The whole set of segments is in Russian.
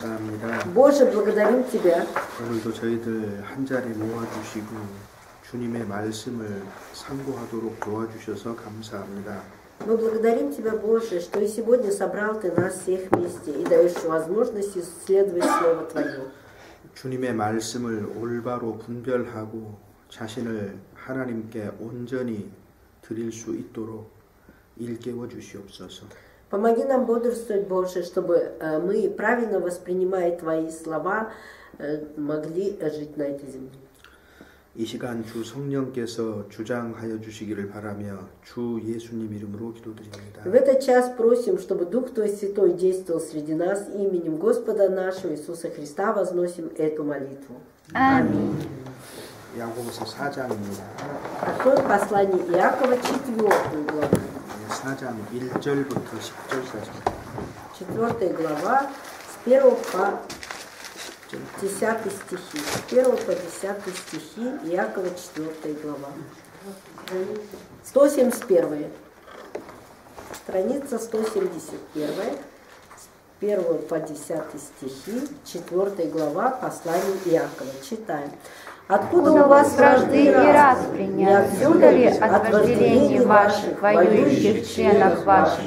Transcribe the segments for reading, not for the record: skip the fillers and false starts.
감사합니다. Боже, благодарим Тебя. 오늘도 저희들 한 자리 모아주시고 주님의 말씀을 상고하도록 도와주셔서 감사합니다. Мы благодарим Тебя, Боже, что и сегодня собрал Ты нас всех вместе и даешь возможность исследовать Слово Твое. 주님의 말씀을 올바로 분별하고 자신을 하나님께 온전히 드릴 수 있도록 일깨워 주시옵소서. Помоги нам бодрствовать, Боже, чтобы мы, правильно воспринимая Твои слова, могли жить на этой земле. 이 시간 주 성령께서 주장하여 주시기를 바라며 주 예수님 이름으로 기도드립니다. В этот час просим, чтобы Дух Твой Святой действовал среди нас. Именем Господа нашего Иисуса Христа возносим эту молитву. Аминь. 야고보서 4장입니다. Проходит послание Иакова, 4 глава. 4장 1절부터 10절까지. 4 глава, с 1 по 10 стихи. С 1 по 10 стихи Иакова, 4 глава. 171. Страница 171. С 1 по 10 стихи, 4 глава послания Иакова. Читаем. Откуда у вас вражды и распри? Не отсюда ли от вожделений ваших, воюющих членов ваших?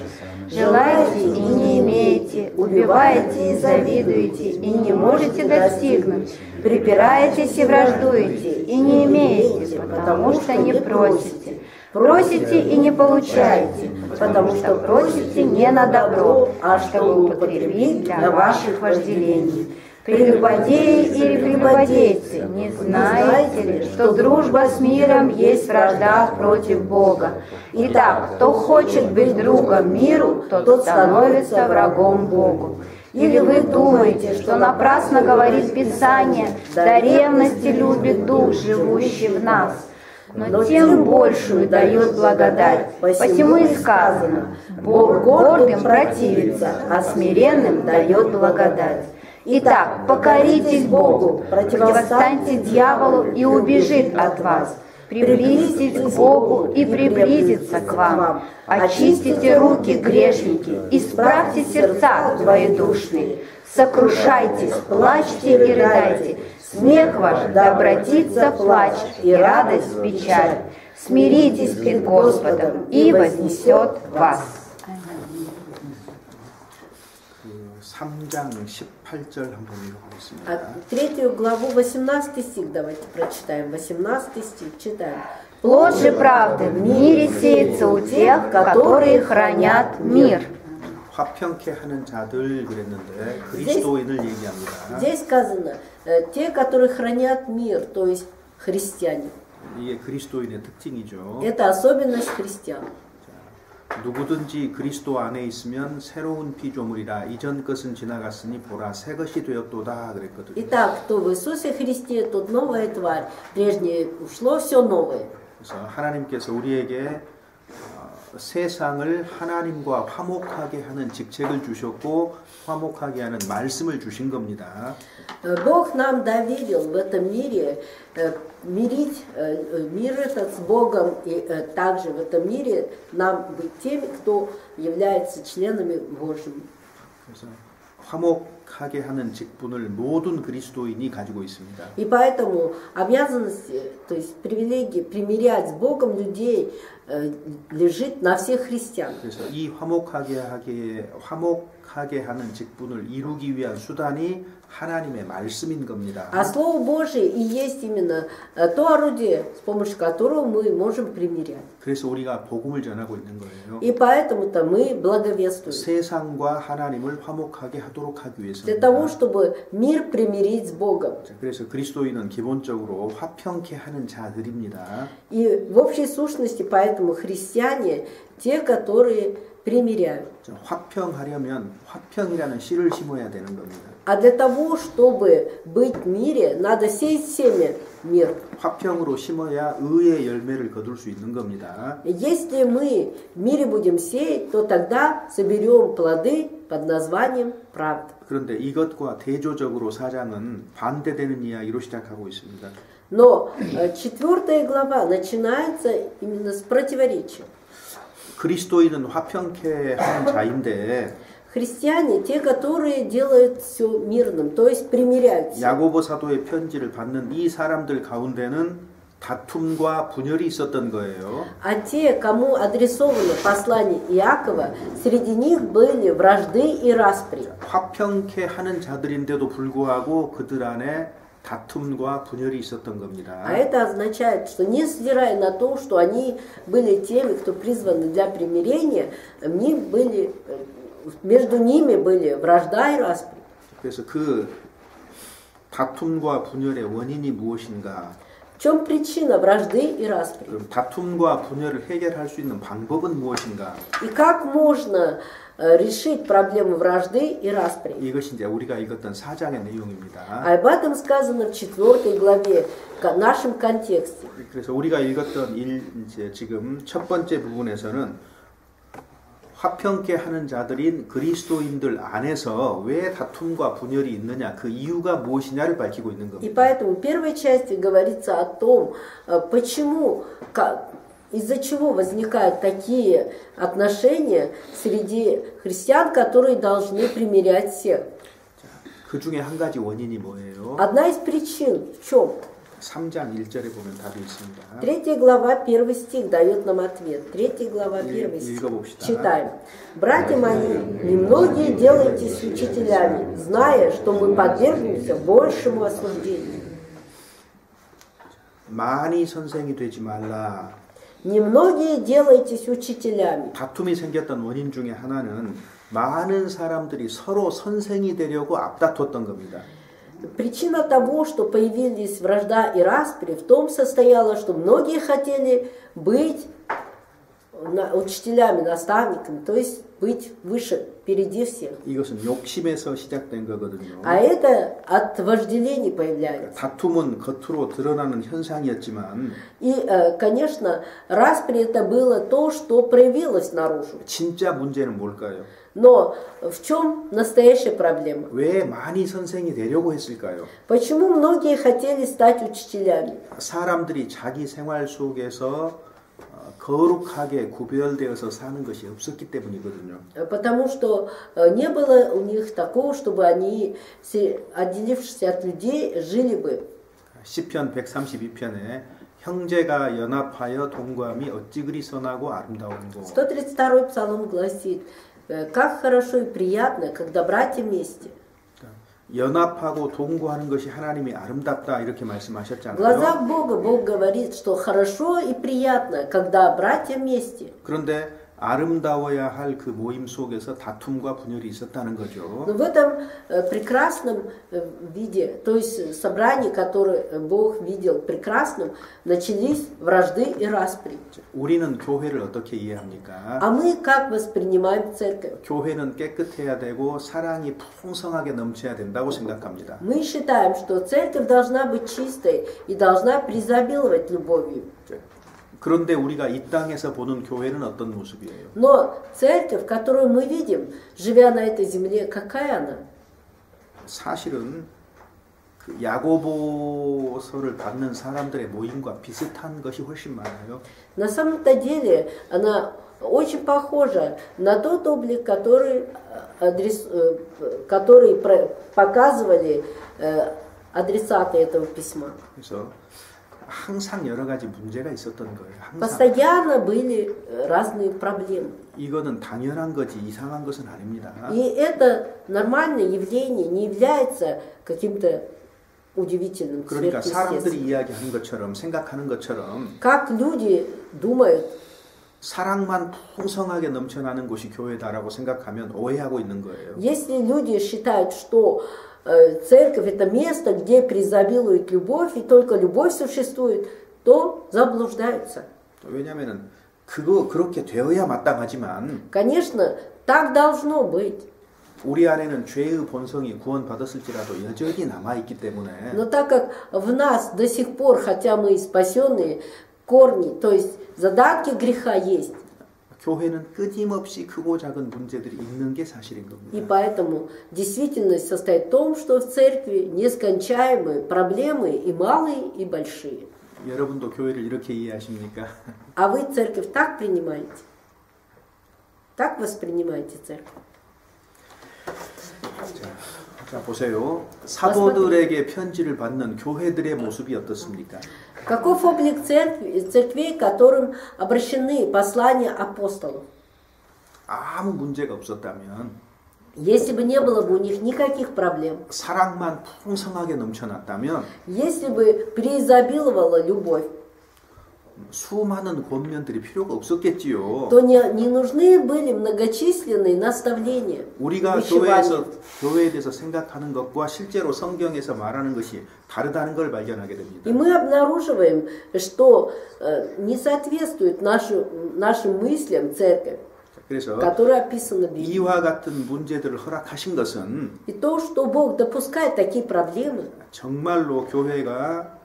Желаете и не имеете, убиваете и завидуете, и не можете достигнуть, припираетесь и враждуете, и не имеете, потому что не просите. Просите и не получаете, потому что просите не на добро, а чтобы употребить для ваших вожделений. Прелюбодеи или прелюбодейцы, не знаете ли, что дружба с миром есть вражда против Бога? Итак, кто хочет быть другом миру, тот становится врагом Богу. Или вы думаете, что напрасно говорит Писание, да ревности любит Дух, живущий в нас? Но тем большую дает благодать. Посему и сказано, Бог гордым противится, а смиренным дает благодать. Итак, покоритесь Богу, противостаньте дьяволу и убежит от вас. Приблизьтесь к Богу и приблизится к вам. Очистите руки, грешники, исправьте сердца двоедушные. Сокрушайтесь, плачьте и рыдайте. Смех ваш да обратится в плач и радость в печаль. Смиритесь пред Господом, и вознесет вас. 3장 18절 한번 읽어보겠습니다. 3 главу, 18 стих давайте прочитаем. 18 стих читаем. Плод же правды в мире сеется у тех, которые хранят мир. 화평케 하는 자들 그랬는데 그리스도인을 얘기합니다. Здесь сказано, те, которые хранят мир, то есть христиане. 이게 그리스도인의 특징이죠. Это особенность христиан. 누구든지 그리스도 안에 있으면 새로운 피조물이라 이전 것은 지나갔으니 보라 새 것이 되었도다 그랬거든요. Итак, кто в Иисусе Христе, тот новая тварь. Прежнее ушло, все новое. 그래서 하나님께서 우리에게 세상을 하나님과 화목하게 하는 직책을 주셨고 화목하게 하는 말씀을 주신 겁니다. Бог нам доверил в этом мире мирить мир этот с Богом, и также в этом мире нам быть теми, кто является членами Божьими. 그래서 화목하게 하는 직분을 모든 그리스도인이 가지고 있습니다. И поэтому обязанность, то есть привилегия примирять с Богом людей лежит на всех христиан. 그래서 이 화목하게 하는 직분을 이루기 위한 수단이 하나님의 말씀인 겁니다. А Слово Божие и есть именно то орудие, с помощью которого мы можем примирять. 그래서 우리가 복음을 전하고 있는 거예요. И поэтому-то мы благовествуем. 세상과 하나님을 화목하게 하도록 하기 Для 위해서입니다. того, чтобы мир примирить с Богом. 그래서 그리스도인은 기본적으로 화평케 하는 자들입니다. И в общей сущности, поэтому христиане, те, которые примиряют. 화평하려면 화평이라는 씨를 심어야 되는 겁니다. А для того, чтобы быть в мире, надо сеять семя мир. 화평으로 심어야 의의 열매를 거둘 수 있는 겁니다. Если мы в мире будем сеять, то тогда соберем плоды под названием правда. 그런데 이것과 대조적으로 4장은 반대되는 이야기로 시작하고 있습니다. Но 4 глава начинается именно с противоречия. 그리스도인은 화평케 하는 자인데 Христиане, те, которые делают все мирным, то есть примиряются. 야고보 사도의 편지를 받는 이 사람들 가운데는 다툼과 분열이 있었던 거예요. А те, кому адресовано послание Иакова, среди них были вражды и распри. 화평케 하는 자들인데도 불구하고 그들 안에 다툼과 분열이 있었던 겁니다. А это означает, что невзирая на то, что они были теми, кто призваны для примирения, между ними были вражда и распри. 그래서 그 다툼과 분열의 원인이 무엇인가? В чем причина вражды и распри? 그럼 다툼과 분열을 해결할 수 있는 방법은 무엇인가? И как можно решить проблему вражды и распри? 이것이 이제 우리가 읽었던 4장의 내용입니다. А об этом сказано в 4 главе, в нашем контексте. 그래서 우리가 읽었던 이제 지금 첫 번째 부분에서는 화평케 하는 자들인 그리스도인들 안에서 왜 다툼과 분열이 있느냐, 그 이유가 무엇이냐를 밝히고 있는 И 겁니다. поэтому в первой части говорится о том, почему, из-за чего возникают такие отношения среди христиан, которые должны примирять всех. 그 중에 한 가지 원인이 뭐예요? Одна из причин в чем? 3장 1절에 보면 답이 있습니다. 3 глава, 1 стих дает нам ответ. 3 глава, 1 стих. Читаем. «Братья мои, немногие делайтесь учителями, зная, что мы подвергнемся большему осуждению». 많이 선생이 되지 말라. «Немногие делайтесь учителями». 다툼이 생겼던 원인 중에 하나는 많은 사람들이 서로 선생이 되려고 앞다퉜던 겁니다. Причина того, что появились вражда и распри, в том состояла, что многие хотели быть учителями, наставниками, то есть быть выше, впереди всех. 이것은 욕심에서 시작된 거거든요. А это от вожделений появляется. 다툼은 겉으로 드러나는 현상이었지만 И, конечно, распри это было то, что проявилось наружу. 진짜 문제는 뭘까요? Но в чем настоящая проблема? 왜 많이 선생이 되려고 했을까요? Почему многие хотели стать учителями? 사람들이 자기 생활 속에서 거룩하게 구별되어서 사는 것이 없었기 때문이거든요. Потому что не было у них такого, чтобы они, отделившись от людей, жили бы. 시편 132편에 형제가 연합하여 동거함이 어찌 그리 선하고 아름다운고. 132-й псалом гласит: как хорошо и приятно, когда братья вместе. 연합하고 동거하는 것이 하나님이 아름답다 이렇게 В 말씀하셨잖아요. глазах Бога Бог говорит, что хорошо и приятно, когда братья вместе. 그런데 아름다워야 할 그 모임 속에서 다툼과 분열이 있었다는 거죠. Но в этом прекрасном виде, то есть собрании, которое Бог видел прекрасным, начались вражды и распри. 우리는 교회를 어떻게 이해합니까? А мы как воспринимаем церковь? 교회는 깨끗해야 되고 사랑이 풍성하게 넘쳐야 된다고 생각합니다. Мы считаем, что церковь должна быть чистой и должна преизобиловать любовью. 그런데 우리가 이 땅에서 보는 교회는 어떤 모습이에요? Но церковь, которую мы видим, живя на этой земле, какая она? 사실은 그 야고보서를 받는 사람들의 모임과 비슷한 것이 훨씬 많아요. На самом-то деле она очень похожа на тот облик, который показывали адресаты этого письма. 그래서 항상 여러 가지 문제가 있었던 거예요. 항상. Постоянно были разные проблемы. 이거는 당연한 거지 이상한 것은 아닙니다. И это нормальное явление, не является каким-то удивительным, 그러니까 사람들이 сверхъестественным. 이야기하는 것처럼 생각하는 것처럼 Как люди думают, 사랑만 풍성하게 넘쳐나는 곳이 교회다라고 생각하면 오해하고 있는 거예요. если люди считают, что церковь это место, где преизобилует любовь, и только любовь существует, то заблуждаются. 왜냐하면 그거 그렇게 되어야 마땅하지만 Конечно, так должно быть. 우리 안에는 죄의 본성이 구원받았을지라도 여전히 남아있기 때문에 Но так как в нас до сих пор, хотя мы и спасенные, корни, то есть задатки греха есть. 교회는 끊임없이 크고 작은 문제들이 있는 게 사실인 И 겁니다. поэтому действительность состоит в том, что в церкви нескончаемые проблемы и малые, и большие. 여러분도 교회를 이렇게 이해하십니까? А вы церковь так принимаете? Так воспринимаете церковь? 자, 보세요. 사도들에게 편지를 받는 교회들의 모습이 어떻습니까? Каков облик церквей, к которым обращены послания апостолов? 아무 문제가 없었다면, Если бы не было бы у них никаких проблем, 사랑만 풍성하게 넘쳐났다면, если бы преизобиловала любовь, 수많은 권면들이 필요가 없었겠지요. то не нужны были многочисленные наставления, 우리가 увещевания. 교회에 대해서 생각하는 것과 실제로 성경에서 말하는 것이 다르다는 걸 발견하게 됩니다. И мы обнаруживаем, что не соответствует нашим мыслям церковь, 그래서 которая описана в Библии. 이와 같은 문제들을 허락하신 것은 И то, что Бог допускает такие проблемы, 정말로 교회가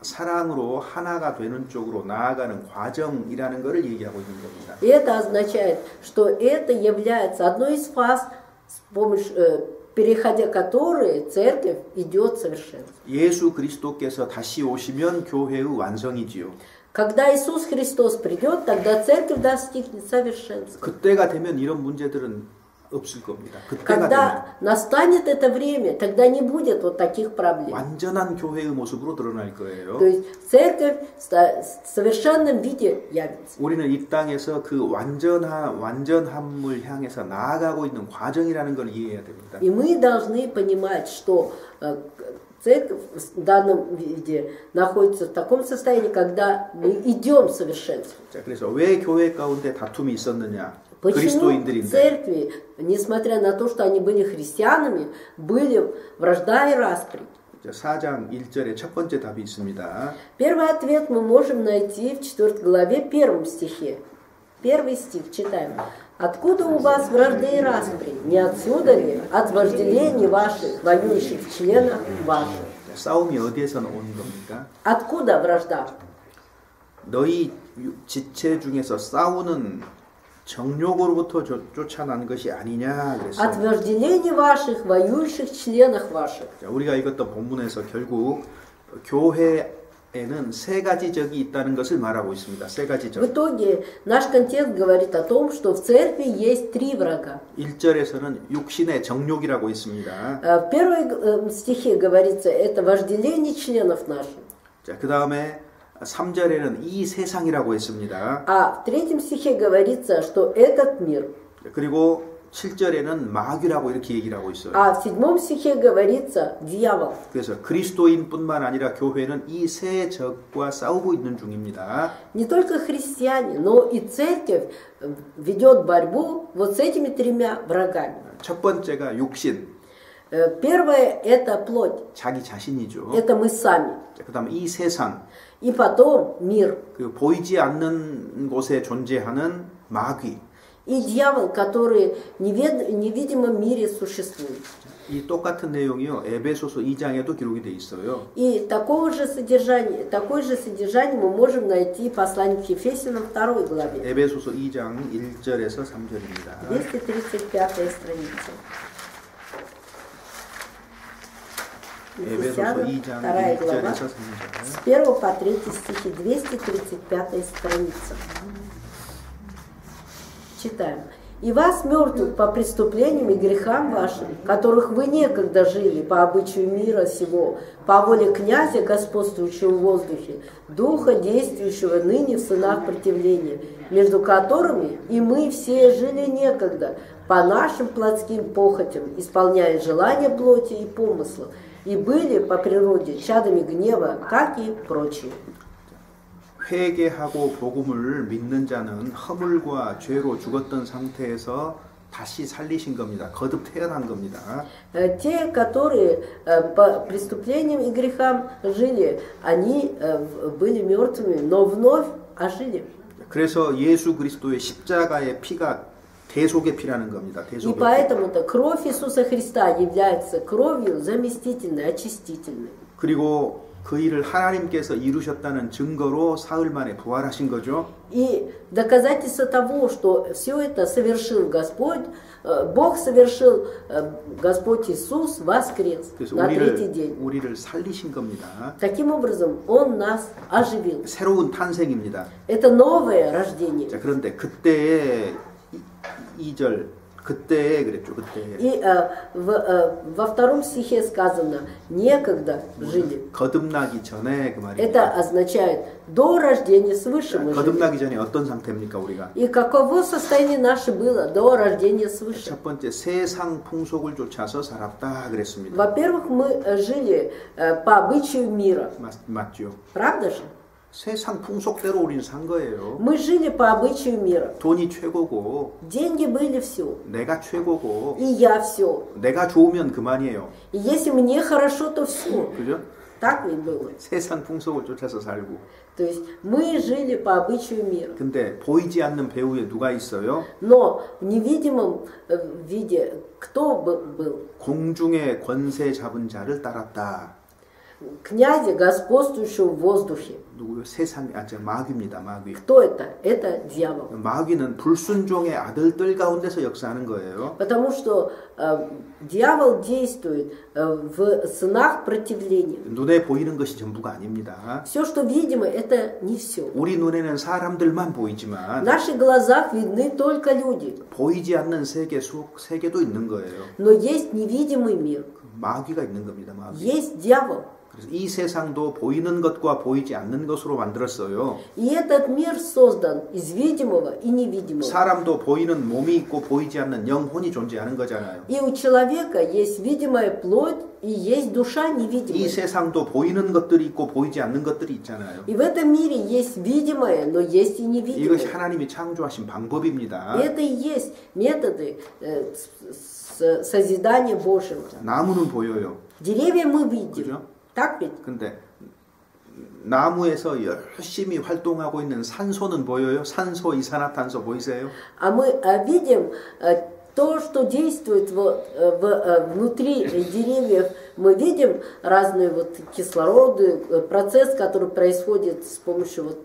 사랑으로 하나가 되는 쪽으로 나아가는 과정이라는 것을 얘기하고 있는 겁니다. и это означает, что это является одной из фаз, переходя которые церковь идет совершенству. 예수 그리스도께서 다시 오시면 교회의 완성이지요. Когда Иисус Христос придет, тогда церковь достигнет совершенства. 그때가 되면 이런 문제들은 없을 겁니다. 그때가 되면 Когда настанет это время, тогда не будет вот таких проблем. 완전한 교회의 모습으로 드러날 거예요. То есть церковь в совершенном виде явится. 우리는 이 땅에서 그 완전함을 향해서 나아가고 있는 과정이라는 걸 이해해야 됩니다. И мы должны понимать, что церковь в данном виде находится в таком состоянии, когда мы идем в совершенство. 자, 그래서 왜 교회 가운데 다툼이 있었느냐? Почему в 그리스도인들인데. церкви, несмотря на то, что они были христианами, были вражда и распри? 4장 1절에 첫 번째 답이 있습니다. Первый ответ мы можем найти в 4 главе 1 стихе. Первый стих читаем. «Откуда у вас вражды и распри? Не отсюда ли? От вожделений ваших, воюющих членов ваших». 싸움이 어디에서 온 겁니까? Откуда вражда? 너희 지체 중에서 싸우는 정욕으로부터 쫓아난 것이 아니냐 От 그랬어요. вожделений ваших, воюющих членах ваших. 자, 우리가 읽었던 본문에서 결국 교회에는 세 가지 적이 있다는 것을 말하고 있습니다. 세 가지 В 적. итоге наш контекст говорит о том, что в церкви есть 3 врага. 1절에서는 육신의 정욕이라고 있습니다. В первом стихе говорится, это вожделение членов наших. 자, 그 다음에 3절에는 이 세상이라고 했습니다. А в 3 стихе говорится, что этот мир. 그리고 7절에는 마귀라고 이렇게 얘기를 하고 있어요. А в 7 стихе говорится дьявол. 그래서 그리스도인뿐만 아니라 교회는 이 세 적과 싸우고 있는 중입니다. Не только христиане, но и церковь ведет борьбу вот с этими 3 врагами. 첫 번째가 육신, Первое – это плоть. 자기 자신이죠. Это мы сами. 그 다음에 이 세상, И потом мир. 그 보이지 않는 곳에 존재하는 마귀. И дьявол, который в невидимом мире существует. 이 똑같은 내용이요 에베소서 2장에도 기록이 돼 있어요. И такое же содержание мы можем найти в послании к Ефесянам 2 главе. 에베소서 2장 1절에서 3절입니다. 235 страница. 에베소서 2장 2 глава, 1절에서 3절. с 1 по 3 стихи, 235 страница. Читаем. «И вас, мертвых, по преступлениям и грехам вашим, которых вы некогда жили по обычаю мира сего, по воле князя, господствующего в воздухе, духа, действующего ныне в сынах противления, между которыми и мы все жили некогда, по нашим плотским похотям, исполняя желания плоти и помыслов, и были по природе чадами гнева, как и прочие». 회개하고 복음을 믿는 자는 허물과 죄로 죽었던 상태에서 다시 살리신 겁니다. 거듭 태어난 겁니다. Те, которые по преступлениям и грехам жили, они были мертвыми, но вновь ожили. 그래서 예수 그리스도의 십자가의 피가 대속의 피라는 겁니다. И 대속의 피. поэтому-то кровь Иисуса Христа является кровью заместительной, очистительной. 그리고 그 일을 하나님께서 이루셨다는 증거로 사흘 만에 부활하신 거죠. И доказательство того, что все это совершил Господь, Бог совершил, Господь Иисус воскрес 그래서 на третий день. 우리를 살리신 겁니다. Таким образом, Он нас оживил. 새로운 탄생입니다. Это новое рождение. 자, 그런데 그때의 2절 그때 그랬죠. 그때. И во втором стихе сказано, некогда жили. 거듭나기 전에 그 말입니다. Это означает до рождения свыше мы жили. 거듭나기 전에 어떤 상태입니까 우리가? И каково состояние наше было до рождения свыше? 첫 번째 세상 풍속을 쫓아서 살았다 그랬습니다. Во-первых, мы жили по обычаю мира. 맞죠? Правда же? 세상 풍속대로 우리는 산 거예요. Мы жили по обычаю мира. 돈이 최고고, Деньги были все. 내가 최고고, И я все. 내가 좋으면 그만이에요. И если мне хорошо, то все. 그죠? Так ведь было. 세상 풍속을 쫓아서 살고. То есть мы жили по обычаю мира. 근데 보이지 않는 배후에 누가 있어요? Но в невидимом виде кто был? 공중의 권세 잡은 자를 따랐다. Князя, господствующего в воздухе. 누구요? 세상의 마귀입니다. 마귀. Кто это? Это дьявол. 마귀는 불순종의 아들들 가운데서 역사하는 거예요. Потому что дьявол действует в сынах противления. 눈에 보이는 것이 전부가 아닙니다. Все, что видимо, это не все. 우리 눈에는 사람들만 В 보이지만 наших глазах видны только люди. 보이지 않는 세계 속 세계도 있는 거예요. Но есть невидимый мир. 마귀가 있는 겁니다. 마귀. Есть дьявол. 그래서 이 세상도 보이는 것과 보이지 않는 것으로 만들었어요. И этот мир создан из видимого и невидимого. 사람도 보이는 몸이 있고 보이지 않는 영혼이 존재하는 거잖아요. И у человека есть видимая плоть и есть душа 이 невидимая. 세상도 보이는 것들이 있고 보이지 않는 것들이 있잖아요. И в этом мире есть видимое, но есть и 이것이 невидимое. 하나님이 창조하신 방법입니다. И это и есть методы созидания Божьего. 나무는 보여요. Деревья мы видим. 그죠? Так ведь? 근데 나무에서 열심히 활동하고 있는 산소는 보여요? 산소, 이산화탄소 보이세요? А мы видим то, что действует внутри деревьев. Мы видим разные кислороды, процесс, который происходит с помощью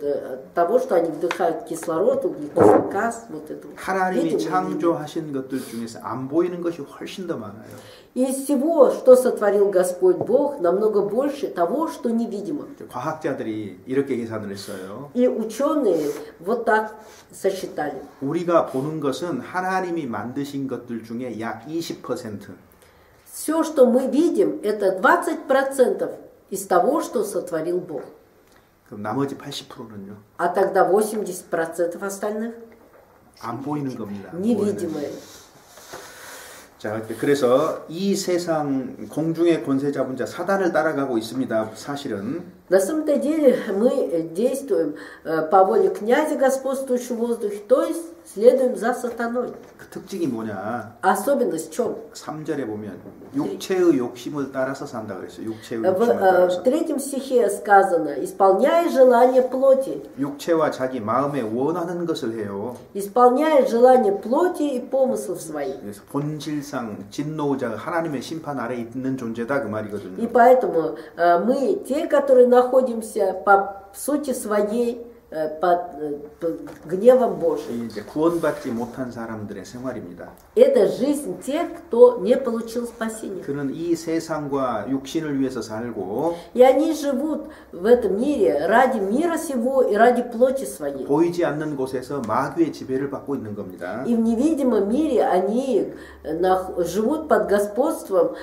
того, что они вдыхают кислород, углекислый газ. Это. 하나님이 창조하신 것들 중에서 안 보이는 것이 훨씬 더 많아요. Из всего, что сотворил Господь Бог, намного больше того, что невидимо. 과학자들이 이렇게 계산을 했어요. И ученые вот так сосчитали. 우리가 보는 것은 하나님이 만드신 것들 중에 약 20%. Все, что мы видим, это 20% из того, что сотворил Бог. 그럼 나머지 80%는요? А тогда 80% остальных 안 보이는 겁니다. невидимые. 자, 그래서 이 세상 공중의 권세 잡은 자 사단을 따라가고 있습니다. 사실은. На самом-то деле мы действуем по воле князя, господствующего в воздухе, то есть следуем за сатаной. 그 특징이 뭐냐? Особенность в чем? 3절에 보면 육체의 욕심을 따라서 산다 그랬어요. 육체의 욕심을 따라서. В третьем стихе сказано, исполняя желание плоти. 육체와 자기 마음에 원하는 것을 해요. Исполняя желание плоти и помыслов своих. 그래서 본질상 진노자가 하나님의 심판 아래 있는 존재다 그 И 말이거든요. поэтому мы, те, которые находимся по сути своей под гневом Божьим. 이제 구원받지 못한 사람들의 생활입니다. Это жизнь тех, кто не получил спасения. 그는 이 세상과 육신을 위해서 살고 И они живут в этом мире ради мира сего и ради плоти своей. 보이지 않는 곳에서 마귀의 지배를 받고 있는 겁니다. И в невидимом мире они живут под господством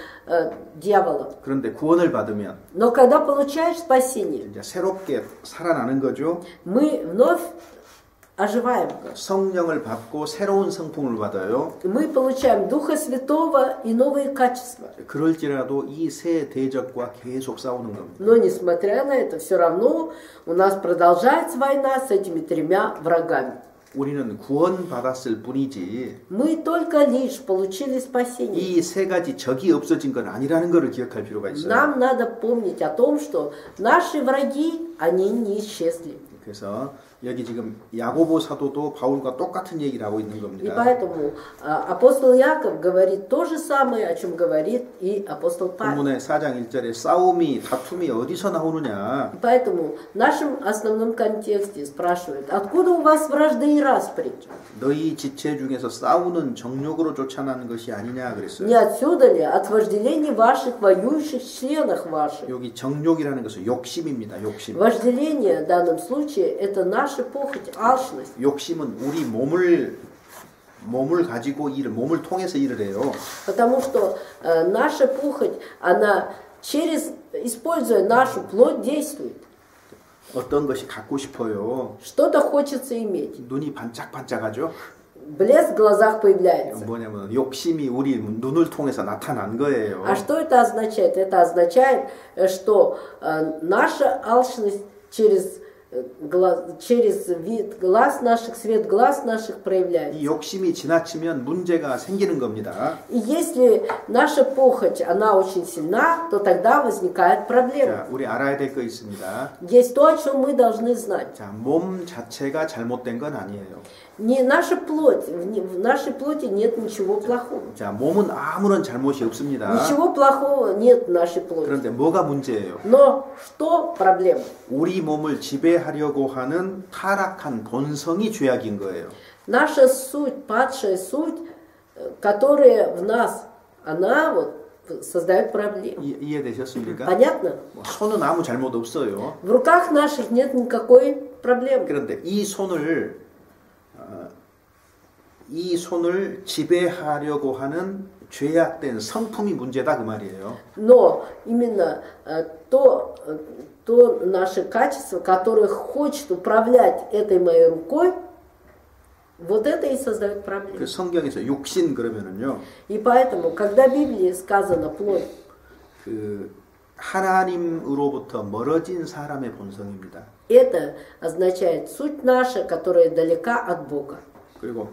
дьявола. 그런데 구원을 받으면 Но когда получаешь спасение, 이제 새롭게 살아나는 거죠. мы вновь оживаем. 성령을 받고 새로운 성품을 받아요. Мы получаем Духа Святого и новые качества. 그럴지라도 이 새 대적과 계속 싸우는 겁니다. Но несмотря на это, все равно у нас продолжается война с этими тремя врагами. 우리는 구원받았을 뿐이지 Мы только лишь получили спасение. 이 세 가지 적이 없어진 건 아니라는 것을 기억할 필요가 있어요. Нам надо помнить о том, что наши враги, они не исчезли. 그래서 여기 지금 야고보 사도도 바울과 똑같은 얘기를 하고 있는 И 겁니다. поэтому апостол Яков говорит то же самое, о чем говорит и апостол Павел. 본문의 4장 1절에 싸움이 다툼이 어디서 나오느냐? И поэтому в нашем основном контексте спрашивают, откуда у вас вражды и распри? 너희 지체 중에서 싸우는 정욕으로 쫓아나는 것이 아니냐 그랬어요. Не отсюда ли от вожделений ваших воюющих членах ваших? 여기 정욕이라는 것은 욕심입니다. 욕심. Вожделение в данном случае это наша похоть, алчность. 욕심은 우리 몸을 몸을 가지고 몸을 통해서 일을 해요. Потому что наша похоть, она используя нашу плоть, действует. 어떤 것이 갖고 싶어요. Что-то хочется иметь. 눈이 반짝반짝하죠. Блеск в глазах появляется. 뭐냐면 욕심이 우리 눈을 통해서 나타난 거예요. А что это означает? Это означает, что наша алчность через вид глаз наших, свет глаз наших проявляется. 이 욕심이 지나치면 문제가 생기는 겁니다. И если наша похоть, она очень сильна, то тогда возникает проблема. 자, 우리 알아야 될 거 있습니다. Есть то, о чем мы должны знать. 자, 몸 자체가 잘못된 건 아니에요. Не наша плоть, в нашей плоти нет ничего плохого. 자, 몸은 아무런 잘못이 없습니다. Ничего плохого нет в нашей плоти. 그런데 뭐가 문제예요? Но что проблема? 우리 몸을 지배하려고 하는 타락한 본성이 죄악인 거예요. Наша суть, падшая суть, которая в нас, она вот создает проблемы. 이해되셨습니까? Понятно? 손은 아무 잘못 없어요. В руках наших нет никакой проблемы. 그런데 이 손을 지배하려고 하는 죄악된 성품이 문제다 그 말이에요. Но именно то наше качество, которое хочет управлять этой моей рукой, вот это и создает проблемы. 그 성경에서 육신 그러면은요. И поэтому, когда в Библии сказано плоть, 그 하나님으로부터 멀어진 사람의 본성입니다. это означает суть наша, которая далека от Бога. 그리고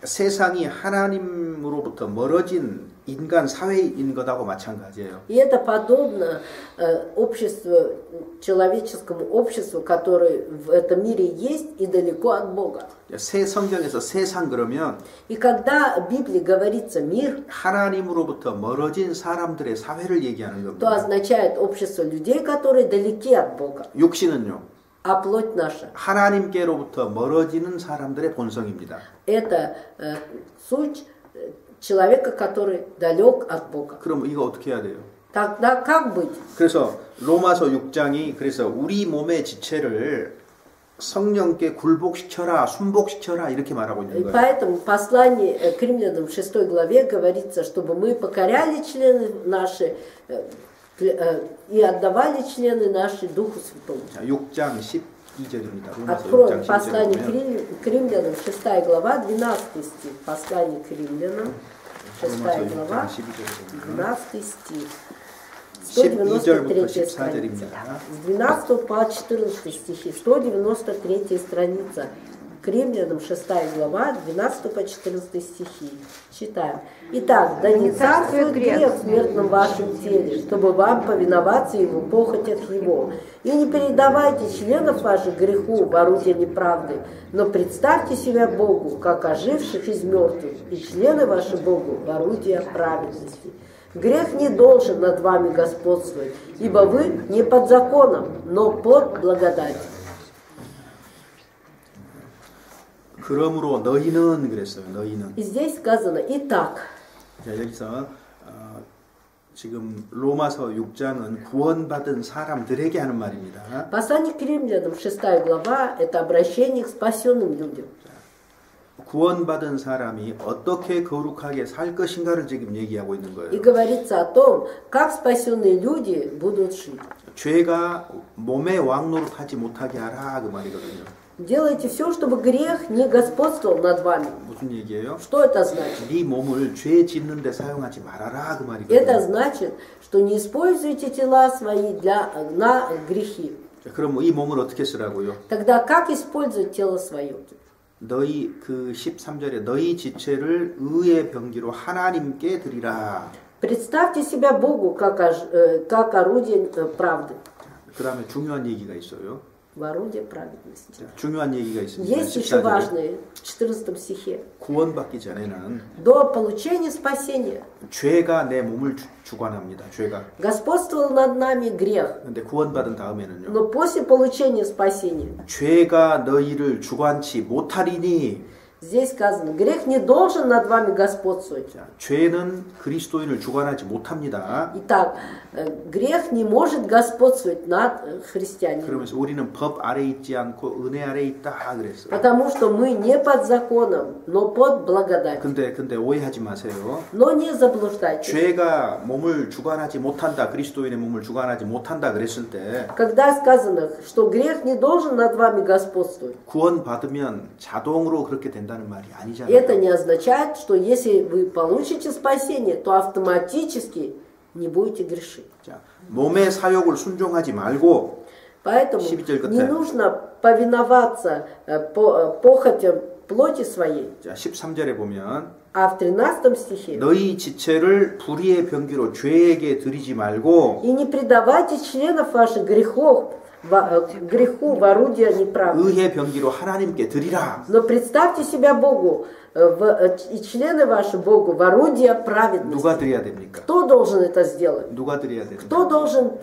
세상이 하나님으로부터 멀어진 인간 사회인 것하고 마찬가지예요. И это подобно обществу, человеческому обществу, которое в этом мире есть и далеко от Бога. 새 성경에서 세상 그러면 И когда в Библии говорится мир, 하나님으로부터 멀어진 사람들의 사회를 얘기하는 то 겁니다. означает общество людей, которые далеки от Бога. 육신은요. А плоть наша 하나님께로부터 멀어지는 사람들의 본성입니다. это суть человека, который далек от Бога. 그럼 이거 어떻게 해야 돼요? Тогда как быть? 그래서 로마서 6장이 그래서 우리 몸의 지체를 성령께 굴복시켜라, 순복시켜라 이렇게 말하고 И 있는 거예요. поэтому в послании к римлянам в 6 главе говорится, чтобы мы покоряли члены наши и отдавали члены наши Духу Святому. 자, 6장 12절입니다. 로마서 Откроем 6장 послание 12절이면 к римлянам, 6 глава, 12 стих. Послание к римлянам, 6 глава, 12 стих. 193 страница. С 12 по 14 стихи, 193 страница. К римлянам 6 глава, 12 по 14 стихи. Читаем. Итак, да не царствует грех в смертном вашем теле, чтобы вам повиноваться ему похотях его. И не передавайте членов ваших греху в орудие неправды, но представьте себя Богу, как оживших из мертвых, и члены ваши Богу в орудие праведности. Грех не должен над вами господствовать, ибо вы не под законом, но под благодатью. 그러므로 너희는 그랬어요. 너희는. И здесь сказано «Итак». 자, 여기서 지금 로마서 6장은 구원받은 사람들에게 하는 말입니다. Послание к римлянам, 6 глава, это обращение к спасенным людям. 구원받은 사람이 어떻게 거룩하게 살 것인가를 지금 얘기하고 있는 И 거예요. говорится о том, как спасенные люди будут жить. 죄가 몸의 왕노릇 하지 못하게 하라 그 말이거든요. Делайте все, чтобы грех не господствовал над вами. 무슨 얘기예요? Что это значит? 네 몸을 죄 짓는 데 사용하지 말아라 그 Это 말이거든요. значит, что не используйте тела свои на грехи. 자, 그럼 이 몸을 어떻게 쓰라고요? Тогда как использовать тело свое? 너희 그 13절에 너희 지체를 의의 병기로 하나님께 드리라. Представьте себя Богу как орудие правды. 그 다음에 중요한 얘기가 있어요. В орудие праведности. 중요한 얘기가 있습니다. Есть еще 14절에. важное в 14 стихе. 구원받기 전에는 До получения спасения 죄가 내 몸을 주관합니다. 죄가. господствовал над нами грех. 근데 구원받은 다음에는요. Но после получения спасения 죄가 너희를 주관치 못하리니 Здесь сказано, грех не должен над вами господствовать. 자, 죄는 그리스도인을 주관하지 못합니다. Итак, грех не может господствовать над христианином. 그러면서 우리는 법 아래 있지 않고 은혜 아래 있다 그랬어요. Потому что мы не под законом, но под благодатью. 근데 오해하지 마세요. Но не заблуждайтесь. 죄가 몸을 주관하지 못한다, 그리스도인의 몸을 주관하지 못한다 그랬을 때 Когда сказано, что грех не должен над вами господствовать, 구원 받으면 자동으로 그렇게 된다는 말이 아니잖아요. это не означает, что если вы получите спасение, то автоматически не будете грешить. 자, 몸의 사욕을 순종하지 말고 Поэтому 12절 끝에. не нужно повиноваться похотям плоти своей. 자, 13절에 보면 А в 13 стихе 너희 지체를 불의의 병기로 죄에게 드리지 말고 «И не предавайте членов ваших греху в орудие неправды, 의의 병기로 하나님께 드리라. но представьте себя Богу и члены ваши Богу в орудие праведности». 누가 드려야 됩니까? Кто должен это сделать? 누가 드려야 됩니까? Кто должен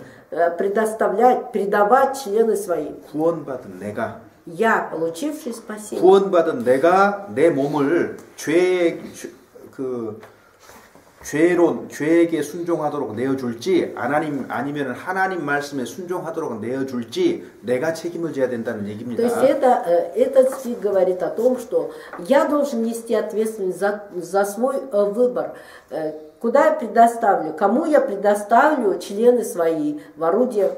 предавать члены свои? 구원받은 내가 Я, получивший спасение. 구원받은 내가 내 몸을 죄에게 순종하도록 내어줄지 아니면 하나님 말씀에 순종하도록 내어줄지 내가 책임을 져야 된다는 얘기입니다. То есть этот стих говорит о том, что я должен нести ответственность за свой выбор. Куда я предоставлю, кому я предоставлю члены свои в орудие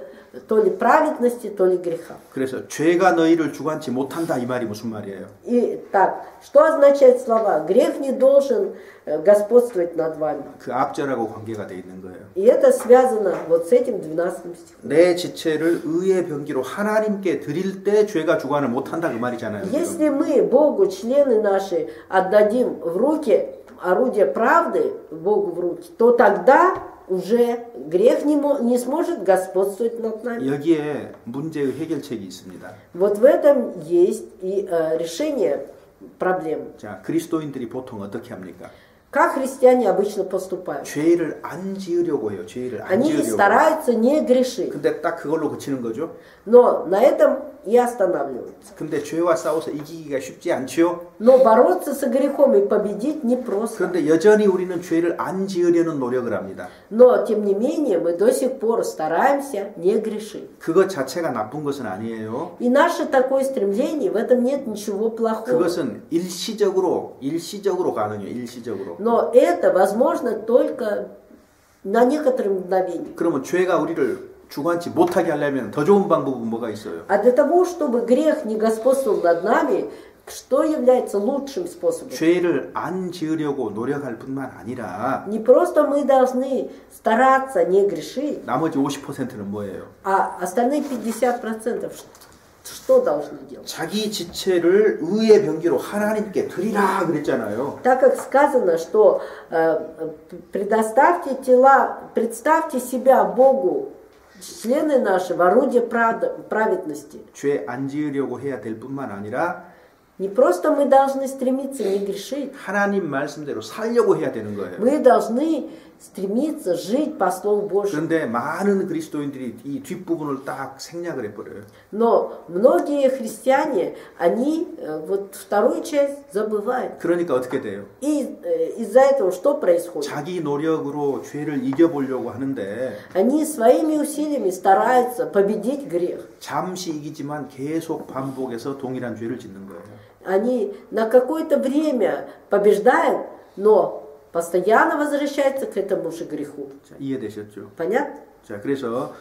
то ли праведности, то ли греха. 그래서 죄가 너희를 주관치 못한다 이 말이 무슨 말이에요? Итак, что означает слова? Грех не должен господствовать над вами. 그 앞절하고 관계가 돼 있는 거예요. И это связано вот с этим 12 стихом. 내 지체를 의의 병기로 하나님께 드릴 때 죄가 주관을 못한다 그 말이잖아요. Если мы Богу члены наши отдадим в руки орудие правды, Богу в руки, то тогда уже грех не сможет господствовать над нами. 여기에 문제의 해결책이 있습니다. Вот в этом есть и решение проблемы. 자, 그리스도인들이 보통 어떻게 합니까? Как христиане обычно поступают? 죄를 안 지으려고 해요. 죄를 안 Они 지으려고. стараются не грешить, 근데 딱 그걸로 그치는 거죠. но на этом и останавливаются. 근데 죄와 싸워서 이기기가 쉽지 않지요. Но бороться с грехом и победить непросто. 그런데 여전히 우리는 죄를 안 지으려는 노력을 합니다. Но, тем не менее, мы до сих пор стараемся не грешить. 그것 자체가 나쁜 것은 아니에요. И наше такое стремление, в этом нет ничего плохого. 그것은 일시적으로 가능해요. 일시적으로. Но это возможно только на некоторое мгновение. 그러면 죄가 우리를 주관치 못하게 하려면 더 좋은 방법은 뭐가 있어요? А для того, чтобы грех не господствовал над нами, что является лучшим способом? 죄를 안 지으려고 노력할 뿐만 아니라 Не просто мы должны стараться не грешить, 나머지 50%는 뭐예요? а остальные 50% что должны делать? 자기 지체를 의의 병기로 하나님께 드리라 그랬잖아요. Так как сказано, что представьте себя Богу, члены наши в орудие праведности. 죄 안 지으려고 해야 될 뿐만 아니라 Не просто мы должны стремиться не грешить, 하나님 말씀대로 살려고 해야 되는 거예요. мы должны стремиться жить по Слову Божьему. 그런데 많은 그리스도인들이 이 뒷부분을 딱 생략을 해버려요. Но многие христиане, они вот вторую часть забывают. 그러니까 어떻게 돼요? И из-за этого что происходит? 자기 노력으로 죄를 이겨보려고 하는데 Они своими усилиями стараются победить грех. 잠시 이기지만 계속 반복해서 동일한 죄를 짓는 거예요. Они на какое-то время побеждают, но постоянно возвращаются к этому же греху. 자, 이해되셨죠? Понятно? 자, 그래서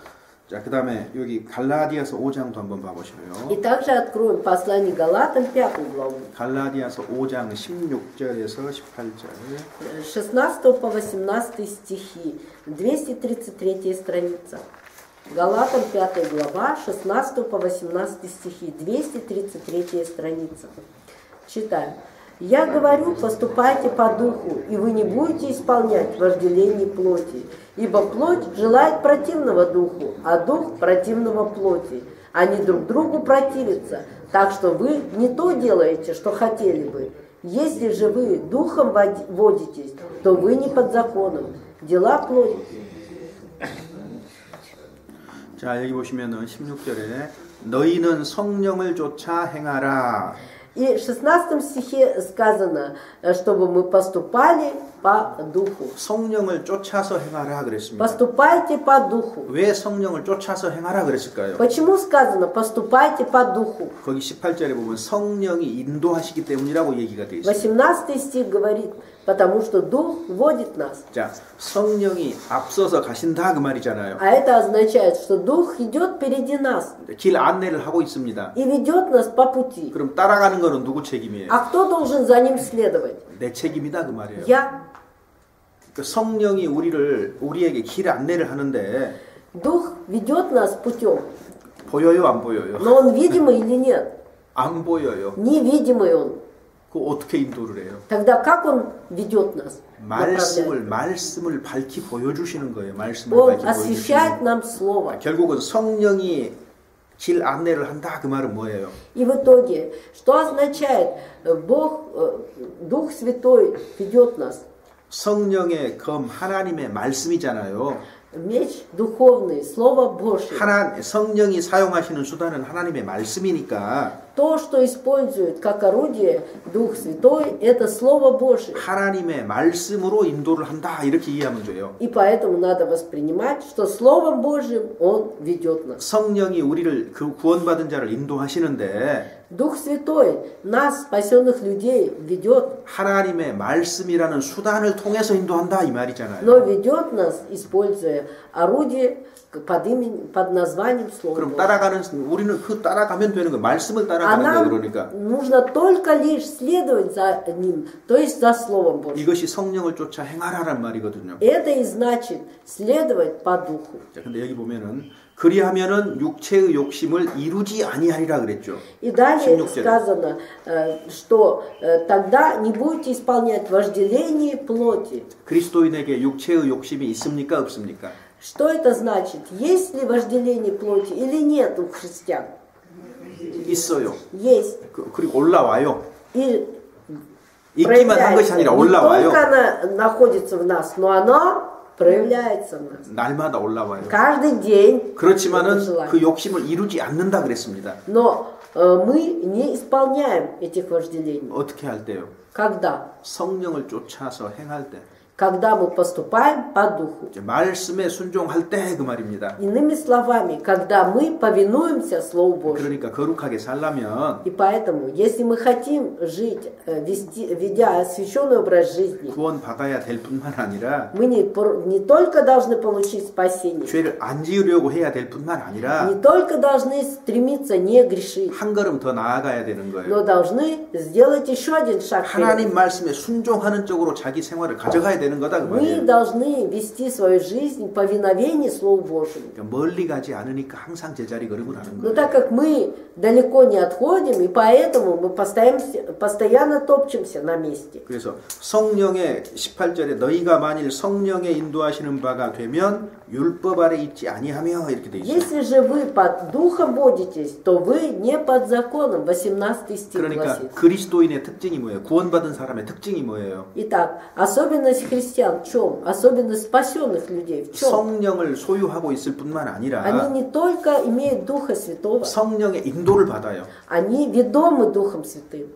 그 다음에 여기 갈라디아서 5장도 한번 봐보시고요. И также откроем послание Галатам 5 главу. 갈라디아서 5장 16절에서 18절. 16 по 18 стихи, 233 страница. Галатам 5 глава, 16 по 18 стихи, 233 страница. Читаем. «Я говорю, поступайте по духу, и вы не будете исполнять вожделение плоти, ибо плоть желает противного духу, а дух противного плоти. Они друг другу противятся, так что вы не то делаете, что хотели бы. Если же вы духом водитесь, то вы не под законом. Дела плоти». 자, 여기 보시면은 16절에 너희는 성령을 쫓아 행하라. И в 16 стихе сказано, чтобы мы поступали по духу. 성령을 쫓아서 행하라 그랬습니다. Поступайте по духу. 왜 성령을 쫓아서 행하라 그랬을까요? Почему сказано поступайте по духу? 거기 18절에 보면 성령이 인도하시기 때문이라고 얘기가 되어 있습니다. 18 стих говорит, потому что дух водит нас. 자, 성령이 앞서서 가신다 그 말이잖아요. А это означает, что дух идет впереди нас 길 안내를 하고 있습니다. и ведет нас по пути. 그럼 따라가는 거는 누구 책임이에요? А кто должен за ним следовать? 내 책임이다 그 말이에요. Я. 그 성령이 우리에게 길 안내를 하는데 Дух ведет нас путем. 보여요, 안 보여요? Но он видимый или нет? 안 보여요. Невидимый он. 그 어떻게 인도를 해요? Тогда как он ведет нас? 말씀을 밝히 보여주시는 거예요. 말씀을 Он 밝히 освещает 보여주시는. нам слово. 결국은 성령이 길 안내를 한다 그 말은 뭐예요? И в итоге, что означает Бог, Дух Святой ведет нас? 성령의 검 하나님의 말씀이잖아요. Меч духовный, Слово Божье. 성령이 사용하시는 수단은 하나님의 말씀이니까 То, что использует как орудие Дух Святой, это Слово Божье. 하나님의 말씀으로 인도를 한다 이렇게 이해하면 돼요. И поэтому надо воспринимать, что Словом Божьим Он ведет нас. 성령이 우리를 그 구원받은 자를 인도하시는데 Дух Святой нас, спасенных людей, ведет, 하나님의 말씀이라는 수단을 통해서 인도한다 이 말이잖아요. но ведет нас, используя орудие под названием Слово 그럼 Божье. 우리는 그 따라가면 되는 거예요. 말씀을 А 따라가는 거예요. нам 그러니까 нужно только лишь следовать за ним, то есть за Словом Божьим. 이것이 성령을 쫓아 행하라는 말이거든요. Это и значит следовать по духу. 자, 근데 여기 보면은 그리하면은 육체의 욕심을 이루지 아니하리라 그랬죠. И далее 16 절에. сказано, что тогда не будете исполнять вожделение плоти. 그리스도인에게 육체의 욕심이 있습니까, 없습니까? Что это значит? Есть ли вожделение плоти или нет у христиан? 있어요. Есть. 그리고 올라와요. И 있기만 한 것이 아니라 не 올라와요. только оно находится в нас, но оно проявляется в нас. 날마다 올라와요. Каждый день. 그렇지만은 это желание. 그 욕심을 이루지 않는다 그랬습니다. Но мы не исполняем этих вожделений. 어떻게 할 때요? Когда? 성령을 쫓아서 행할 때. Когда мы поступаем по духу. 말씀에 순종할 때 그 말입니다. Иными словами, когда мы повинуемся Слову Божьему. 그러니까 거룩하게 살려면 И поэтому, если мы хотим жить, ведя освященный образ жизни, 구원 받아야 될 뿐만 아니라 мы не только должны получить спасение, 죄를 안 지으려고 해야 될 뿐만 아니라 не только должны стремиться не грешить, 한 걸음 더 나아가야 되는 거예요. но должны сделать еще один шаг вперед. 하나님 말씀에 순종하는 쪽으로 자기 생활을 가져가야 되는 거다 그 Мы 말이에요. должны вести свою жизнь в повиновении Слову Божьему. 그러니까 멀리 가지 않으니까 항상 제자리 걸음을 하는 Но 거예요. так как мы далеко не отходим, и поэтому мы постоянно топчемся на месте. 그래서 성령의 18절에 너희가 만일 성령의 인도하시는 바가 되면 율법 아래 있지 아니하며 이렇게 돼 있어요. Если же вы под духом водитесь, то вы не под законом. 18 стих 그러니까 гласит. 그리스도인의 특징이 뭐예요? 구원받은 사람의 특징이 뭐예요? Итак, особенность христиан в чем? Особенность спасенных людей в чем? 성령을 소유하고 있을 뿐만 아니라 Они не только имеют Духа Святого, 성령의 인도를 받아요. они ведомы Духом Святым.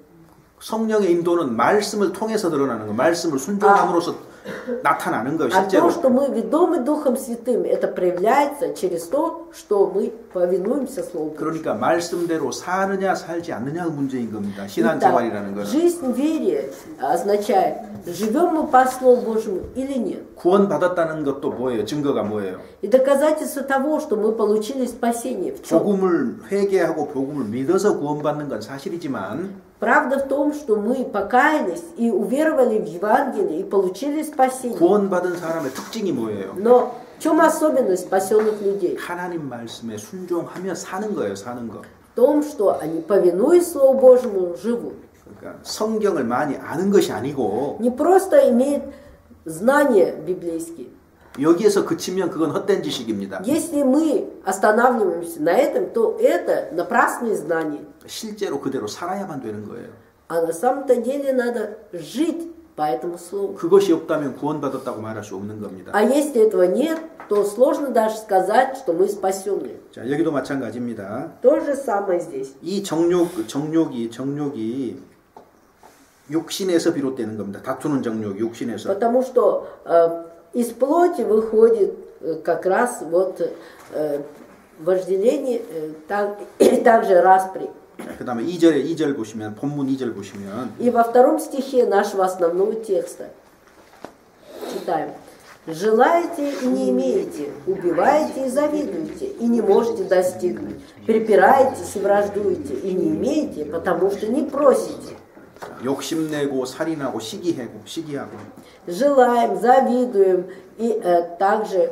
성령의 인도는 말씀을 통해서 드러나는 거, 말씀을 순종함으로써 나타나는 거예요, А 실제로. то, что мы ведомы Духом Святым, это проявляется через то, что мы повинуемся Слову Божьему. 그러니까 말씀대로 사느냐 살지 않느냐의 문제인 겁니다. 신앙생활이라는 Итак, 거는. жизнь в вере означает, живем мы по Слову Божьему или нет. 구원받았다는 것도 뭐예요? 증거가 뭐예요? И доказательство того, что мы получили спасение в чем? 복음을 회개하고 복음을 믿어서 구원받는 건 사실이지만 Правда в том, что мы покаялись и уверовали в Евангелие и получили спасение. 구원받은 사람의 특징이 뭐예요? Но в чем особенность спасенных людей? 하나님 말씀에 순종하며 사는 거예요, 사는 거. В том, что они, повинуясь Слову Божьему, живут. 그러니까 성경을 많이 아는 것이 아니고 Не просто имеют знания библейские. 여기에서 그치면 그건 헛된 지식입니다. Если мы останавливаемся на этом, то это напрасные знания. 실제로 그대로 살아야만 되는 거예요. А на самом-то деле надо жить по этому слову. 그것이 없다면 구원받았다고 말할 수 없는 겁니다. А если этого нет, то сложно даже сказать, что мы спасенные. 자, 여기도 마찬가지입니다. То же самое здесь. 이 정욕이 육신에서 비롯되는 겁니다. 다투는 정욕, 육신에서. Потому что из плоти выходит как раз вот вожделение, также распри. 그 다음에 2절 보시면, 본문 2절 보시면. И во втором стихе нашего основного текста читаем. Желаете и не имеете, убиваете и завидуете, и не можете достигнуть. Припираетесь и враждуете, и не имеете, потому что не просите. 욕심내고 살인하고 시기하고. Желаем, завидуем и также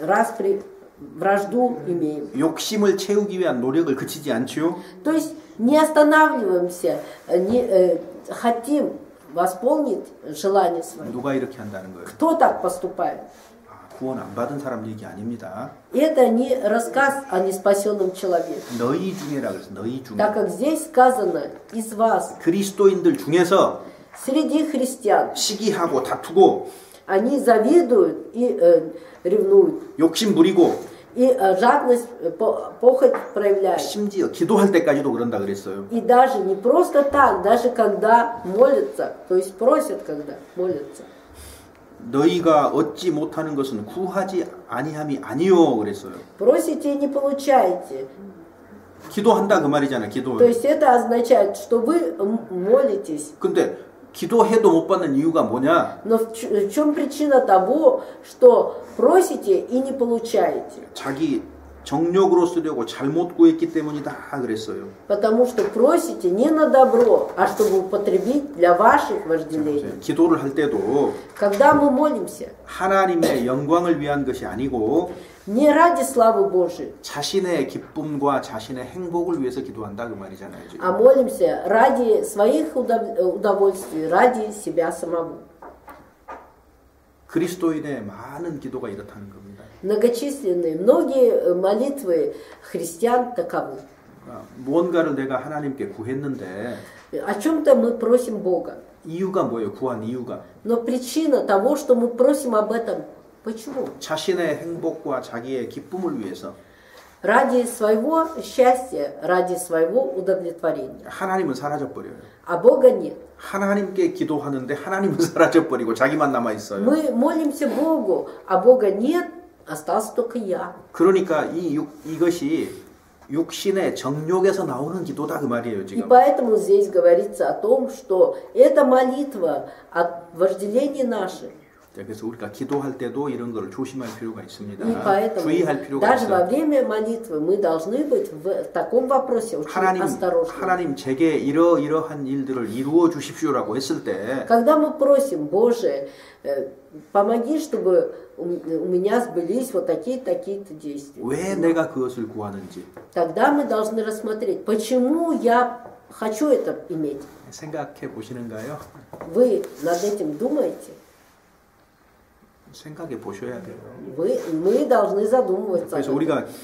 распри, вражду имеем. 욕심을 채우기 위한 노력을 그치지 않지요? То есть не останавливаемся, не хотим восполнить желание свое. 누가 이렇게 한다는 거예요? Кто так поступает? 구원 안 받은 사람 얘기 아닙니다. Это не рассказ о неспасенном человеке. 너희 중에라 그래서 너희 중에. Так как здесь сказано из вас, 그리스도인들 중에서 среди христиан, 시기하고 다투고 они завидуют и ревнуют. 욕심 부리고 И жадность, похоть проявляют. 심지어 기도할 때까지도 그런다 그랬어요. И даже не просто так, даже когда молятся, то есть просят, когда молятся. 너희가 얻지 못하는 것은 구하지 아니함이 아니요 그랬어요. Просите и не получаете. 기도한다 그 말이잖아요. То 기도해. есть это означает, что вы молитесь. 근데 기도해도 못 받는 이유가 뭐냐? Но в чем причина того, что просите и не получаете? 자기 정욕으로 쓰려고 잘못 구했기 때문이다 그랬어요. Потому что просите не на добро, а чтобы употребить для ваших вожделений. 기도를 할 때도 Когда мы молимся, 하나님의 영광을 위한 것이 아니고 не ради славы Божией, 자신의 기쁨과 자신의 행복을 위해서 기도한다 그 말이잖아요. 지금. а молимся ради своих удовольствий, ради себя самого. 그리스도인의 많은 기도가 이렇다는 겁니다. Многочисленные, многие молитвы христиан таковы. 무언가를 내가 하나님께 구했는데 О чем-то мы просим Бога. 이유가 뭐예요? 구한 이유가 Но причина того, что мы просим об этом, почему? 자신의 행복과 자기의 기쁨을 위해서. Ради своего счастья, ради своего удовлетворения. 하나님은 사라져 버려요. А Бога нет. 하나님께 기도하는데 하나님은 사라져 버리고 자기만 남아 있어요. Мы молимся Богу, а Бога нет, остался только я. 그러니까 이것이 육신의 정욕에서 나오는 기도다 그 말이에요, И 지금. поэтому здесь говорится о том, что эта молитва от вожделения наших. 그래서 우리가 기도할 때도 이런 걸 조심할 필요가 있습니다. И поэтому 주의할 필요가 даже во 있어요. время молитвы мы должны быть в таком вопросе очень осторожны. 하나님 제게 이러한 일들을 이루어 주십시오라고 했을 때 Когда мы просим, Боже, помоги, чтобы у меня сбылись вот такие-то действия. 왜 내가 그것을 구하는지 Тогда мы должны рассмотреть, почему я хочу это иметь. 생각해 보시는가요? Вы над этим думаете? 생각해 보셔야 돼요. Мы должны задумываться. 그래서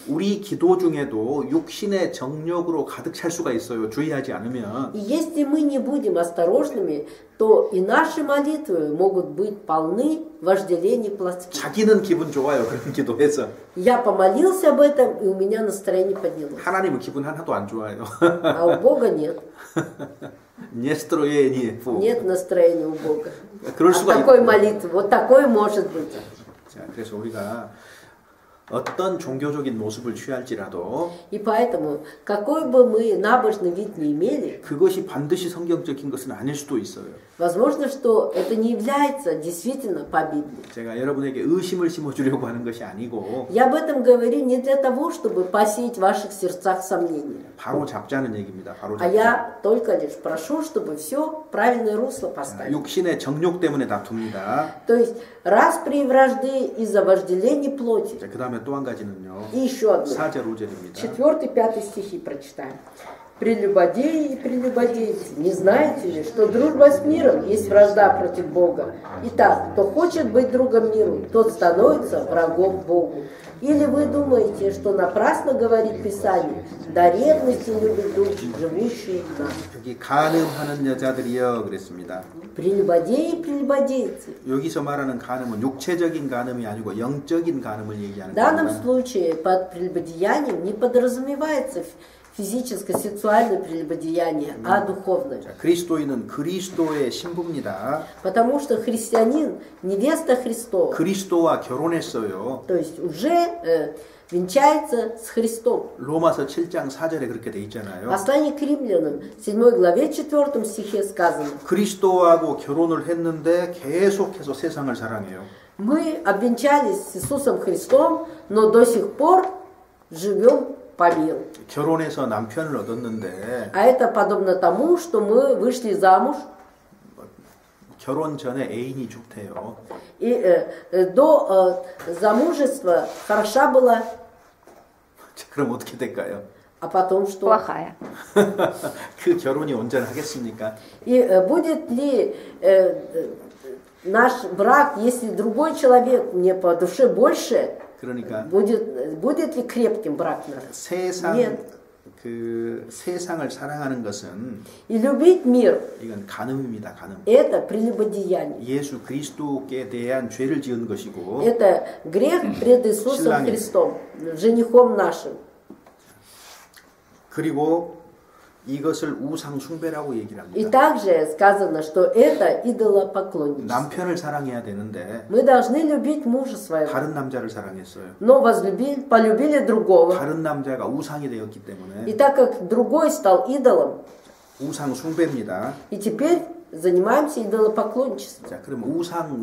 우리 기도 중에도 육신의 정욕으로 가득 찰 수가 있어요. 주의하지 않으면. И если мы не будем осторожными, то и наши молитвы могут быть полны вожделений плотских. 자기는 기분 좋아요. 그런 기도해서. Я помолился об этом, и у меня настроение поднялось. 하나님은 기분 하나도 안 좋아요. А у Бога нет. Нет настроения у Бога. От такой молитвы. Вот такой может быть. 자, 그래서 우리가 어떤 종교적인 모습을 취할지라도 И поэтому, какой бы мы набожный вид не имели, 그것이 반드시 성경적인 것은 아닐 수도 있어요. возможно, что это не является действительно по Библии. 제가 여러분에게 의심을 심어주려고 하는 것이 아니고 Я об этом говорю не для того, чтобы посеять в ваших сердцах сомнения. 바로 잡자는 얘기입니다. 바로 А я только лишь прошу, чтобы все в правильное русло поставить. 육신의 정욕 때문에 다툽니다. То есть распри и вражды из-за вожделений плоти. 그 다음에 또 한 가지는요. И еще одно. 4절 5절입니다. 4-5 стихи прочитаем. Прелюбодеи и прелюбодейцы, не знаете ли, что дружба с миром есть вражда против Бога? Итак, кто хочет быть другом миру, тот становится врагом Богу. Или вы думаете, что напрасно говорит Писание, до ревности любит дух, живущий в нас? 여기 간음하는 여자들이여 그랬습니다. Прелюбодеи и прелюбодейцы. 여기서 말하는 간음은 육체적인 간음이 아니고 영적인 간음을 얘기하는 В данном 겁니다. случае под прелюбодеянием не подразумевается физическое, сексуальное прелюбодеяние, а духовное. 자, 그리스도인은 그리스도의 신부입니다. Потому что христианин, невеста Христова, 그리스도와 결혼했어요. то есть уже венчается с Христом. 로마서 7장 4절에 그렇게 돼 있잖아요. Послание к римлянам, 7 главе, 4 стихе сказано. 그리스도하고 결혼을 했는데 계속해서 세상을 사랑해요. Мы обвенчались с Иисусом Христом, но до сих пор живем по миру. 결혼해서 남편을 얻었는데 А это подобно тому, что мы вышли замуж, 결혼 전에 애인이 좋대요. и до замужества хороша была, 자, 그럼 어떻게 될까요? а потом что? Плохая. 그 결혼이 온전하겠습니까? И будет ли наш брак, если другой человек мне по душе больше, 그러니까 будет ли крепким брак наш? 세상 Нет. 그 세상을 사랑하는 것은 И любить мир 이건 간음입니다. 간음. – это прелюбодеяние. 예수 그리스도께 대한 죄를 지은 것이고 Это грех пред Иисусом 신랑이. Христом, женихом нашим. 그리고 이것을 우상 숭배라고 얘기를 И 합니다. также сказано, что это идолопоклонничество. 남편을 사랑해야 되는데 Мы должны любить мужа своего, 다른 남자를 사랑했어요. но полюбили другого. 다른 남자가 우상이 되었기 И 때문에 так как другой стал идолом, 우상 숭배입니다. и теперь занимаемся идолопоклонничеством. 자, 그럼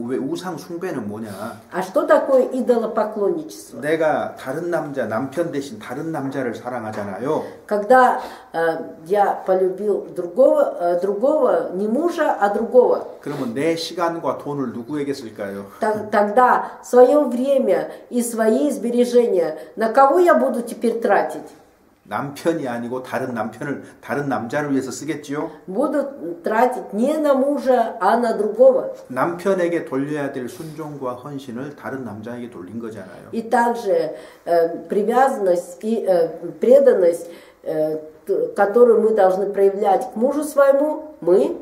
왜 우상 숭배는 뭐냐? А что такое идолопоклонничество? 내가 다른 남편 대신 다른 남자를 사랑하잖아요. Когда я полюбил другого, не мужа, а другого, 그러면 내 시간과 돈을 누구에게 쓸까요? тогда свое время и свои сбережения на кого я буду теперь тратить? 남편이 아니고 다른 남자를 위해서 쓰겠지요? Буду тратить не на мужа, а на другого. 남편에게 돌려야 될 순종과 헌신을 다른 남자에게 돌린 거잖아요. И также привязанность и преданность, которую мы должны проявлять к мужу своему, мы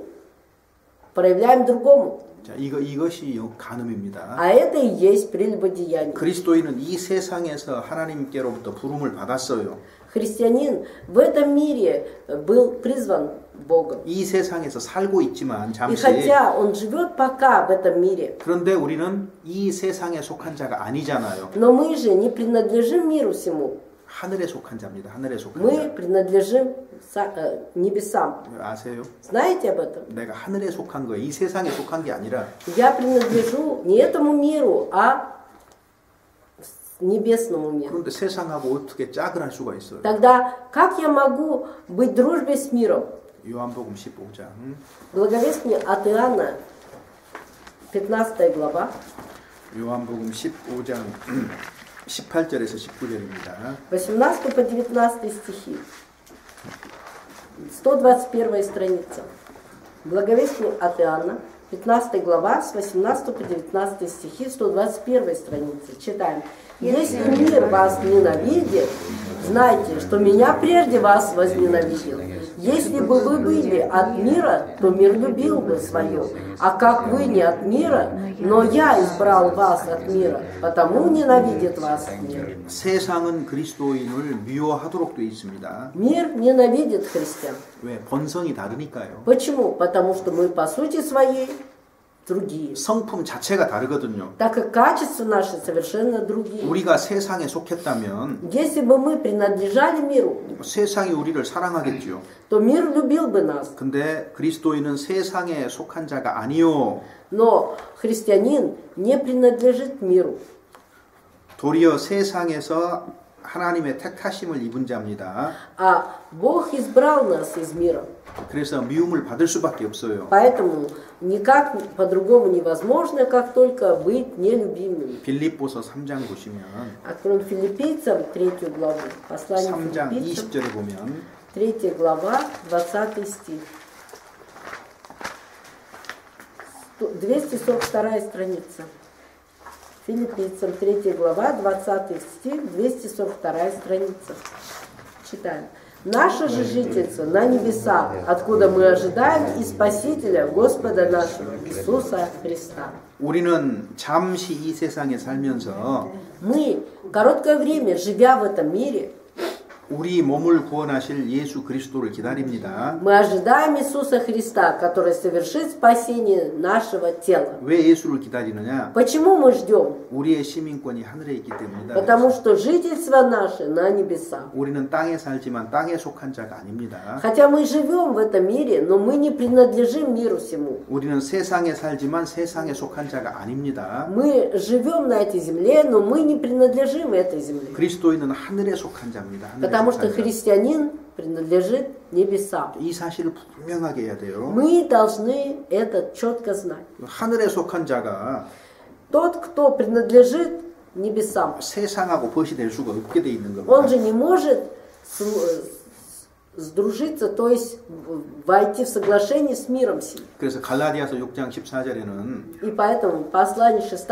проявляем другому. 자, 이것이 간음입니다. А это и есть прелюбодеяние. 그리스도인은 이 세상에서 하나님께로부터 부름을 받았어요. Христианин в этом мире был призван Богом. 이 세상에서 살고 있지만 И 잠시 хотя он живет пока в этом мире, 그런데 우리는 이 세상에 속한 자가 아니잖아요. но мы же не принадлежим миру всему. 하늘에 속한 자입니다. 하늘에 속한 Мы 자. принадлежим небесам. 아세요? Знаете об этом? 내가 하늘에 속한 거예요. 이 세상에 속한 게 아니라 Я принадлежу не этому миру, а небесному миру. 그런데 세상하고 어떻게 짝을 할 수가 있어요? Тогда как я могу быть в дружбе с миром? 요한복음 15장. Благовестие от Иоанна, 15 глава, 요한복음 15장 18절에서 19절입니다. 18 по 19 стихи. 121 страница. Благовестие от Иоанна, 15 глава, с 18 по 19 стихи, 121 страницы. Читаем. Если мир вас ненавидит, знайте, что меня прежде вас возненавидел. Если бы вы были от мира, то мир любил бы свое. А как вы не от мира, но я избрал вас от мира, потому ненавидит вас мир. 세상은 그리스도인을 미워하도록 되어 있습니다. Мир ненавидит христиан. 왜? 본성이 다르니까요. Почему? Потому что мы по сути своей другие. 성품 자체가 다르거든요. Так как качества наши совершенно другие. 우리가 세상에 속했다면 Если бы мы принадлежали миру, 세상이 우리를 사랑하겠지요. то мир любил бы нас. 근데 그리스도인은 세상에 속한 자가 아니요. Но христианин не принадлежит миру. 도리어 세상에서 하나님의 택하심을 입은 자입니다. А Бог избрал нас из мира. 그래서 미움을 받을 수밖에 없어요. Поэтому никак по-другому невозможно, как только быть нелюбимыми. 빌립보서 3장 보시면 Откроем филиппийцам 3 главу. Послание 3장 филиппийцам, 20절에 보면 3 глава, 20 стих. 242 страница. Филиппийцам 3 глава, 20 стих, 242 страница. Читаем. Наша же жительство на небесах, откуда мы ожидаем и Спасителя Господа нашего Иисуса Христа. 우리는 잠시 이 세상에 살면서 Мы, короткое время, живя в этом мире, 우리 몸을 구원하실 예수 그리스도를 기다립니다. мы ожидаем Иисуса Христа, который совершит спасение нашего тела. 왜 예수를 기다리느냐? Почему мы ждем? 우리의 시민권이 하늘에 있기 때문이다. Потому что жительство наше на небесах. 우리는 땅에 살지만 땅에 속한 자가 아닙니다. Хотя мы живем в этом мире, но мы не принадлежим миру всему. 우리는 세상에 살지만 세상에 속한 자가 아닙니다. Мы живем на этой земле, но мы не принадлежим этой земле. 그리스도인은 하늘에 속한 자입니다. 하늘에 Потому что 속한 자. христианин принадлежит небесам. 이 사실을 분명하게 해야 돼요. Мы должны это четко знать. 하늘에 속한 자가 Тот, кто принадлежит небесам, 세상하고 벗이 될 수가 없게 돼 있는 겁니다. он же не может сдружиться, то есть войти в соглашение с миром сим. 그래서 갈라디아서 6장 14절에는 И поэтому послание 6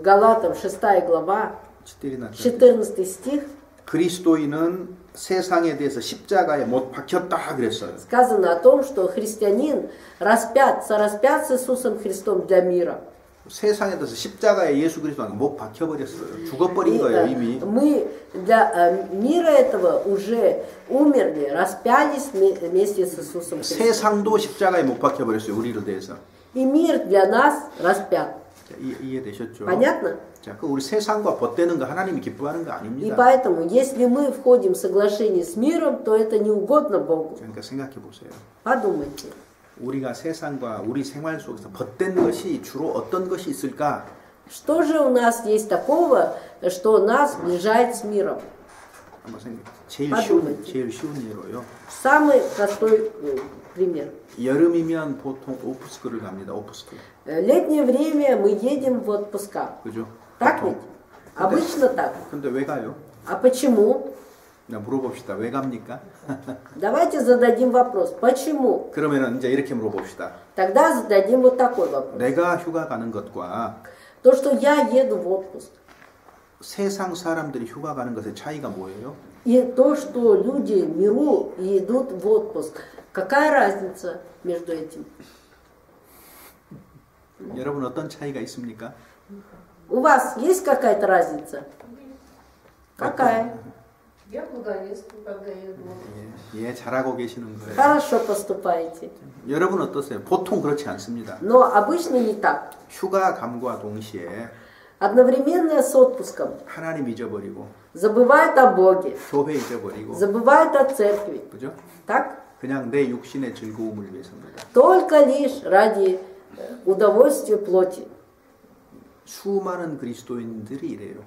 Галатам 6 глава, 14 стих, 그리스도인은 세상에 대해서 십자가에 못 박혔다 그랬어요. сказано о том, что христианин сораспят с Иисусом Христом для мира. 세상에 대해서 십자가에 예수 그리스도가 못 박혀버렸어요. 죽어버린 거예요 이미. Мы для мира этого уже умерли, распялись вместе с Иисусом Христом. 세상도 십자가에 못 박혀버렸어요. 우리를 대해서. И мир для нас распят. 이해되셨죠? Понятно? 자, 그 우리 세상과 벗대는 거 하나님이 기뻐하는 거 И 아닙니다. поэтому, если мы входим в соглашение с миром, то это не угодно Богу. 그러니까 생각해 보세요. Подумайте. 우리가 세상과 우리 생활 속에서 벗된 것이 주로 어떤 것이 있을까? Что же у нас есть такого, что нас сближает с миром? 한번 생각해. 제일 подумайте. 쉬운 예로요. Самый простой пример. 여름이면 보통 오프스쿨을 갑니다. 오프스쿨. Летнее время мы едем в отпуска. 그죠? Так ведь? Обычно так. 근데 왜 가요? А почему? 물어봅시다. 왜 갑니까? Давайте зададим вопрос. Почему? 그러면은 이제 이렇게 물어봅시다. Тогда зададим вот такой вопрос. 내가 휴가 가는 것과 То, что я еду в отпуск, 세상 사람들이 휴가 가는 것의 차이가 뭐예요? и то, что люди в миру идут в отпуск, какая разница между этим? 여러분 어떤 차이가 있습니까? У вас есть какая-то разница? Какая? Я благовествую, когда еду. 예, 잘하고 계시는 거예요. Хорошо поступаете. 여러분 어떠세요? 보통 그렇지 않습니다. Но обычно не так. 휴가감과 동시에 Одновременно с отпуском 하나님 잊어버리고 забывают о Боге, 교회 잊어버리고 забывают о церкви. 그죠? Так? 그냥 내 육신의 즐거움을 위해서입니다. Только лишь ради удовольствия плоти. 수많은 그리스도인들이 이래요.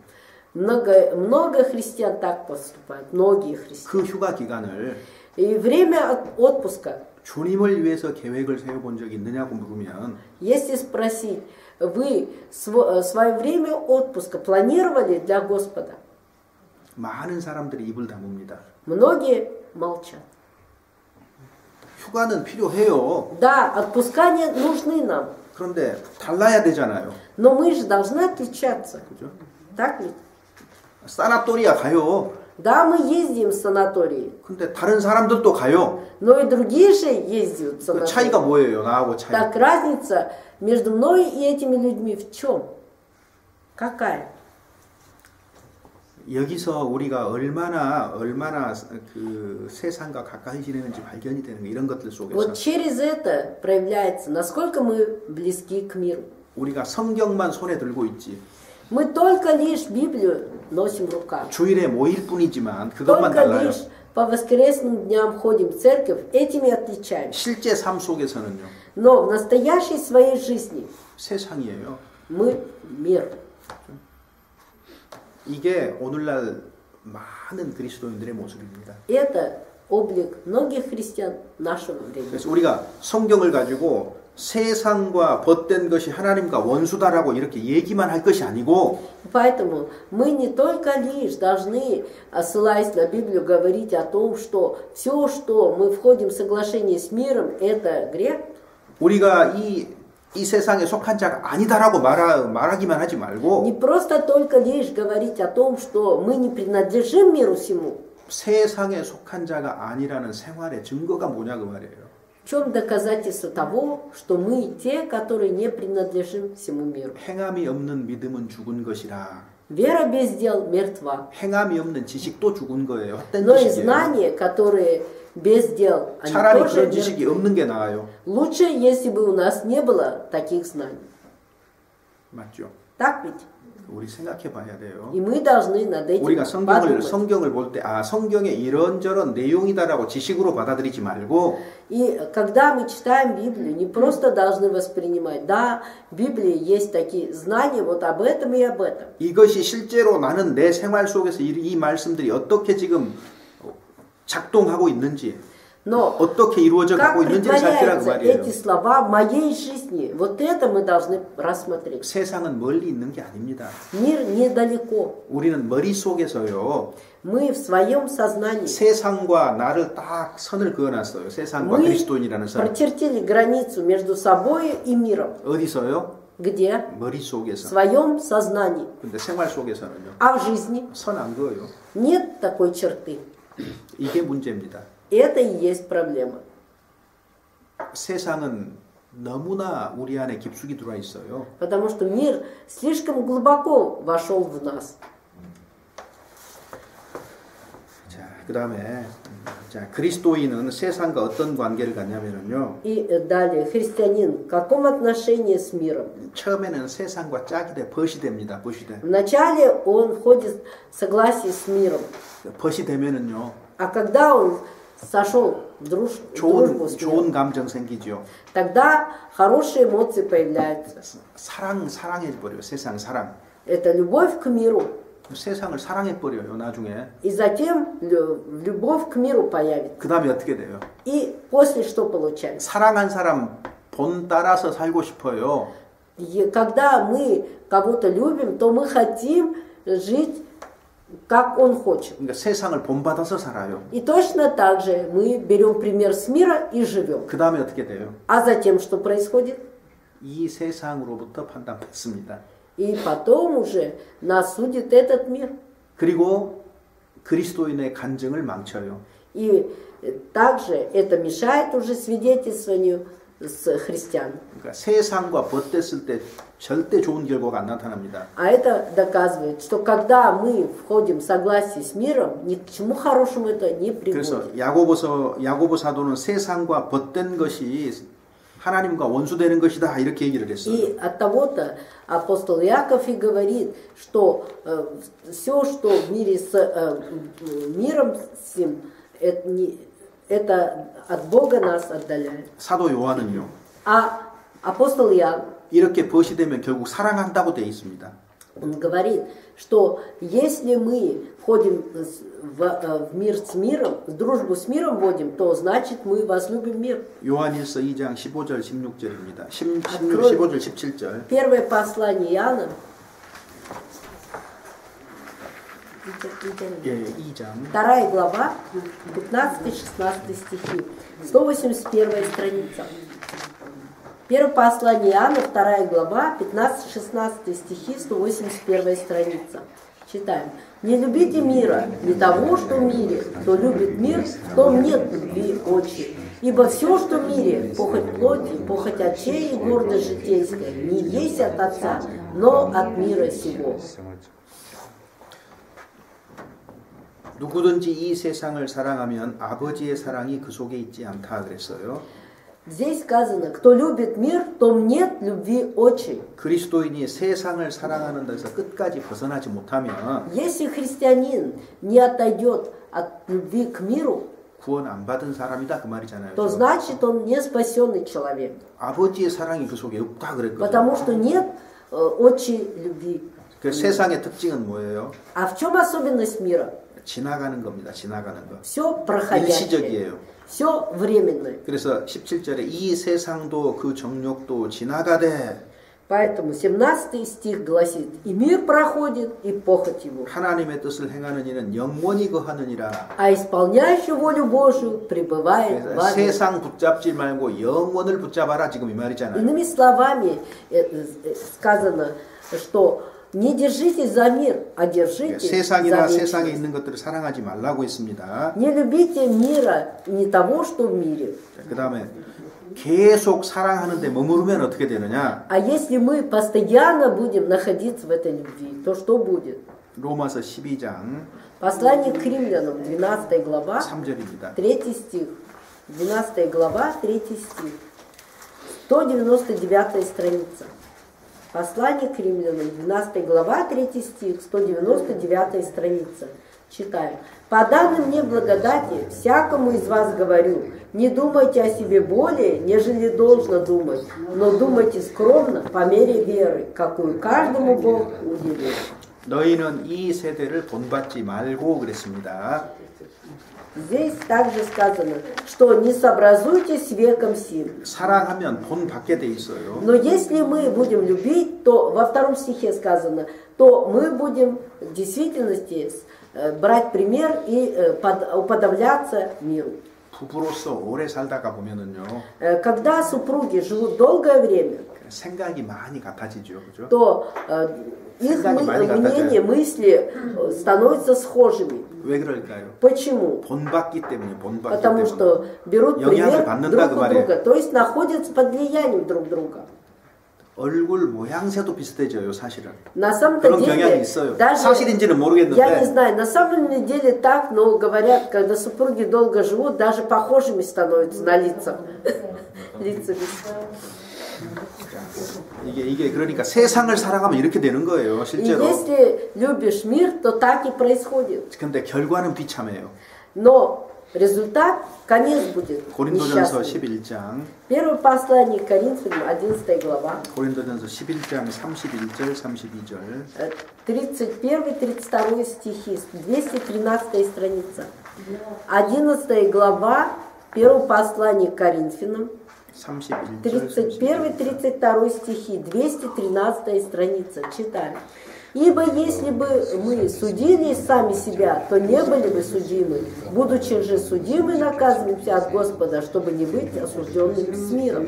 Много христиан так поступают, многие христиане. 그 휴가 기간을 И время отпуска, 주님을 위해서 계획을 세워본 적이 있느냐고 물으면 если спросить, вы свое время отпуска планировали для Господа? 많은 사람들이 입을 다뭅니다. Многие молчат. 휴가는 필요해요. Да, отпуска нужны нам, 그런데 달라야 되잖아요. но мы же должны отличаться. 그죠? Так ведь? 사나토리아 가요. Да, мы ездим в санатории, 근데 다른 사람들도 가요. но и другие же ездят в 그 차이가 санатории. 뭐예요? 나하고 차이. Так разница между мной и этими людьми в чем? Какая? 여기서 우리가 얼마나 그 세상과 가까이 지내는지 발견이 되는 거 이런 것들 속에서 Вот через это проявляется, насколько мы близки к миру. 우리가 성경만 손에 들고 있지. Мы только лишь Библию носим в руках. 주일에 모일 뿐이지만 그것만 Только 달라요. лишь по воскресным дням ходим в церковь, этими отличаемся. 실제 삶 속에서는요. Но в настоящей своей жизни 세상이에요. мы мир. 이게 오늘날 많은 그리스도인들의 모습입니다. Это облик многих христиан нашего времени. 그래서 우리가 성경을 가지고 세상과 벗된 것이 하나님과 원수다라고 이렇게 얘기만 할 것이 아니고 Поэтому мы не только лишь должны, ссылаясь на Библию, говорить о том, что все, что мы входим в соглашение с миром, это грех. 우리가 이 세상에 속한 자가 아니다라고 말하기만 하지 말고 Не просто только лишь говорить о том, что мы не принадлежим миру всему. 세상에 속한 자가 아니라는 생활의 증거가 뭐냐 그 말이에요. В чем доказательство того, что мы те, которые не принадлежим всему миру? 행함이 없는 믿음은 죽은 것이라. Вера без дел мертва. 행함이 없는 지식도 죽은 거예요. 헛된 Но и 지식이에요. знания, которые без дел, они 차라리 тоже 그런 지식이 мертвы. 없는 게 나아요. Лучше, если бы у нас не было таких знаний. 맞죠? Так ведь? 우리 생각해 봐야 돼요. И мы должны над этим 우리가 подумать. 성경을 볼 때 성경에 이런저런 내용이다라고 지식으로 받아들이지 말고 И когда мы читаем Библию, не просто должны воспринимать, да, в Библии есть такие знания вот об этом и об этом. 이것이 실제로 나는 내 생활 속에서 이 말씀들이 어떻게 지금 작동하고 있는지 Но 어떻게 이루어져 как 가고 있는지를 살피라 그 притворяются 말이에요. эти слова в моей жизни, вот это мы должны рассмотреть. 세상은 멀리 있는 게 아닙니다. Мир недалеко. 우리는 머릿속에서요. Мы в своем сознании. 세상과 나를 딱 선을 그어놨어요. 세상과 Мы 그리스도인이라는 선. прочертили границу между собой и миром. 어디서요? Где? В 머릿속에서. своем сознании. 근데 생활 속에서는요. А в жизни 선 안 그어요. нет такой черты. 이게 문제입니다. Это и есть проблема. 세상은 너무나 우리 안에 깊숙이 들어와 있어요. Потому что мир слишком глубоко вошел в нас. 자, 그다음에 그리스도인은 세상과 어떤 관계를 갖냐면요. И далее, христианин в каком отношении с миром? 처음에는 세상과 짝이 돼 벗이 됩니다. 벗이 돼. Вначале он входит в согласие с миром. 벗이 되면은요. А когда он сошел в дружбу с миром, 좋은 감정 생기죠. тогда хорошие эмоции появляются. 사랑해 버려요. 세상 사랑. Это любовь к миру. 세상을 사랑해 버려요. 나중에. И затем любовь к миру появится. 그다음에 어떻게 돼요? И после что получается? 사랑한 사람 본 따라서 살고 싶어요. И когда мы кого-то любим, то мы хотим жить, как он хочет. 그러니까 세상을 본받아서 살아요. И точно так же мы берем пример с мира и живем. 그다음에 어떻게 돼요? А затем что происходит? 이 세상으로부터 판단받습니다. И потом уже нас судит этот мир. 그리고 그리스도인의 간증을 망쳐요. И также это мешает уже свидетельствованию с христиан. 그러니까 세상과 벗됐을 때 절대 좋은 결과가 안 나타납니다. А это доказывает, что когда мы входим в согласие с миром, ни к чему хорошему это не 그래서 приводит. 야고보 사도는 세상과 벗된 것이 하나님과 원수되는 것이다 이렇게 얘기를 했어요. И от того-то апостол Иаков и говорит, что все, что в мире с миром сим, это от Бога нас отдаляет. 사도 요한은요. А апостол Иоанн, 이렇게 벗이 되면 결국 사랑한다고 되어 있습니다. он говорит, что если мы входим в мир с миром, в дружбу с миром вводим, то значит мы возлюбим мир. 요한일서 2장 15절 16절입니다. 15절 17절. Первое послание Иоанна, 예, 2장. 2 глава, 15-16 стихи, 181 страница. Первое послание Иоанна, 2 глава, 15-16 стихи, 181 страница. Читаем. «Не любите мира, не того, что в мире. Кто любит мир, в том нет любви отчи. Ибо все, что в мире, похоть плоти, похоть очей и гордость житейская, не есть от Отца, но от мира сего». 누구든지 이 세상을 사랑하면 아버지의 사랑이 그 속에 있지 않다 그랬어요. Здесь сказано, кто любит мир, том нет любви отчей. 그리스도인이 세상을 사랑하는 데서 끝까지 벗어나지 못하면 Если христианин не отойдет от любви к миру, 구원 안 받은 사람이다 그 말이잖아요. то значит он не спасенный человек. 아버지의 사랑이 그 속에 없다 그랬거든요. Потому что нет отчей любви. 그 세상의 특징은 뭐예요? А в чем особенность мира? 지나가는 겁니다. 지나가는 거. Все проходящее, 일시적이에요. все временное. 그래서 17절에 이 세상도 그 정욕도 지나가되 Поэтому 17 стих гласит, и мир проходит, и похоть его, 하나님의 뜻을 행하는 이는 영원히 거하느니라. а исполняющий волю Божию пребывает 그래서 в аду. 세상 붙잡지 말고 영원을 붙잡아라 지금 이 말이잖아요. Иными словами сказано, что не держитесь за мир, а держитесь за 세상이나 세상에 вечность. 있는 것들을 사랑하지 말라고 했습니다. Не любите мира, не того, что в мире. 그 다음에 계속 사랑하는데 머무르면 어떻게 되느냐? А если мы постоянно будем находиться в этой любви, то что будет? 로마서 12장 Послание к римлянам, 12 глава, 3절입니다. 3 стих. 12 глава, 3 стих. 199 страница. Послание к римлянам, 12 глава, 3 стих, 199 страница. Читаем. «По данной мне благодати, всякому из вас говорю, не думайте о себе более, нежели должно думать, но думайте скромно, по мере веры, какую каждому Бог уделил». 너희는 이 세대를 본받지 말고 그랬습니다. Здесь также сказано, что не сообразуйтесь с веком сим. 사랑하면 본받게 돼 있어요. Но если мы будем любить, то во втором стихе сказано, то мы будем в действительности брать пример и уподобляться миру. 부부로서 오래 살다가 보면은요. Когда супруги живут долгое время, 생각이 많이 같아지죠. 그죠? то их мнение, мысли становятся схожими. 왜 그럴까요? Почему? 본받기 때문에 본받기 Потому 때문에. что берут 영향을 пример 받는다, друг 그 у 말이에요. друга, то есть находятся под влиянием друг друга. 얼굴 모양새도 비슷해져요, 사실은. На самом-то 그런 경향이 деле, 있어요. даже, 사실인지는 я не 모르겠는데 знаю, на самом деле так, но говорят, когда супруги долго живут, даже похожими становятся на лицах. Лицами. 이게 그러니까 세상을 사랑하면 이렇게 되는 거예요, И 실제로. если любишь мир, то так и происходит. 근데 결과는 비참해요. Но результат, конец будет 고린도전서 несчастный. 11장, Первое послание к Коринфянам, 11 глава, 고린도전서 11장 31절, 32절. 31-32 стихи, 213 страница. 11 глава, первое послание к Коринфянам, 31절, 31-32 стихи, 213 страница. Читаем. «Ибо если бы мы судили сами себя, то не были бы судимы. Будучи же судимы, наказываемся от Господа, чтобы не быть осужденными с миром».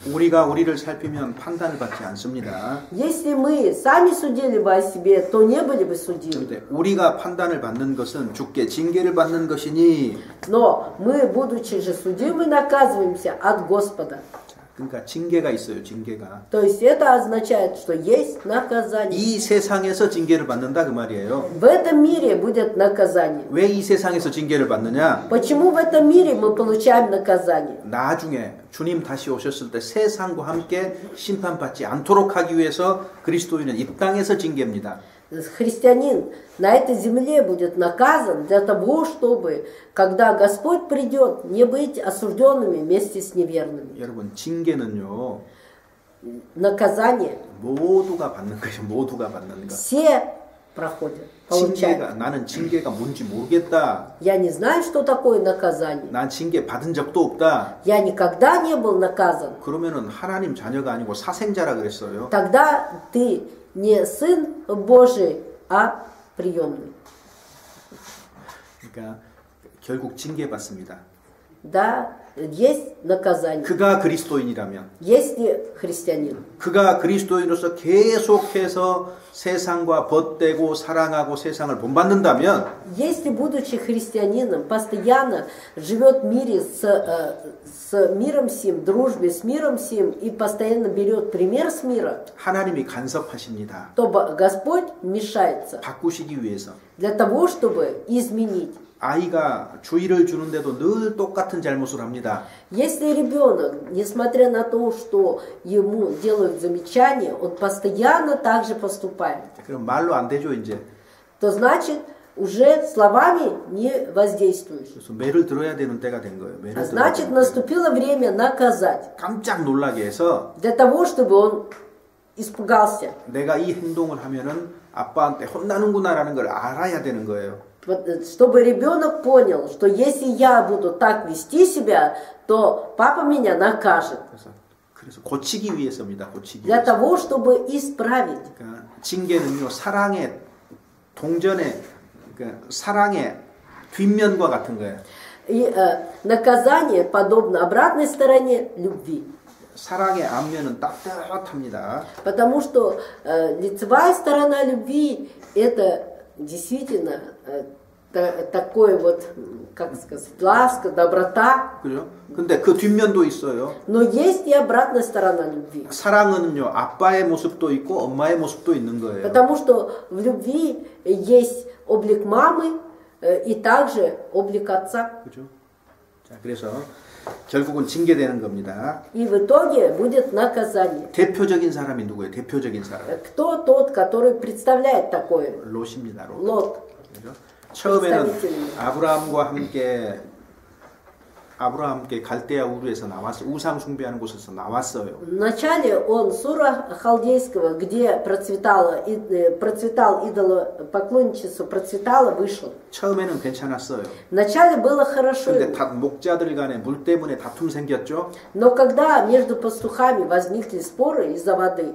우리가 우리를 살피면 판단을 받지 않습니다. Если мы сами судили бы о себе, то не были бы судимы. 그런데 우리가 판단을 받는 것은 주께 징계를 받는 것이니, Но мы, будучи же судимы, наказываемся от Господа. 그러니까 징계가 있어요, 징계가. То есть это означает, что есть наказание. 이 세상에서 징계를 받는다 그 말이에요. В этом мире будет наказание. 왜 이 세상에서 징계를 받느냐? Почему в этом мире мы получаем наказание? 나중에 주님 다시 오셨을 때 세상과 함께 심판받지 않도록 하기 위해서 그리스도인은 이 땅에서 징계입니다. Христианин на этой земле будет наказан для того, чтобы, когда Господь придет, не быть осужденными вместе с неверными. 여러분, 징계는요, Наказание 모두가 받는 것이죠. 모두가 받는 것. все проходят, получают. 나는 징계가 뭔지 모르겠다. Я не знаю, что такое наказание. 난 징계 받은 적도 없다. Я никогда не был наказан. 그러면은 하나님 자녀가 아니고 사생자라 그랬어요. Тогда ты не сын Божий, а приемный. 그러니까 결국 징계받습니다. Да, есть наказание. 그가 그리스도인이라면, Если христианин, 그가 그리스도인으로서 계속해서 세상과 벗대고 사랑하고 세상을 본받는다면, если, будучи христианином, постоянно живет в мире с миром сим, дружбе с миром сим и постоянно берет пример с мира, 하나님이 간섭하십니다. то Господь вмешается 바꾸시기 위해서. для того, чтобы изменить. 아이가 주의를 주는데도 늘 똑같은 잘못을 합니다. Если ребенок, несмотря на то, что ему делают замечания, он постоянно так же поступает, 그럼 말로 안 되죠, 이제. то значит, уже словами не воздействуешь. 그래서 매를 들어야 되는 때가 된 거예요. 매를 А 들어야 значит, 되는 наступило время наказать. 깜짝 놀라게 해서 Для того, чтобы он испугался. 내가 이 행동을 하면은 아빠한테 혼나는구나라는 걸 알아야 되는 거예요. чтобы ребенок понял, что если я буду так вести себя, то папа меня накажет. 그래서 고치기 위해서입니다. 고치기 Для 위해서. того, чтобы исправить. 그러니까 징계는요 사랑의 동전의 그러니까 사랑의 뒷면과 같은 거예요. И наказание подобно обратной стороне любви. 사랑의 앞면은 따뜻합니다. Потому что лицевая сторона любви это действительно такой вот, как сказать, ласка, доброта. 그죠? 근데 그 뒷면도 있어요. Но есть и обратная сторона любви. 사랑은요 아빠의 모습도 있고 엄마의 모습도 있는 거예요. Потому что в любви есть облик мамы и также облик отца. 그죠? 자, 그래서 결국은 징계되는 겁니다. И в итоге будет наказание. 대표적인 사람이 누구예요? 대표적인 사람. Кто тот, который представляет такое? 롯입니다. 롯. Лот. 그죠? 처음에는 아브라함께 갈대아 우르에서 나왔어요. 우상 숭배하는 곳에서 나왔어요. Вначале он с Ура Халдейского, где процветал идолопоклонничество, процветало, вышел. 처음에는 괜찮았어요. Вначале было хорошо, 근데 목자들 간에 물 때문에 다툼 생겼죠. но когда между пастухами возникли споры из-за воды,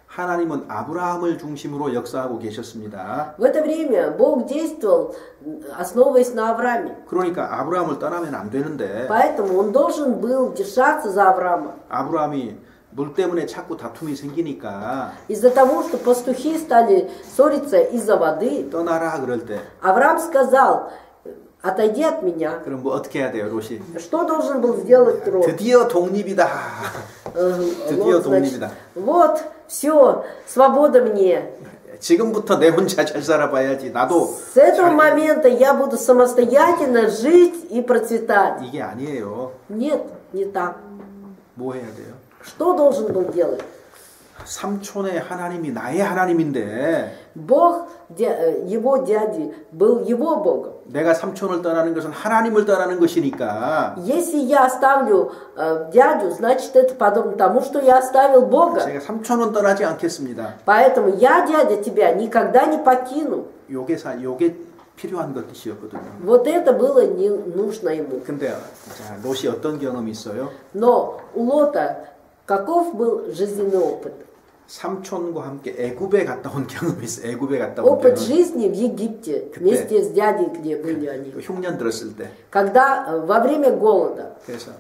하나님은 아브라함을 중심으로 역사하고 계셨습니다. в это время Бог действовал, основываясь на Аврааме. 그러니까 아브라함을 떠나면 안 되는데 Поэтому он должен был держаться за Авраама. 아브라함이 물 때문에 자꾸 다툼이 생기니까 Из-за того, что пастухи стали ссориться из-за воды, 떠나라 그럴 때 Авраам сказал: отойди от меня. 그럼 뭐 어떻게 해야 돼요, 롯이? Что должен был сделать Лот? 드디어 독립이다. 드디어 Лот, значит, 독립이다. вот, все, свобода мне. 지금부터 내 혼자 잘 살아봐야지. 나도 С этого момента я буду самостоятельно жить и процветать. 이게 아니에요. Нет, не так. 뭐 해야 돼요? Что должен был делать? 삼촌의 하나님이 나의 하나님인데 Бог, его дяди, был его Богом. 내가 삼촌을 떠나는 것은 하나님을 떠나는 것이니까 Если я оставлю дядю, значит это подобно тому, что я оставил Бога. 제가 삼촌은 떠나지 않겠습니다. Поэтому я, дядя, тебя никогда не покину. 요게 필요한 것이었거든요. Вот это было не нужно ему. 근데 자, 롯이 어떤 경험이 있어요? Но у Лота каков был жизненный опыт? 삼촌과 함께 애굽에 갔다 온 경험이 있어요. 애굽에 갔다 온 Опыт 경험. жизни в Египте вместе с дядей, где были они. 그 흉년 들었을 때. Когда во время голода 그래서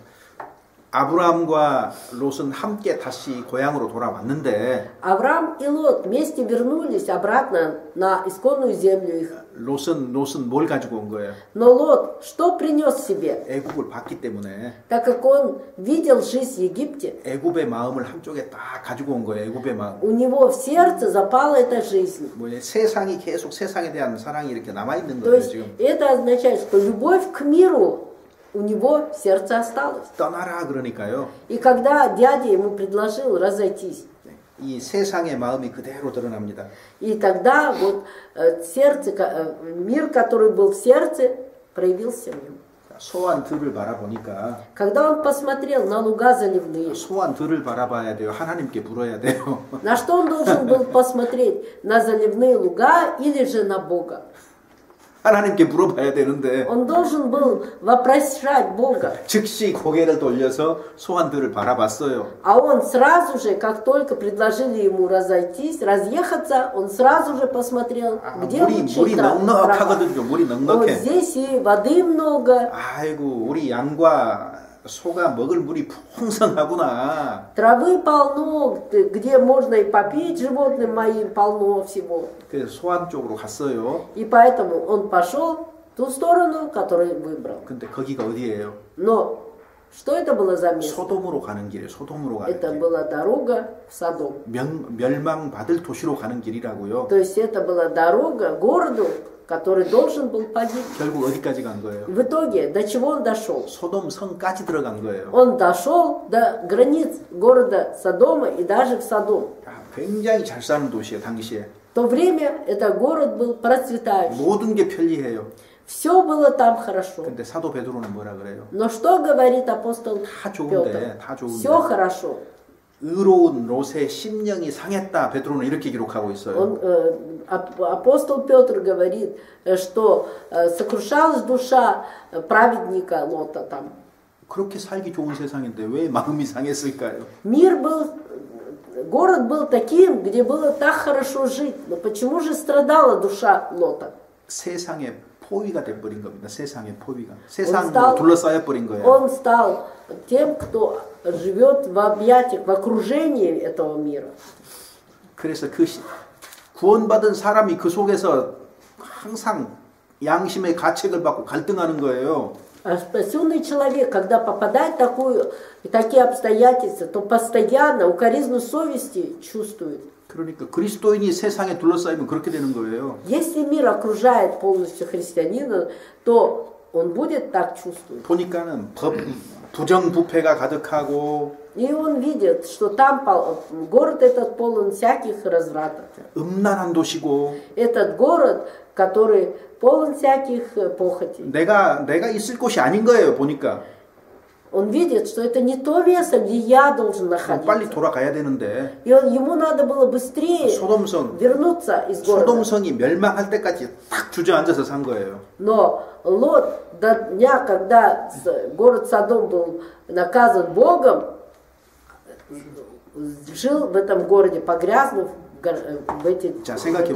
아브라함과 롯은 함께 다시 고향으로 돌아왔는데 Авраам и Лот вместе вернулись обратно на исконную землю их. 롯은 뭘 가지고 온 거예요? Но Лот что принес себе? 애굽을 봤기 때문에 Так как он видел жизнь в Египте, 애굽의 마음을 한쪽에 딱 가지고 온 거예요. 애굽의 마음. у него в сердце запала эта жизнь. 세상이 계속 세상에 대한 사랑이 이렇게 남아 있는 То 거예요, есть 지금. это означает, что любовь к миру у него в сердце осталась. 떠나라 그러니까요. И когда дядя ему предложил разойтись, 이 세상의 마음이 그대로 드러납니다. и тогда вот сердце, мир, который был в сердце, проявился в нем. 소환 들을 바라보니까 Когда он посмотрел на луга заливные, 소환 들을 바라봐야 돼요. 하나님께 물어야 돼요. на что он должен был посмотреть? На заливные луга или же на Бога? 하나님께 물어봐야 되는데 Он должен был вопрошать Бога. 즉시 고개를 돌려서 소환들을 바라봤어요. А он сразу же, как только предложили ему разойтись, разъехаться, он сразу же посмотрел, где лучшие 물이 трава. 넉넉하거든요. 물이 Вот 넉넉해. здесь и воды много, 아이고 우리 양과 소가 먹을 물이 풍성하구나. травы полно, где можно и попить животным моим, полно всего. 그래서 소환 쪽으로 갔어요. И поэтому он пошел в ту сторону, которую выбрал. 근데 거기가 어디예요? Но что это было за место? 소돔으로 가는 길이에요. 소돔으로 가는 Это 길. была дорога в Содом. 멸망받을 도시로 가는 길이라고요. То есть это была дорога к городу, который должен был погибнуть. 결국 어디까지 간 거예요? В итоге до чего он дошел? 소돔 성까지 들어간 거예요. Он дошел до границ города Содома и даже в Содом. 굉장히 잘 사는 도시예요. 당시에. В то время этот город был процветающий. 모든 게 편리해요. Все было там хорошо. 근데 사도 베드로는 뭐라 그래요? Но что говорит апостол 다 좋은데, Петр? 다 좋은데. Все хорошо. 의로운 롯의 심령이 상했다. 베드로는 이렇게 기록하고 있어요. Апостол Петр говорит, что сокрушалась душа праведника Лота там. 그렇게 살기 좋은 세상인데 왜 마음이 상했을까요? Город был таким, где было так хорошо жить. Но почему же страдала душа Лота? 세상의 포위가 돼버린 겁니다. 세상의 포위가. 세상으로 둘러싸여 버린 거예요. Он стал тем, кто живет в объятиях, в окружении этого мира. 그래서 그 구원받은 사람이 그 속에서 항상 양심의 가책을 받고 갈등하는 거예요. А спасенный человек, когда попадает в такие обстоятельства, то постоянно укоризну совести чувствует. 그러니까 그리스도인이 세상에 둘러싸이면 그렇게 되는 거예요. Если мир окружает полностью христианина, то он будет так чувствовать. 보니까는 부정부패가 가득하고 И он видит, что там город этот полон всяких развратов. 음란한 도시고 Этот город, который полон всяких похотей. 내가 있을 곳이 아닌 거예요. 보니까. Он видит, что это не то место, где я должен находиться. 빨리 돌아가야 되는데. И ему надо было быстрее вернуться из города. 소돔성이 멸망할 때까지 딱 주저앉아서 산 거예요. Но Лот до дня, когда город Содом был наказан Богом, жил в этом городе, погрязнув в эти. 자, 생각해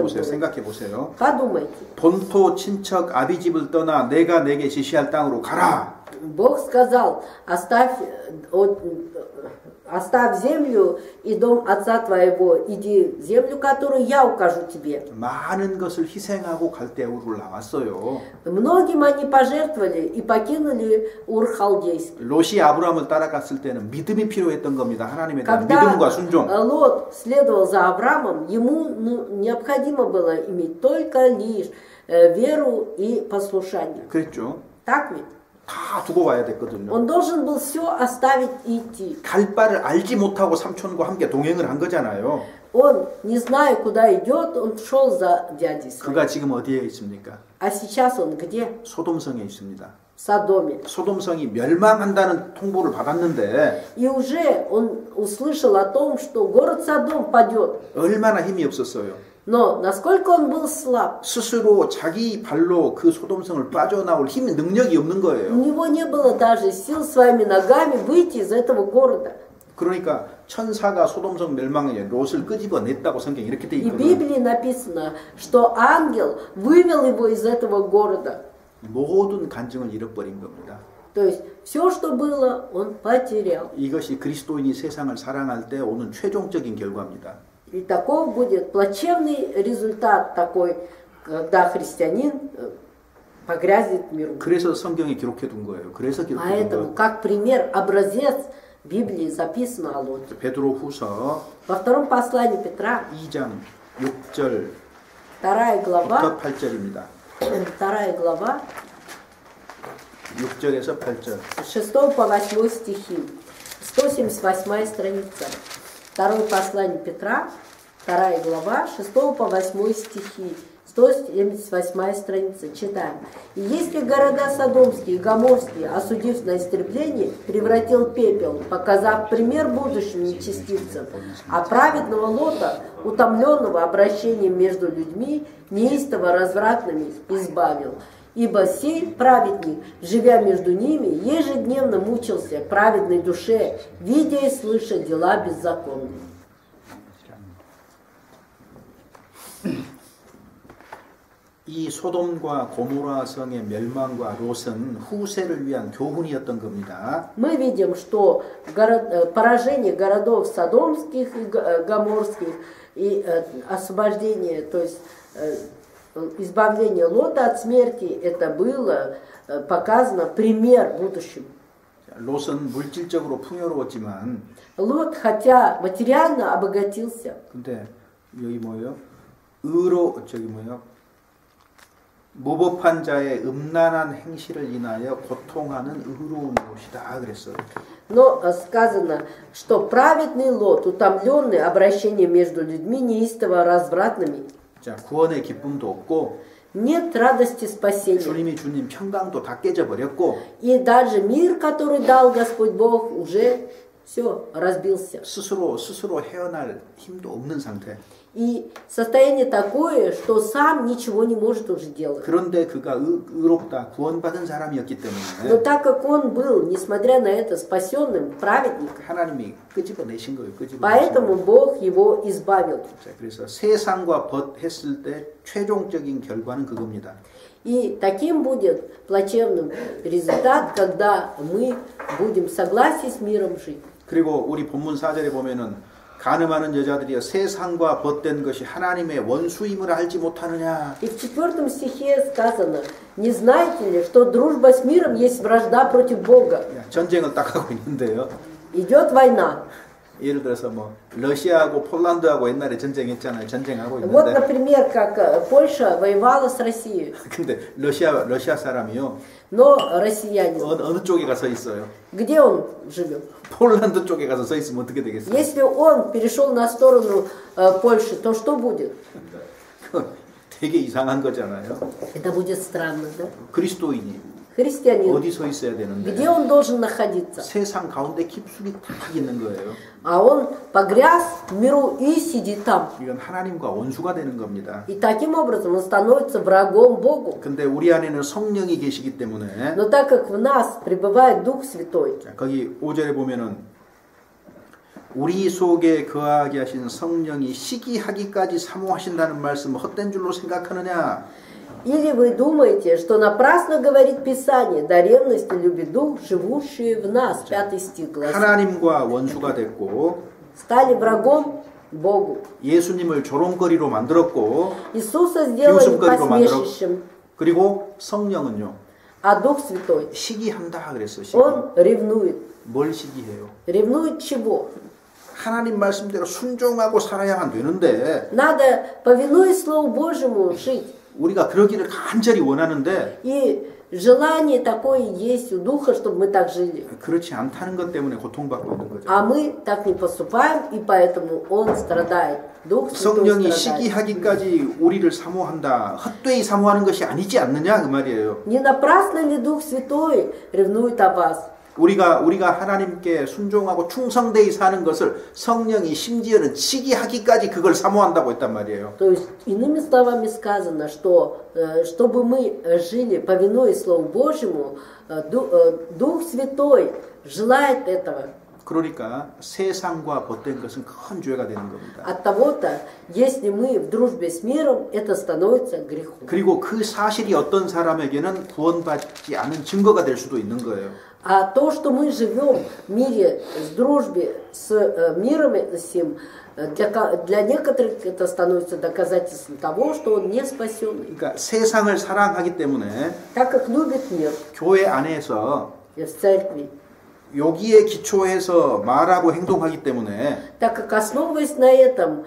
보세요. Подумайте. 본토 친척 아비집을 떠나 내가 내게 지시할 땅으로 가라. Бог сказал: оставь землю и дом отца твоего, иди в землю, которую я укажу тебе. 많은 것을 희생하고 갈대우를 나왔어요. Многим они пожертвовали и покинули Ур-Халдейский. 롯이 아브라함을 따라갔을 때는 믿음이 필요했던 겁니다. 하나님에 대한 믿음과 순종. Когда Лот следовал за Авраамом, ему необходимо было иметь только лишь веру и послушание. 그랬죠. Так ведь? 다 두고 와야 됐거든요. Он должен был все оставить и идти. 갈 바를 알지 못하고 삼촌과 함께 동행을 한 거잖아요. Он, не зная, куда идет, он шел за дядей своим. 그가 지금 어디에 있습니까? А сейчас он где? 소돔성에 있습니다. В Содоме. 소돔성이 멸망한다는 통보를 받았는데 И уже он услышал о том, что город Содом падет. 얼마나 힘이 없었어요. Но насколько он был слаб. 스스로 자기 발로 그 소돔성을 빠져나올 힘, 능력이 없는 У 거예요. него не было даже сил своими ногами выйти из этого города. 그러니까 천사가 소돔성 멸망에 롯을 끄집어냈다고 성경에 이렇게 돼 И в 있거든요. Библии написано, что ангел вывел его из этого города. 모든 간증을 잃어버린 겁니다. То есть все, что было, он потерял. 이것이 그리스도인이 세상을 사랑할 때 오는 최종적인 결과입니다. И таков будет плачевный результат такой, когда христианин погрязнет в миру. 그래서 성경에 기록해 둔 거예요. 그래서 기록해 둔 Поэтому, 거예요. как пример, образец Библии записано о Лоте. 베드로후서 Во втором послании Петра, 2장 6절 2 глава, 8절입니다. 2 глава, 6절에서 8절. с 6 по 8 стихи, 178 страница. Второе послание Петра, 2 глава, 6 по 8 стихи, 178 страница. Читаем. «И если города Содомские и Гоморские, осудив на истребление, превратил пепел, показав пример будущим нечестивцам, а праведного Лота, утомленного обращением между людьми, неистово развратными, избавил. Ибо сей праведник, живя между ними, ежедневно мучился праведной душе, видя и слыша дела беззаконные». 이 소돔과 고모라 성의 멸망과 롯은 후세를 위한 교훈이었던 겁니다. Мы видим, что поражение городов Содомских и Гоморских и освобождение, то есть избавление Лота от смерти, это было показано пример будущим. 롯은 물질적으로 풍요로웠지만 Лот, хотя материально обогатился, 근데 여기 뭐예요? 무법한 자의 음란한 행실을 인하여 고통하는 의로운 롯이다 그랬어요. но сказано, что праведный Лот, утомленный обращением между людьми неистово развратными, 자, 구원의 기쁨도 없고 нет радости спасения. 주님이 주님 평강도 다 깨져버렸고 И даже мир, который дал Господь Бог, уже все, разбился. 스스로 헤어날 힘도 없는 상태. И состояние такое, что сам ничего не может уже делать. 그런데 그가 의롭다 구원받은 사람이었기 Но 때문에 так как он был, несмотря на это, спасенным праведником, 하나님이 끄집어내신 거예요. 끄집어내신 поэтому 거예요. Бог его избавил. 자, 그래서 세상과 벗 했을 때 최종적인 결과는 그겁니다. И таким будет плачевным результат, когда мы будем в согласии с миром жить. 그리고 우리 본문 4절에 보면은 가늠하는 여자들이여 세상과 벗된 것이 하나님의 원수임을 알지 못하느냐. И в 4 стихе сказано, не знаете ли, что дружба с миром есть вражда против Бога? 전쟁을 딱 하고 있는데요. Идет война. 예를 들어서 뭐 러시아하고 폴란드하고 옛날에 전쟁했잖아요. 전쟁하고 Вот, 있는데. например, как Польша воевала с Россией. 근데 러시아 사람이요. Но россиянин, 어느 쪽에 가서 있어요? где он живет? 폴란드 쪽에 가서 서 있으면 어떻게 되겠어요? Если он перешел на сторону Польши, то что будет? 되게 이상한 거잖아요. Это будет странно, да? 그리스도인이 Христианин, 어디 서 있어야 되는데 где он должен находиться? 세상 가운데 깊숙이 탁 있는 거예요. А он погряз в миру и сидит там. 이건 하나님과 원수가 되는 겁니다. И таким образом он становится врагом Богу. 근데 우리 안에는 성령이 계시기 때문에 Но так как в нас пребывает Дух Святой, 자, 거기 5절에 보면은 우리 속에 거하게 하신 성령이 시기하기까지 사모하신다는 말씀 헛된 줄로 생각하느냐? или вы думаете, что напрасно говорит Писание, до ревности любит Дух, живущий в нас, 5 стих гласит, 하나님과 원수가 됐고 стали врагом Богу. 예수님을 조롱거리로 만들었고 Иисуса сделали 비웃음거리로 посмешищем, 그리고 성령은요 а Дух Святой, 시기한다 그랬어. 시기. он ревнует. 뭘 시기해요? Ревнует чего? 하나님 말씀대로 순종하고 살아야만 되는데 Надо, повинуясь Слову Божьему, жить. 우리가 그러기를 간절히 원하는데 И желание такое есть у Духа, чтобы мы так жили. 그렇지 않다는 것 때문에 고통받고 있는 거죠. А мы так не поступаем, и поэтому Он страдает. Дух Святой 성령이 страдает. 시기하기까지 우리를 사모한다. 헛되이 사모하는 것이 아니지 않느냐 그 말이에요. Не напрасно ли Дух Святой ревнует о вас? 우리가 하나님께 순종하고 충성되이 사는 것을 성령이 심지어는 시기하기까지 그걸 사모한다고 했단 말이에요. То есть, иными словами сказано, что чтобы мы жили, повинуясь Слову Божьему, Дух Святой желает этого. 그러니까 세상과 벗된 것은 큰 죄가 되는 겁니다. От того-то, если мы в дружбе с миром, это становится грехом. 그리고 그 사실이 어떤 사람에게는 구원받지 않은 증거가 될 수도 있는 거예요. А то, что мы живем в мире, с дружбе с миром сим, для некоторых это становится доказательством того, что он не спасен. 그러니까 세상을 사랑하기 때문에 Так как любит мир 교회 안에서 в церкви, 여기에 기초해서 말하고 행동하기 때문에 так как основываясь на этом,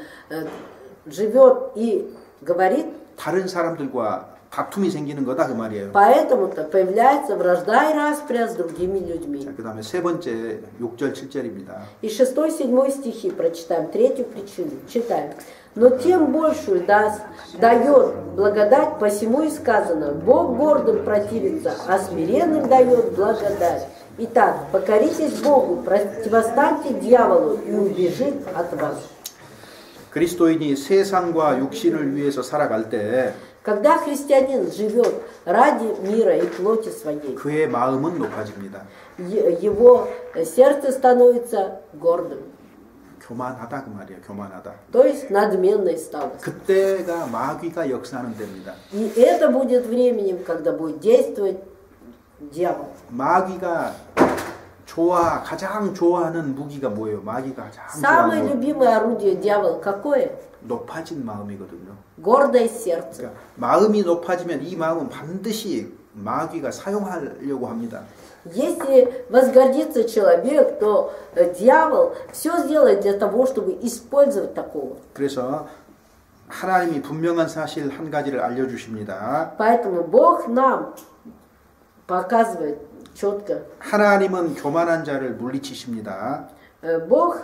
живет и говорит, 다른 사람들과 다툼이 생기는 거다 그 말이에요. поэтому-то появляется вражда и распря с другими людьми. 자, 그다음에 세 번째 6절 7절입니다. И 6-7 стихи прочитаем, третью причину. Читаем. Но тем большую дает благодать, посему и сказано, Бог гордым противится, а смиренным дает благодать. Итак, покоритесь Богу, противостаньте дьяволу и убежит от вас. 그리스도인이 세상과 육신을 위해서 살아갈 때 Когда христианин живет ради мира и плоти своей, 그의 마음은 높아집니다. его сердце становится гордым, 교만하다 그 말이에요. 교만하다. то есть надменной стало. 그때가 마귀가 역사하는 때입니다. И это будет временем, когда будет действовать дьявол. 마귀가 가장 좋아하는 무기가 뭐예요? 마귀가 가장 Самое 좋아하는 любимое орудие дьявола какое? 높아진 마음이거든요. Гордое сердце. 그러니까 마음이 높아지면 이 마음은 반드시 마귀가 사용하려고 합니다. Если возгордится человек, то дьявол все сделает для того, чтобы использовать такого. 그래서 하나님이 분명한 사실 한 가지를 알려주십니다. Поэтому Бог нам показывает четко. 하나님은 교만한 자를 물리치십니다. Бог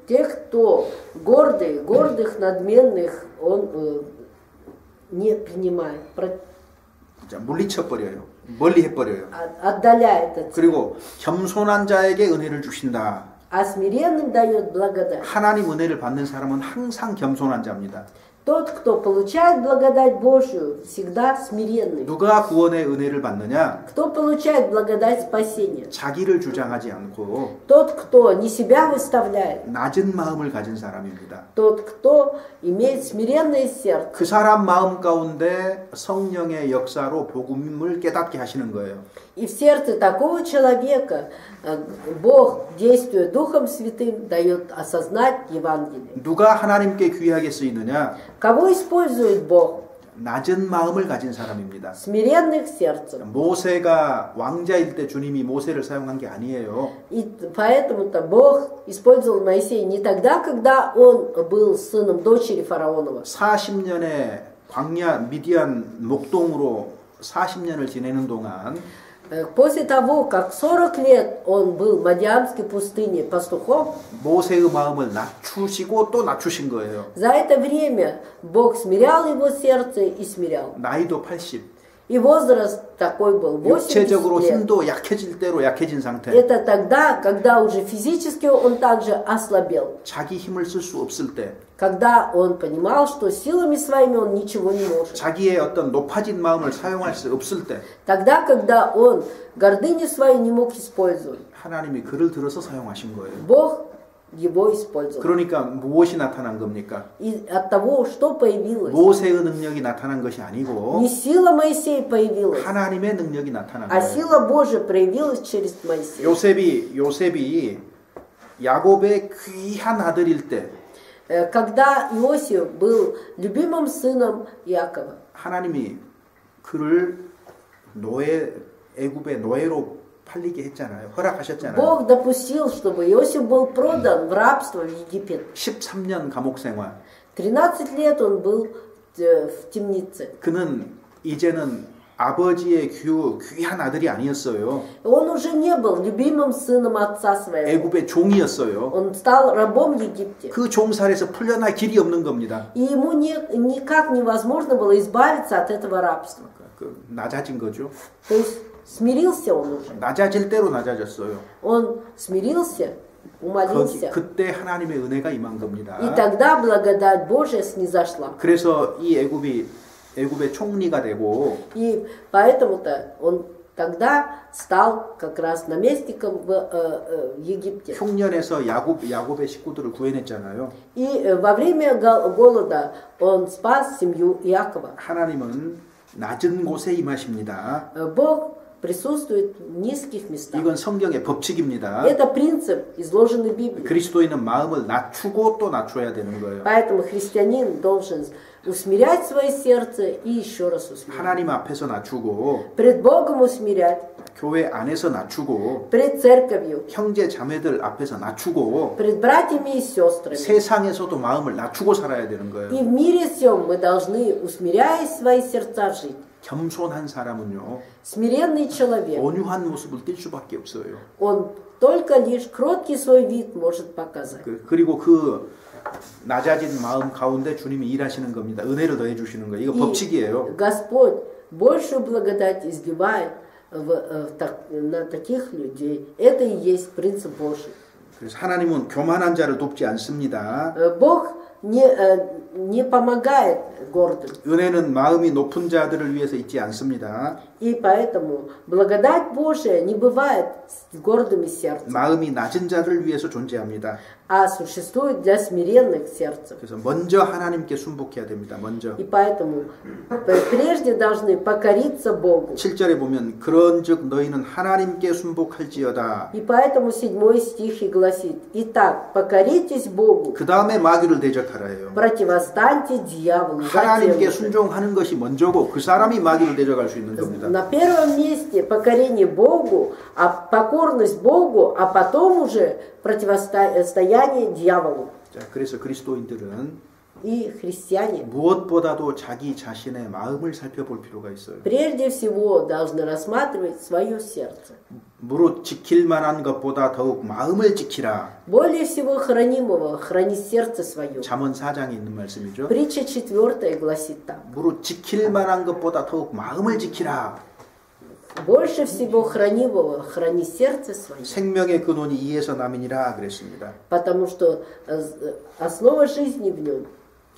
тех, кто гордых, надменных, Он не принимает, 자, 물리쳐버려요. 멀리 해버려요. отдаляет от себя. 그리고 겸손한 자에게 은혜를 주신다. а смиренным дает благодать. 하나님 은혜를 받는 사람은 항상 겸손한 자입니다. Тот, кто получает благодать Божью, всегда смиренный. 누가 구원의 은혜를 받느냐? Кто получает благодать спасения? 자기를 주장하지 않고 Тот, кто не себя выставляет. 낮은 마음을 가진 사람입니다. Тот, кто имеет смиренное сердце. 그 사람 마음 가운데 성령의 역사로 복음을 깨닫게 하시는 거예요. И в сердце такого человека Бог, действуя Духом Святым, дает осознать Евангелие. 누가 하나님께 귀하게 쓰이느냐? Кого использует Бог? 낮은 마음을 가진 사람입니다. Смиренных сердцем. 모세가 왕자일 때 주님이 모세를 사용한 게 아니에요. И поэтому-то Бог использовал Моисея не тогда, когда он был сыном дочери фараонова. 40년의 광야 미디안 목동으로 40년을 지내는 동안 После того, как 40 лет он был в Мадиамской пустыне пастухом, 모세의 마음을 낮추시고 또 낮추신 거예요. за это время Бог смирял его сердце и смирял. 나이도 80. И возраст такой был, 80 육체적으로 лет. 힘도 약해질 대로 약해진 상태. Это тогда, когда уже физически он также ослабел. 자기 힘을 쓸 수 없을 때, Когда он понимал, что силами своими он ничего не может. 자기의 어떤 높아진 마음을 사용할 수 없을 때, Тогда, когда он гордыню свою не мог использовать, 하나님이 그를 들어서 사용하신 거예요. Бог его использовал. 그러니까 무엇이 나타난 겁니까? И от того, что появилось, 모세의 능력이 나타난 것이 아니고 не сила Моисея появилась, 하나님의 능력이 나타난 а 거예요. сила Божия проявилась через Моисея. 요셉이 야곱의 귀한 아들일 때 Когда Иосиф был любимым сыном Якова, 하나님이 그를 애굽의 노예로 팔리게 했잖아요. 허락하셨잖아요. Бог допустил, чтобы Иосиф был продан в рабство в Египет. 13년 감옥 생활. 13 лет он был в темнице. 그는 이제는 아버지의 귀한 아들이 아니었어요. Он уже не был любимым сыном отца своего. 애굽의 종이었어요. Он стал рабом в Египте. 그 종살에서 풀려날 길이 없는 겁니다. И ему никак невозможно было избавиться от этого рабства. 낮아진 거죠. То есть смирился он уже. 낮아질 대로 낮아졌어요. Он смирился, умолился. 그때 하나님의 은혜가 임한 겁니다. И тогда благодать Божия снизошла. 그래서 이 애굽의 총리가 되고 И поэтому-то он тогда стал как раз наместником в Египте. 흉년에서 야곱의 식구들을 구해냈잖아요. И во время голода он спас семью Иакова. 하나님은 낮은 곳에 임하십니다. Бог присутствует в низких местах. 이건 성경의 법칙입니다. Это принцип, изложенный в Библии. 그리스도인은 마음을 낮추고 또 낮춰야 되는 거예요. Поэтому христианин должен усмирять свое сердце и еще раз усмирять. 하나님 앞에서 낮추고 Пред Богом усмирять, 교회 안에서 낮추고 пред церковью, 형제 자매들 앞에서 낮추고 пред братьями и сестрами. 세상에서도 마음을 낮추고 살아야 되는 거예요. И в мире всем мы должны, усмиряя свои сердца, жить. 겸손한 사람은요, Смиренный человек, 온유한 모습을 띌 수밖에 없어요. он только лишь кроткий свой вид может показать. 그리고 그 낮아진 마음 가운데 주님이 일하시는 겁니다. 은혜를 더해 주시는 거예요. 이거 법칙이에요. Господь большую благодать изливает на таких людей. Это и есть принцип Божий. 그래서 하나님은 교만한 자를 돕지 않습니다. Бог не помогает гордым. 은혜는 마음이 높은 자들을 위해서 있지 않습니다. И поэтому благодать Божия не бывает с гордыми сердцем, 마음이 낮은 자들을 위해서 존재합니다. а существует для смиренных сердцем. 그래서 먼저 하나님께 순복해야 됩니다. 먼저. И поэтому прежде должны покориться Богу. 7절에 보면 그런즉 너희는 하나님께 순복할지어다. И поэтому 7 стих и гласит: «Итак, покоритесь Богу, 그 다음에 마귀를 대적하라예요. противостаньте дьяволу». 하나님께 순종하는 것이 먼저고 그 사람이 마귀를 대적할 수 있는 겁니다. На первом месте покорение Богу, а покорность Богу, а потом уже противостояние дьяволу. 자, 그래서 그리스도인들은 И христиане 무엇보다도 자기 자신의 마음을 살펴볼 필요가 있어요. прежде всего должны рассматривать свое сердце. 무릇 지킬 만한 것보다 더욱 마음을 지키라. Более всего хранимого храни сердце свое. 잠언 4장에 있는 말씀이죠. Притча 4 гласит так. 무릇 지킬 만한 것보다 더욱 마음을 지키라. больше всего храни Бога, храни сердце свое. 생명의 근원이 이에서 남이니라 그랬습니다. Потому что основа жизни в нем.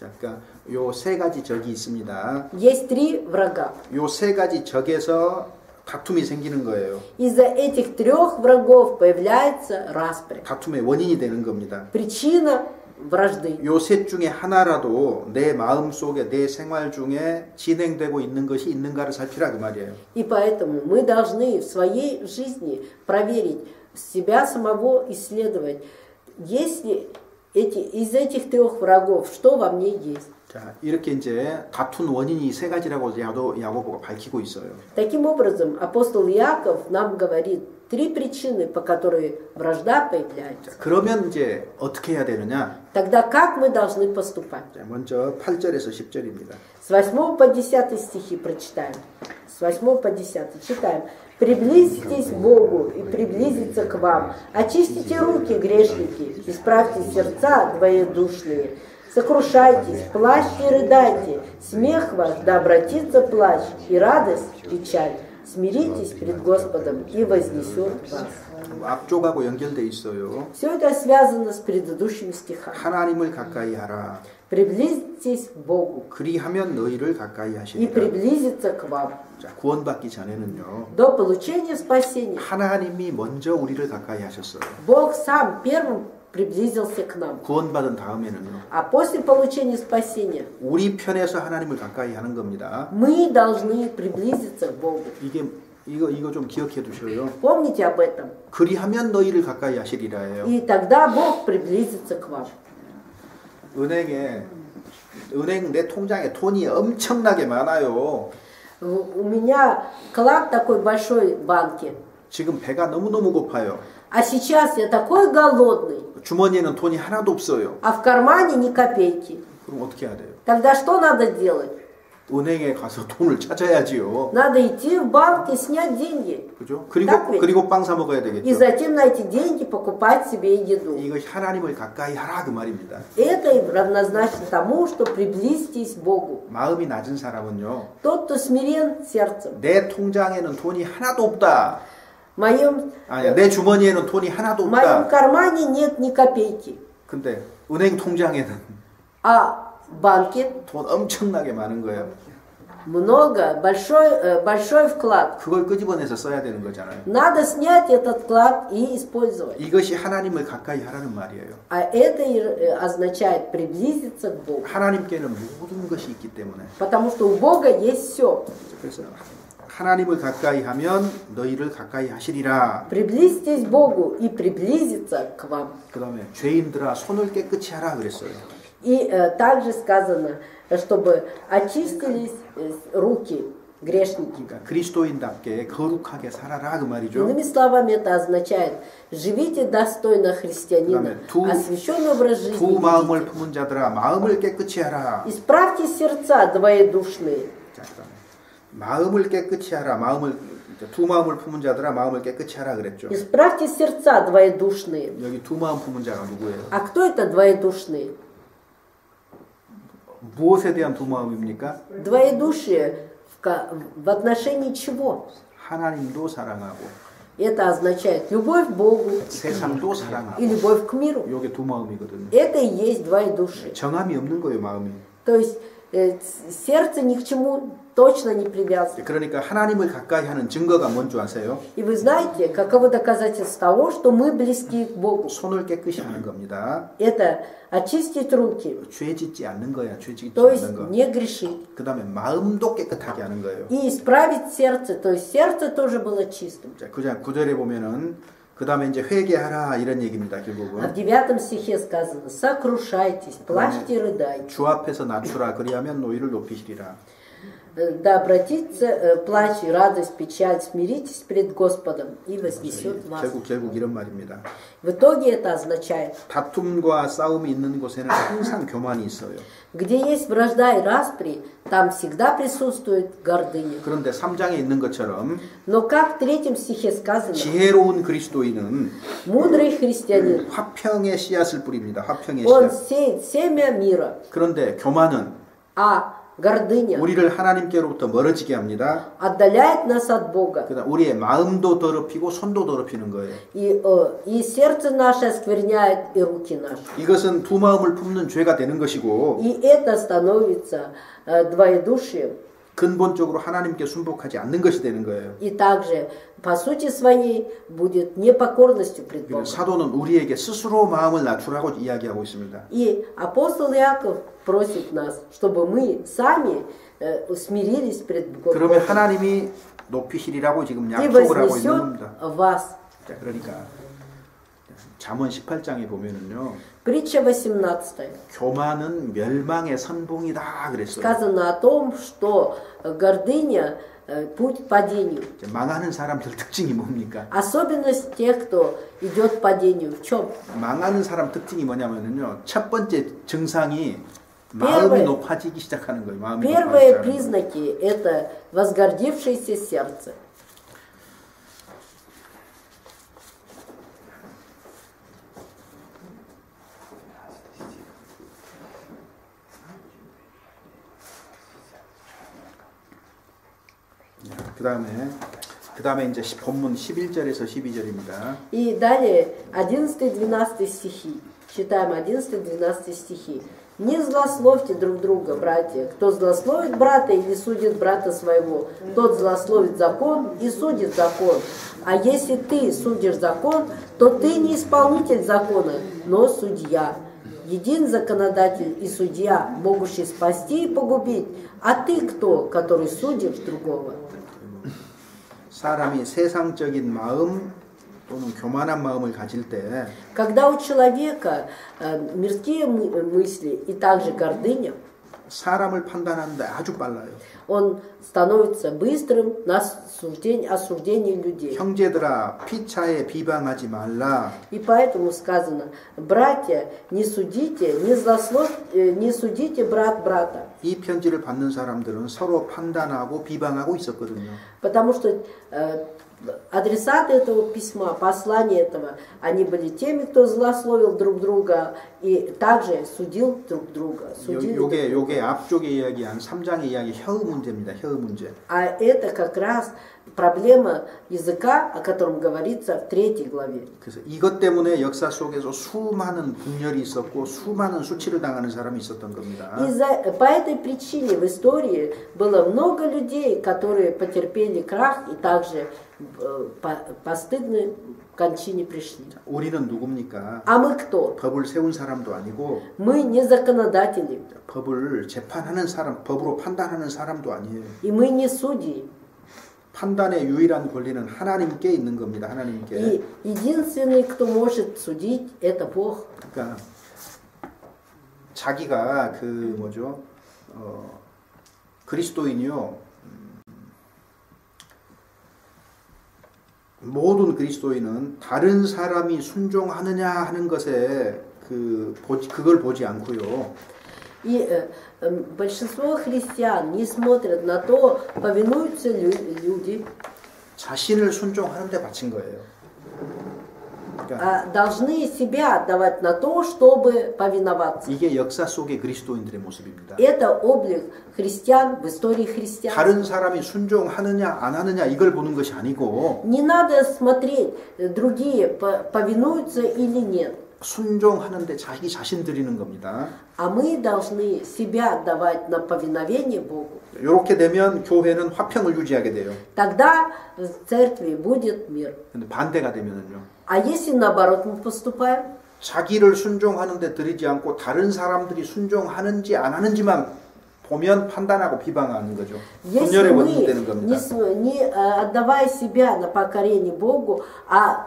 자, 그러니까 요 세 가지 적이 있습니다. Есть три врага. 요 세 가지 적에서 다툼이 생기는 거예요. Из-за этих трех врагов появляется распря. 다툼의 원인이 되는 겁니다. Причина вражды. 요 셋 중에 하나라도 내 마음 속에 내 생활 중에 진행되고 있는 것이 있는가를 살피라 그 말이에요. И поэтому мы должны в своей жизни проверить себя самого, исследовать, есть ли из этих трех врагов, что во мне есть. 자, 이렇게 이제 다툰 원인이 세 가지라고 야고보가 밝히고 있어요. Таким образом, апостол Иаков нам говорит три причины, по которой вражда появляется. 자, 그러면 이제 어떻게 해야 되느냐? Тогда как мы должны поступать? 자, 먼저 8절에서 10절입니다. С 8 по 10 стихи прочитаем. С 8 по 10 читаем. «Приблизитесь к Богу и приблизиться к вам. Очистите руки, грешники, исправьте сердца двоедушные. Сокрушайтесь, плачьте и рыдайте. Смех ваш да обратится плач, и радость печаль. Смиритесь перед Господом, и вознесет вас». 앞쪽하고 연결돼 있어요. Все это связано с предыдущими стихами. 하나님을 가까이 하라. «Приблизитесь к Богу 그리하면 너희를 가까이 и 하시리라. приблизиться к вам». 자, 구원받기 전에는요. До получения спасения 하나님이 먼저 우리를 가까이 하셨어요. Бог сам первым приблизился к нам. 구원받은 다음에는요. А после получения спасения 우리 편에서 하나님을 가까이 하는 겁니다. мы должны приблизиться к Богу. 이거 좀 기억해 두셔요. Помните об этом. 그리하면 너희를 가까이 하시리라예요. И тогда Бог приблизится к вам. 은행 내 통장에 돈이 엄청나게 많아요. У меня клад такой большой в банке. 지금 배가 너무너무 고파요. А сейчас я такой голодный, 주머니에는 돈이 하나도 없어요. а в кармане ни копейки. 그럼 어떻게 해야 돼요? Тогда что надо делать? 은행에 가서 돈을 찾아야지요. Надо идти в банк и снять деньги. 그죠? Так ведь? 그리고 빵 사 먹어야 И 되겠죠. затем на эти деньги покупать себе еду. 이것이 하나님을 가까이 하라 그 말입니다. Это равнозначно тому, что приблизитесь к Богу. 마음이 낮은 사람은요. Тот, кто смирен сердцем. 내 통장에는 돈이 하나도 없다. В 내 주머니에는 돈이 하나도 в моем 없다. кармане нет ни копейки. 근데 은행 통장에는 А в банке 돈 엄청나게 많은 거예요. много, большой вклад. 그걸 끄집어내서 써야 되는 거잖아요. Надо снять этот вклад и использовать. 이것이 하나님을 가까이 하라는 말이에요. А это и означает приблизиться к Богу. 하나님께는 모든 것이 있기 때문에. Потому что у Бога есть все. 그래서 하나님을 가까이 하면 너희를 가까이 하시리라. Приблизьтесь к Богу и приблизиться к вам. 그 다음에 죄인들아 손을 깨끗이 하라 그랬어요. И также сказано, чтобы очистились руки грешники. 그러니까 그리스도인답게 거룩하게 살아라 그 말이죠. Иными словами, это означает, живите достойно христианина, освященный образ жизни. 두 마음을 ведите. 품은 자들아 마음을 깨끗이 하라. Исправьте сердца двоедушные. 자, 마음을 깨끗이 하라. 두 마음을 품은 자들아 마음을 깨끗이 하라 그랬죠. Исправьте сердца двоедушные. 여기 두 마음 품은 자가 누구예요? А кто это двоедушные? 무엇에 대한 두 마음입니까? Двоедушие в отношении чего? 하나님도 사랑하고 Это означает любовь к Богу 세상도 и 사랑하고. любовь к миру. 이게 두 마음이거든요. Это и есть двоедушие. 정함이 없는 거예요, 마음이. То есть сердце ни к чему точно не привязано. 그러니까 하나님을 가까이 하는 증거가 뭔지 아세요? И вы знаете, каково доказательство того, что мы близки к Богу? 손을 깨끗이 하는 겁니다. Это очистить руки, 죄 짓지 않는 거야. 죄 짓지 то есть 않는 거. не грешить. 그 다음에 마음도 깨끗하게 하는 거예요. И исправить сердце, то есть сердце тоже было чистым. 자, 그냥 9절에 보면은 그 다음에 이제 회개하라 이런 얘기입니다. А в 결국은 9 стихе сказано: «Сокрушайтесь, плачьте и рыдайте». 주 앞에서 낮추라 그리하면 너희를 높이시리라. Да обратится плач и радость, печаль, смиритесь пред Господом и вознесет вас. 결국 이런 말입니다. В итоге это означает, 다툼과 싸움이 있는 곳에는 항상 교만이 있어요. где есть вражда и распри, там всегда присутствует гордыня. 그런데 3장에 있는 것처럼 Но как в 3 стихе сказано, 지혜로운 그리스도인은 мудрый христианин, 화평의 씨앗을 뿌립니다. 화평의 он 씨앗. сеет семя мира, 그런데 교만은 а гордыня 우리를 하나님께로부터 멀어지게 합니다. отдаляет нас от Бога. 그다음 우리의 마음도 더럽히고 손도 더럽히는 거예요. И сердце наше оскверняет, и руки наши. 이것은 두 마음을 품는 죄가 되는 것이고 И это становится двоедушием. 근본적으로 하나님께 순복하지 않는 것이 되는 거예요. И также, по сути своей, будет непокорностью пред Богом. 사도는 우리에게 스스로 마음을 낮추라고 이야기하고 있습니다. И апостол Иаков просит нас, чтобы мы сами смирились пред Богом. 그러면 하나님이 높이시리라고 지금 И 약속을 하고 있는 вознесет 겁니다. вас. 자, 그러니까 잠언 18장에 보면은요. Притча 18. 교만은 멸망의 선봉이다 그랬어요. Сказано о том, что гордыня путь к падению. 망하는 사람들 특징이 뭡니까? Особенность тех, кто идет к падению. В чем? 망하는 사람 특징이 뭐냐면요. 첫 번째 증상이 마음이 높아지기 시작하는 거예요. 마음이 Первые 높아지는 признаки – это возгордившееся сердце. 그 다음에 이제 본문 11절에서 12절입니다. И далее 11-12 стихи. Читаем 11-12 стихи. «Не злословьте друг друга, братья. Кто злословит брата или судит брата своего, тот злословит закон и судит закон. А если ты судишь закон, то ты не исполнитель закона, но судья. Един законодатель и судья, могущий спасти и погубить. А ты кто, который судишь другого?» 사람이 세상적인 마음 또는 교만한 마음을 가질 때 Когда у человека мирские мысли и также гордыня, 사람을 판단하는데 아주 빨라요. он становится быстрым на осуждение людей. 형제들아 피차에 비방하지 말라. И поэтому сказано: братья, не судите, не судите брат брата. 이 편지를 받는 사람들은 서로 판단하고 비방하고 있었거든요. Потому что адресаты этого письма, послания этого, они были теми, кто злословил друг друга и также судил друг друга. 요게 앞쪽에 이야기한 3장의 이야기 혀의 문제입니다. 혀의 문제. А это как раз проблема языка, о котором говорится в 3 главе. 그래서 이것 때문에 역사 속에서 수많은 분열이 있었고 수많은 수치를 당하는 사람이 있었던 겁니다. По этой причине в истории было много людей, которые потерпели крах и также постыдной кончине пришли. 우리는 누굽니까? А мы кто? 법을 세운 사람도 아니고 Мы не законодатели. 법을 재판하는 사람, 법으로 판단하는 사람도 아니에요. И мы не судьи. 판단의 유일한 권리는 하나님께 있는 겁니다. 하나님께. И единственный, кто может судить, это Бог. 그러니까 자기가 그리스도인이요. 모든 그리스도인은 다른 사람이 순종하느냐 하는 것에 그걸 보지 않고요. И большинство христиан не смотрят на то, повинуются люди, 자신을 순종하는 데 바친 거예요. 그러니까 должны себя отдавать на то, чтобы повиноваться. 이게 역사 속의 그리스도인들의 모습입니다. Это облик христиан в истории христиан. 다른 사람이 순종하느냐 안 하느냐 이걸 보는 것이 아니고 Не надо смотреть, другие повинуются или нет. 순종하는데 자기 자신 드리는 겁니다. А мы должны себя отдавать на повиновение Богу. 이렇게 되면 교회는 화평을 유지하게 돼요. Тогда в церкви будет мир. 근데 반대가 되면은요. А если наоборот мы поступаем? 자기를 순종하는데 드리지 않고 다른 사람들이 순종하는지 안 하는지만 보면 판단하고 비방하는 거죠. Если 분열에 мы 원인되는 겁니다. не отдавая себя на покорение Богу, а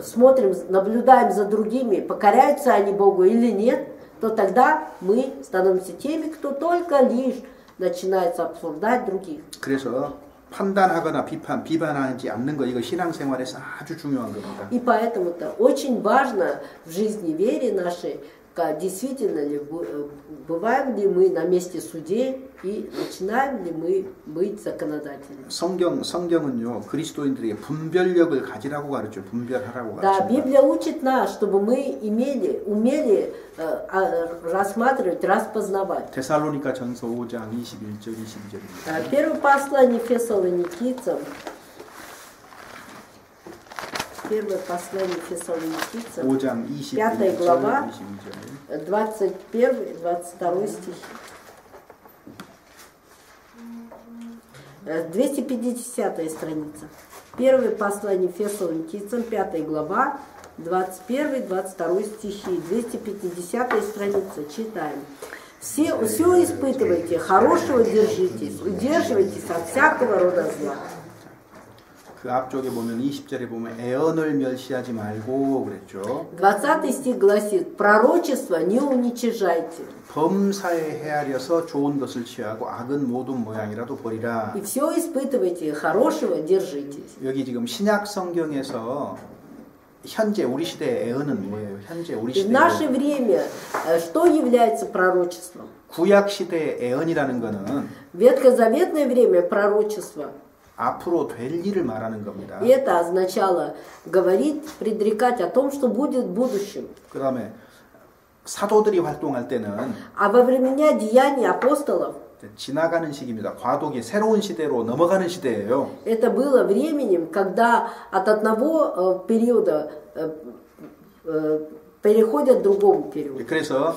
смотрим, наблюдаем за другими, покоряются они Богу или нет, то тогда мы становимся теми, кто только лишь начинает обсуждать других. 그래서 판단하거나 비판하지 않는 거 이거 신앙생활에서 아주 중요한 겁니다. И поэтому-то очень важно в жизни, вере нашей действительно ли бываем ли мы на месте судей и начинаем ли мы быть законодателями. 성경은요 그리스도인들에게 분별력을 가지라고 가르쳐, 분별하라고 Да, 가르칩니다. Библия учит нас, чтобы мы умели рассматривать, распознавать. 데살로니가전서 5장 21절 22절입니다. Первое послание Фессалоникийцам. Первое послание Фессалоникийцам. 5장 5 глава, 22절. 21-22 стих. 250 страница. Первое послание Фессалоникийцам, 5 глава, 21-22 стихи. 250 страница. Читаем. Все испытывайте, хорошего держитесь, удерживайтесь от всякого рода зла. 그 앞쪽에 보면 20절에 보면 애언을 멸시하지 말고 그랬죠. 20 стих гласит: пророчество не уничижайте. 범사에 헤아려서 좋은 것을 취하고 악은 모든 모양이라도 버리라. И все испытывайте, хорошего держитесь. 여기 지금 신약 성경에서 현재 우리 시대의 애언은 뭐예요? 현재 우리 И в 시대의 наше время что является пророчеством? 구약 시대의 애언이라는 거는 В ветхозаветное время пророчество. 앞으로 될 일을 말하는 겁니다. И это означало говорить, предрекать о том, что будет в будущем. 그다음에 사도들이 활동할 때는 А во времена деяний апостолов 지나가는 시기입니다. 과도기 새로운 시대로 넘어가는 시대예요. это было временем, когда от одного периода переходят к другому периоду. 그래서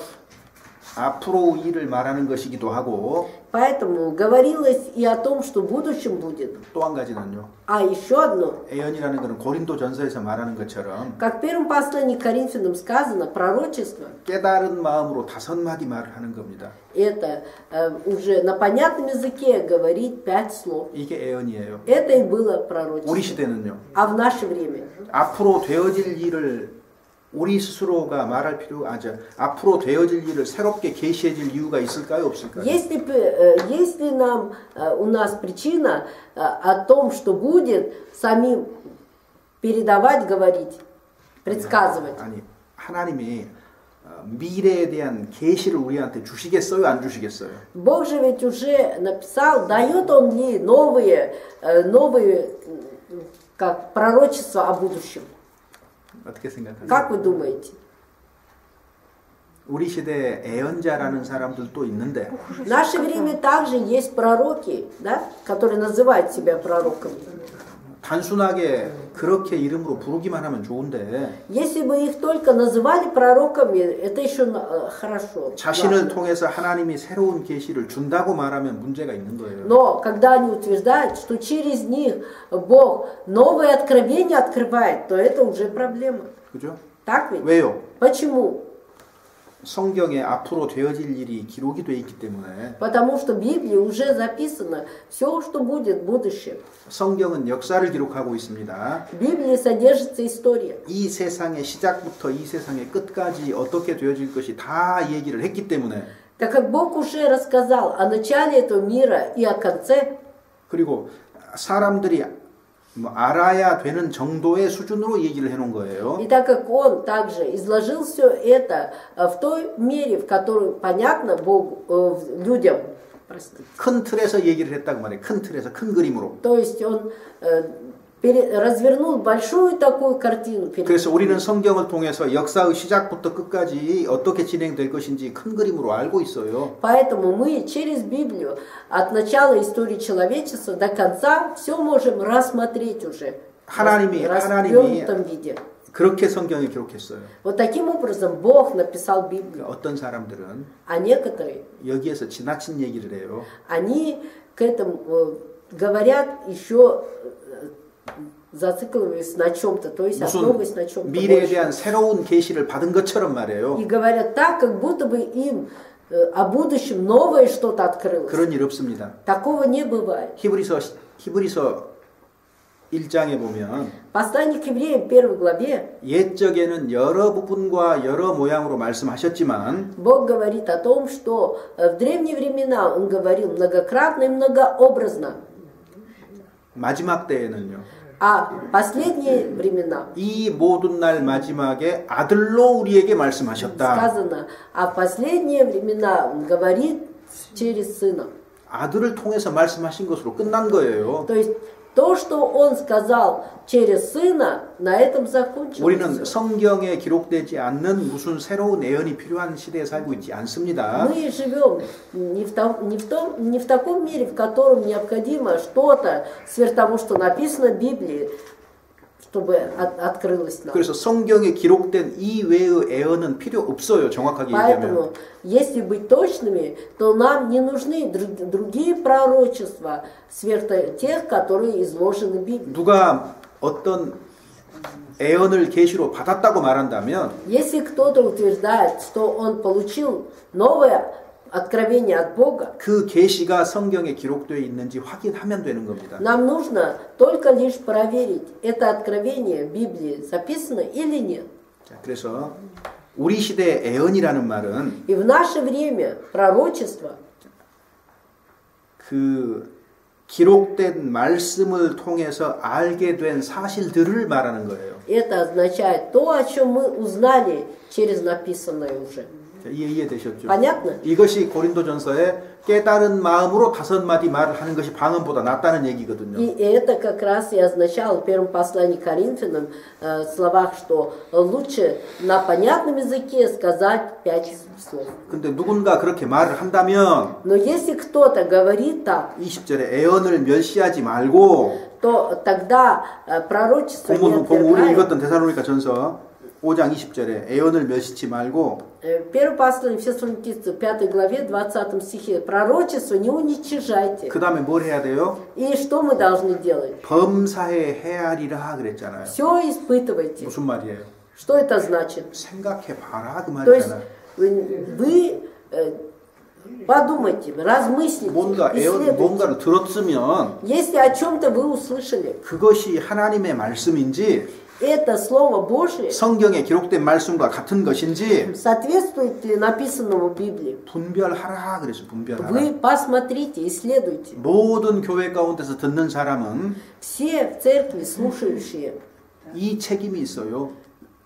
앞으로 일을 말하는 것이기도 하고 Поэтому говорилось и о том, что в будущем будет. 또 한 가지는요. А еще одно. 애언이라는 것은 고린도전서에서 말하는 것처럼 Как в первом послании к Коринфянам сказано, пророчество 깨달은 마음으로 5마디 말을 하는 겁니다. это уже на понятном языке говорить 5 слов. 이게 애언이에요. Это и было пророчество. 우리 시대는요. А в наше время? 앞으로 되어질 일을 우리 스스로가 말할 필요가 아니죠. 앞으로 되어질 일을 새롭게 계시해 줄 이유가 있을까요, 없을까요? Если нам у нас причина о том, что будет, самим передавать, говорить, предсказывать. 아니, 하나님이 미래에 대한 계시를 우리한테 주시겠어요, 안 주시겠어요? Бог же ведь уже написал, дает Он ли новые как пророчества о будущем. 어떻게 생각하세요? Как вы думаете? 우리 시대에 애언자라는 사람들도 있는데 В наше время также есть пророки, да, которые называют себя пророками. 단순하게 그렇게 이름으로 부르기만 하면 좋은데 Если бы их только называли пророками, это еще хорошо. 자신을 통해서 하나님이 새로운 계시를 준다고 말하면 문제가 있는 거예요. Но когда они утверждают, что через них Бог новые откровения открывает, то это уже проблема. 그죠? Так ведь? 왜요? Почему? 성경에 앞으로 되어질 일이 기록이 돼 있기 때문에 Потому что в Библии уже записано все, что будет в будущем. 성경은 역사를 기록하고 있습니다. В Библии содержится история. 이 세상의 시작부터 이 세상의 끝까지 어떻게 되어질 것이 다 얘기를 했기 때문에 Так как Бог уже рассказал о начале этого мира и о конце, 그리고 사람들이 알아야 되는 정도의 수준으로 얘기를 해놓은 거예요. и так как Он также изложил все это в той мере, в которой понятно Богу, людям, простите. 큰 틀에서 얘기를 했다고 말해요. 큰 틀에서 큰 그림으로. То есть Он развернул большую такую картину. 그래서 우리는 성경을 통해서 역사의 시작부터 끝까지 어떻게 진행될 것인지 큰 그림으로 알고 있어요. Поэтому мы через Библию от начала истории человечества до конца все можем рассмотреть уже в развернутом виде. 그렇게 성경에 기록했어요. Вот таким образом Бог написал Библию. 어떤 사람들은 А некоторые, 여기에서 지나친 얘기를 해요. они к этому говорят еще зацикливаясь на чем-то, то есть основываясь на чем-то. 미래에 대한 새로운 계시를 받은 것처럼 말해요. И говорят так, как будто бы им о будущем новое что-то открылось. 그런 일 없습니다. Такого не бывает. 히브리서 1장에 보면 Послание к евреям 1 главе 옛적에는 여러 부분과 여러 모양으로 말씀하셨지만 Бог говорит о том, что в древние времена Он говорил многократно и многообразно. 마지막 때에는요. А последние времена 이 모든 날 마지막에 아들로 우리에게 말씀하셨다. сказано, а в последние времена он говорит через Сына. 아들을 통해서 말씀하신 것으로 끝난 거예요. То есть то, что он сказал через Сына, на этом закончилось. 우리는 성경에 기록되지 않는 무슨 새로운 예언이 필요한 시대에 살고 있지 않습니다. Мы живем не в таком мире, в котором необходимо что-то сверх того, что написано в Библии, чтобы открылось нам. 그래서 성경에 기록된 이외의 예언은 필요 없어요. 정확하게 얘기하면. Поэтому, если быть точными, то нам не нужны другие пророчества сверх тех, которые изложены в Библии. 누가 어떤 예언을 계시로 받았다고 말한다면 Если кто-то утверждает, что он получил новое откровение от Бога, 그 계시가 성경에 기록되어 있는지 확인하면 되는 겁니다. нам нужно только лишь проверить, это откровение в Библии записано или нет. 자, 그래서 우리 시대의 예언이라는 말은 И в наше время пророчество 그 기록된 말씀을 통해서 알게 된 사실들을 말하는 거예요. это означает то, о чем мы узнали через написанное уже. 자, 이해되셨죠? Понятно? 이것이 고린도전서에 깨달은 마음으로 5마디 말을 하는 것이 방언보다 낫다는 얘기거든요. И это как раз и означало в первом послании к Коринфянам словах, что лучше на понятном языке сказать 5 слов. 근데 누군가 그렇게 말을 한다면 Но если кто-то говорит так, 20절에 예언을 멸시하지 말고 то тогда пророчество не 본문 우리 отвергает. 읽었던 데살로니가 전서 5장 20절에 예언을 멸시치 말고 Первое послание Фессалоникийцам, 5 главе, 20 стихе. Пророчество не уничижайте. 그 다음에 뭘 해야 돼요? И что мы должны делать? 범사에 헤아리라 그랬잖아요. Все испытывайте. 무슨 말이에요? Что это значит? 생각해 봐라 그 То есть 말이잖아요. вы подумайте, размыслите, 뭔가 исследуйте. 뭔가를 들었으면 Если о чем-то вы услышали, 그것이 하나님의 말씀인지 это Слово Божие 성경에 기록된 말씀과 같은 것인지 соответствует ли написанному в Библии? 분별하라 그래서 분별하라. Вы посмотрите, исследуйте. 모든 교회 가운데서 듣는 사람은 Все в церкви слушающие, 이 책임이 있어요.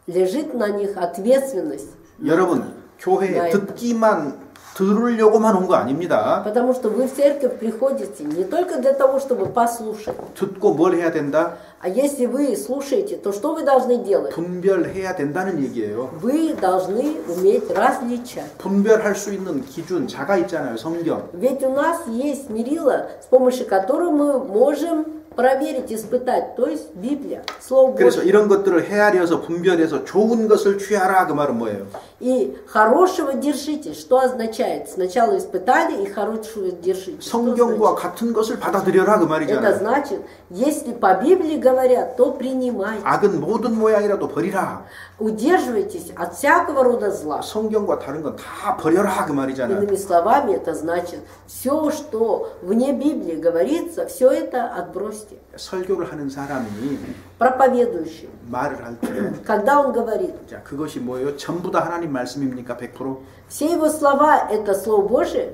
лежит на них ответственность. 여러분 교회에 듣기만 들으려고만 온 거 아닙니다. Потому что вы в церковь приходите не только для того, чтобы послушать. 듣고 뭘 해야 된다? А если вы слушаете, то что вы должны делать? 분별해야 된다는 얘기예요. Вы должны уметь различать. 분별할 수 있는 기준 자가 있잖아요. 성경. Ведь у нас есть мерило, с помощью которого мы можем проверить, испытать, то есть Библия, Слово 그래서 Божье. 이런 것들을 헤아려서 분별해서 좋은 것을 취하라 그 말은 뭐예요? И хорошего держитесь. Что означает? Сначала испытали и хорошего держитесь. Что 성경과 значит? 같은 것을 받아들여라 그 Это 말이잖아요. значит, если по Библии говорят, то принимайте. 악은 모든 모양이라도 버리라. Удерживайтесь от всякого рода зла. 성경과 다른 건 다 버려라 그 말이잖아요. Иными словами, это значит, все, что вне Библии говорится, все это отбросьте. 설교를 하는 사람이 Проповедующий, 말을 할 때, когда он говорит, 자 그것이 뭐예요? 전부 다 하나님 말씀입니까? 100%? все его слова это Слово Божие?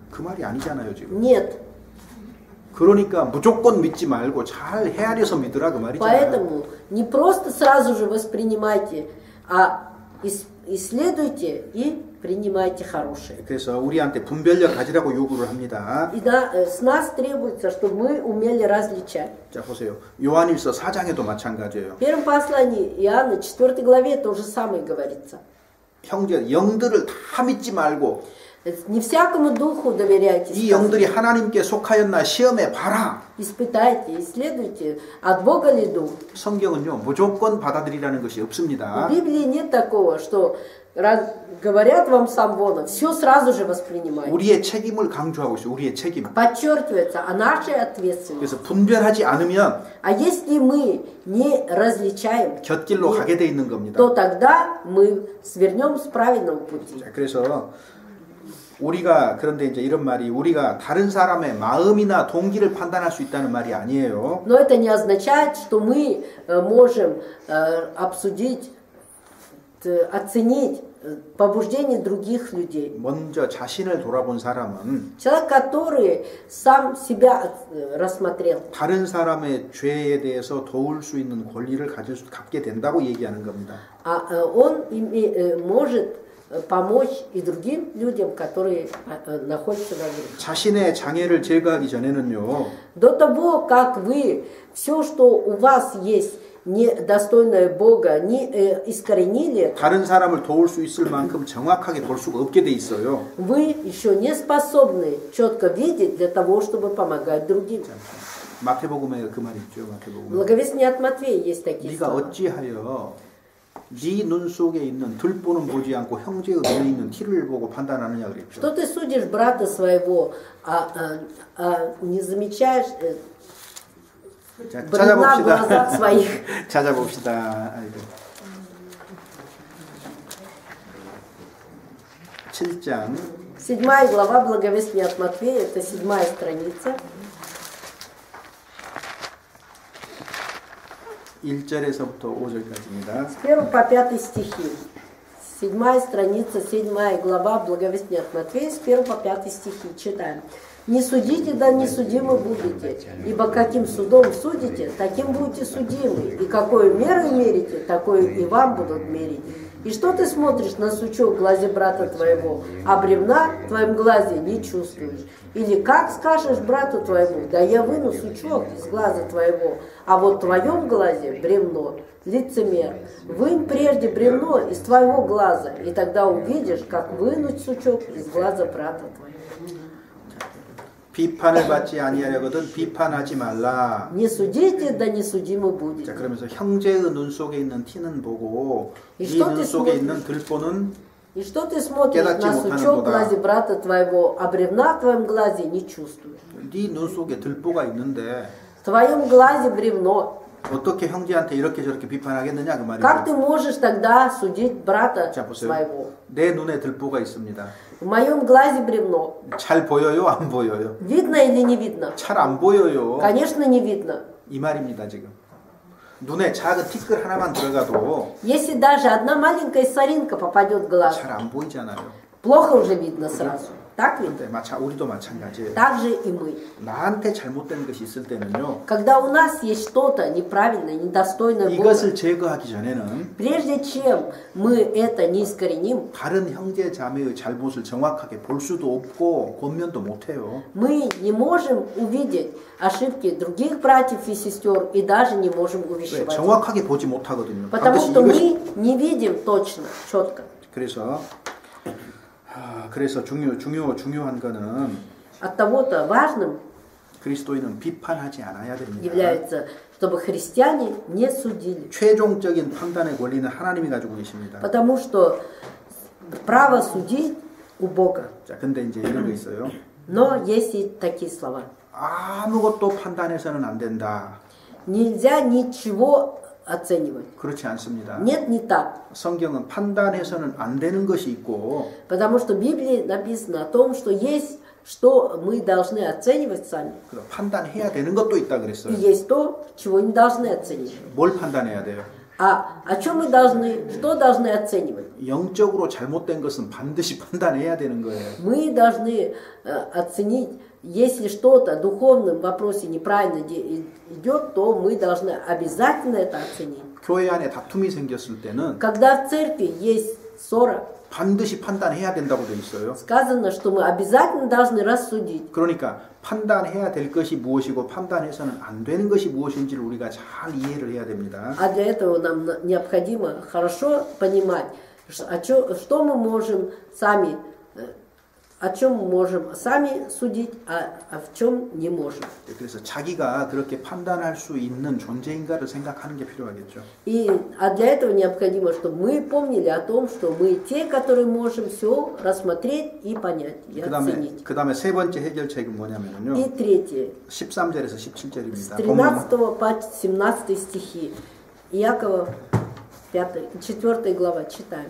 그 말이 아니잖아요 지금. Нет. 그러니까 무조건 믿지 말고 잘 헤아려서 믿으라 그 말이잖아요. Поэтому не просто сразу же воспринимайте, а исследуйте и принимайте хорошее. 그래서 우리한테 분별력 가지라고 요구를 합니다. И да, с нас требуется, чтобы мы умели различать. 자 보세요. 요한일서 4장에도 마찬가지예요. В первом послании Иоанна, 4 главе, то же самое говорится. 형제 영들을 다 믿지 말고 Не всякому духу доверяйте. 이 영들이 하나님께 속하였나 시험해 봐라. Испытайте, исследуйте, от Бога ли дух. 성경은요 무조건 받아들이라는 것이 В 없습니다. Библии нет такого, что говорят вам сам Бога, все сразу же воспринимайте. 우리의 책임을 강조하고 있어요. 우리의 책임. Подчеркивается о нашей ответственности. 그래서 분별하지 않으면 А если мы не различаем, 곁길로 가게 돼 있는 겁니다. то тогда мы свернем с правильного пути. 자, 그래서 우리가 그런데 이제 이런 말이 우리가 다른 사람의 마음이나 동기를 판단할 수 있다는 말이 아니에요. Но это не означает, что мы можем обсудить, оценить побуждений других людей. 먼저 자신을 돌아본 사람은 Человек, который сам себя рассмотрел, 다른 사람의 죄에 대해서 도울 수 있는 권리를 갖게 된다고 얘기하는 겁니다. он может помочь и другим людям, которые находятся во грехе. 자신의 장애를 제거하기 전에는요. До того, как вы все, что у вас есть, недостойное Бога, не искоренили, 다른 사람을 도울 수 있을 만큼 정확하게 볼 수가 없게 돼 있어요. вы еще не способны четко видеть для того, чтобы помогать другим. 마태복음에 그 말 있죠. В 마태복음에. Благовестии от Матфея есть такие 네가 слова. 어찌하여 네 눈 속에 있는 들보는 보지 않고 형제의 눈에 있는 티를 보고 판단하느냐 그랬죠. Что ты судишь брата своего, не замечаешь 자, бревна в глазах 찾아봅시다. своих? 찾아봅시다. 아이고. 7장 7 глава Благовестия от Матфея, это 7 страница. 1절에서부터 5절까지입니다. С 1 по 5 стихи. 7 страница, 7 глава Благовестия от Матфея, с 1 по 5 стихи. Читаем. «Не судите, да не судимы будете, ибо каким судом судите, таким будете судимы, и какую меру мерите, такую и вам будут мерить. И что ты смотришь на сучок в глазе брата твоего, а бревна в твоем глазе не чувствуешь? Или как скажешь брату твоему, да я выну сучок из глаза твоего, а вот в твоем глазе бревно, лицемер, вынь прежде бревно из твоего глаза, и тогда увидишь, как вынуть сучок из глаза брата твоего». 비판을 받지 아니하려거든 비판하지 말라. Не судите, да не судимы 자, будете. 그러면서 형제의 눈 속에 있는 티는 보고 И 네 что 눈 ты 속에 смотришь? 있는 들보는 И что ты смотришь 깨닫지 на 못하는 сучок в 도다. глазе брата твоего, а бревна в твоем глазе не чувствуешь? 네 눈 속에 들보가 있는데 В твоем глазе бревно. 어떻게 형제한테 이렇게 저렇게 비판하겠느냐 그 Как ты 말이죠. можешь тогда судить брата 자, 보세요. своего? 내 눈에 들보가 있습니다. В моем глазе бревно. 잘 보여요? 안 보여요? Видно или не видно? 잘 안 보여요. Конечно, не видно. 이 말입니다, 지금. 눈에 작은 티끌 하나만 들어가도 Если даже одна маленькая соринка попадет в глаз, 잘 안 보이잖아요. плохо уже видно сразу. Так ведь? 근데 우리도 마찬가지예요. Так же и мы. 나한테 잘못된 것이 있을 때는요. Когда у нас есть что-то неправильное, недостойное Бога, 이것을 제거하기 전에는 прежде чем мы это не искореним, 다른 형제 자매의 잘못을 정확하게 볼 수도 없고 권면도 못 해요. мы не можем увидеть ошибки других братьев и сестер и даже не можем 왜? увещевать. 정확하게 보지 못하거든요. Потому 반드시 что 이것이 мы не видим точно, четко. 그래서 중요한 거는 От того-то важным 그리스도인은 비판하지 않아야 됩니다. является, чтобы христиане не судили. 최종적인 판단의 권리는 하나님이 가지고 계십니다. Потому что право судить у Бога. 자, 근데 이제 이런 거 있어요. Но есть и такие слова. 아무것도 판단해서는 안 된다. Нельзя ничего оценивать. 그렇지 않습니다. Нет, не так. 성경은 판단해서는 안 되는 것이 있고 Потому что в Библии написано о том, что есть, что мы должны оценивать сами. 판단해야 되는 것도 있다 И 그랬어요. есть то, чего не должны оценивать. 뭘 판단해야 돼요? А о чем мы должны, что должны оценивать? 영적으로 잘못된 것은 반드시 판단해야 되는 거예요. Мы должны оценить, если что-то в духовном вопросе неправильно идет, то мы должны обязательно это оценить. 교회 안에 다툼이 생겼을 때는 Когда в церкви есть ссора, 반드시 판단해야 된다고 돼 있어요. сказано, что мы обязательно должны рассудить. 그러니까 판단해야 될 것이 무엇이고 판단해서는 안 되는 것이 무엇인지를 우리가 잘 이해를 해야 됩니다. А для этого нам необходимо хорошо понимать, что мы можем сами, о чем мы можем сами судить, а в чем не можем. 그래서 자기가 그렇게 판단할 수 있는 존재인가를 생각하는 게 필요하겠죠. А для этого необходимо, чтобы мы помнили о том, что мы те, которые можем все рассмотреть и понять, и оценить. 그다음에 세 번째 해결책은 뭐냐면요. И третье, 13절에서 с 17절입니다. 13 по 17 стихи, Иакова 4 глава, читаем.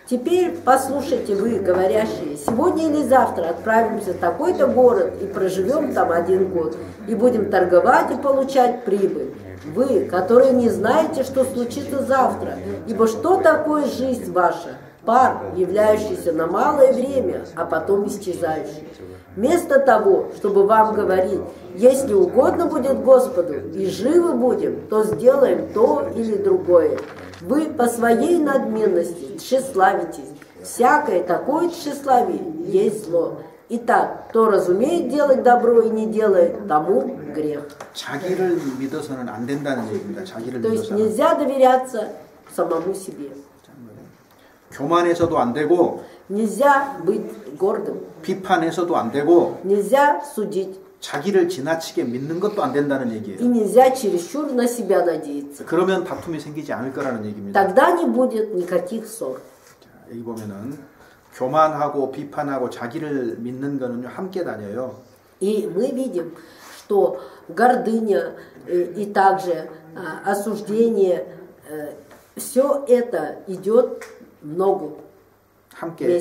«Теперь послушайте вы, говорящие, сегодня или завтра отправимся в такой-то город и проживем там 1 год, и будем торговать и получать прибыль. Вы, которые не знаете, что случится завтра, ибо что такое жизнь ваша? пар, являющийся на малое время, а потом исчезающий. Вместо того, чтобы вам говорить, если угодно будет Господу и живы будем, то сделаем то или другое. Вы по своей надменности тщеславитесь. Всякое такое тщеславие есть зло. Итак, кто разумеет делать добро и не делает, тому грех. 자기를 믿어서는 안 된다는 얘기입니다. 자기를 То есть 믿어서는. нельзя доверяться самому себе. 교만해서도 안 되고 Нельзя быть гордым. 비판해서도 안 되고 Нельзя судить. 자기를 지나치게 믿는 것도 안 된다는 И 얘기예요. нельзя чересчур на себя надеяться. 그러면 다툼이 생기지 않을 거라는 얘기입니다. Тогда не будет никаких ссор. 자, 여기 보면은 교만하고 비판하고 자기를 믿는 거는 함께 다녀요. И мы видим, что гордыня и также осуждение, все это идет в ногу. 함께.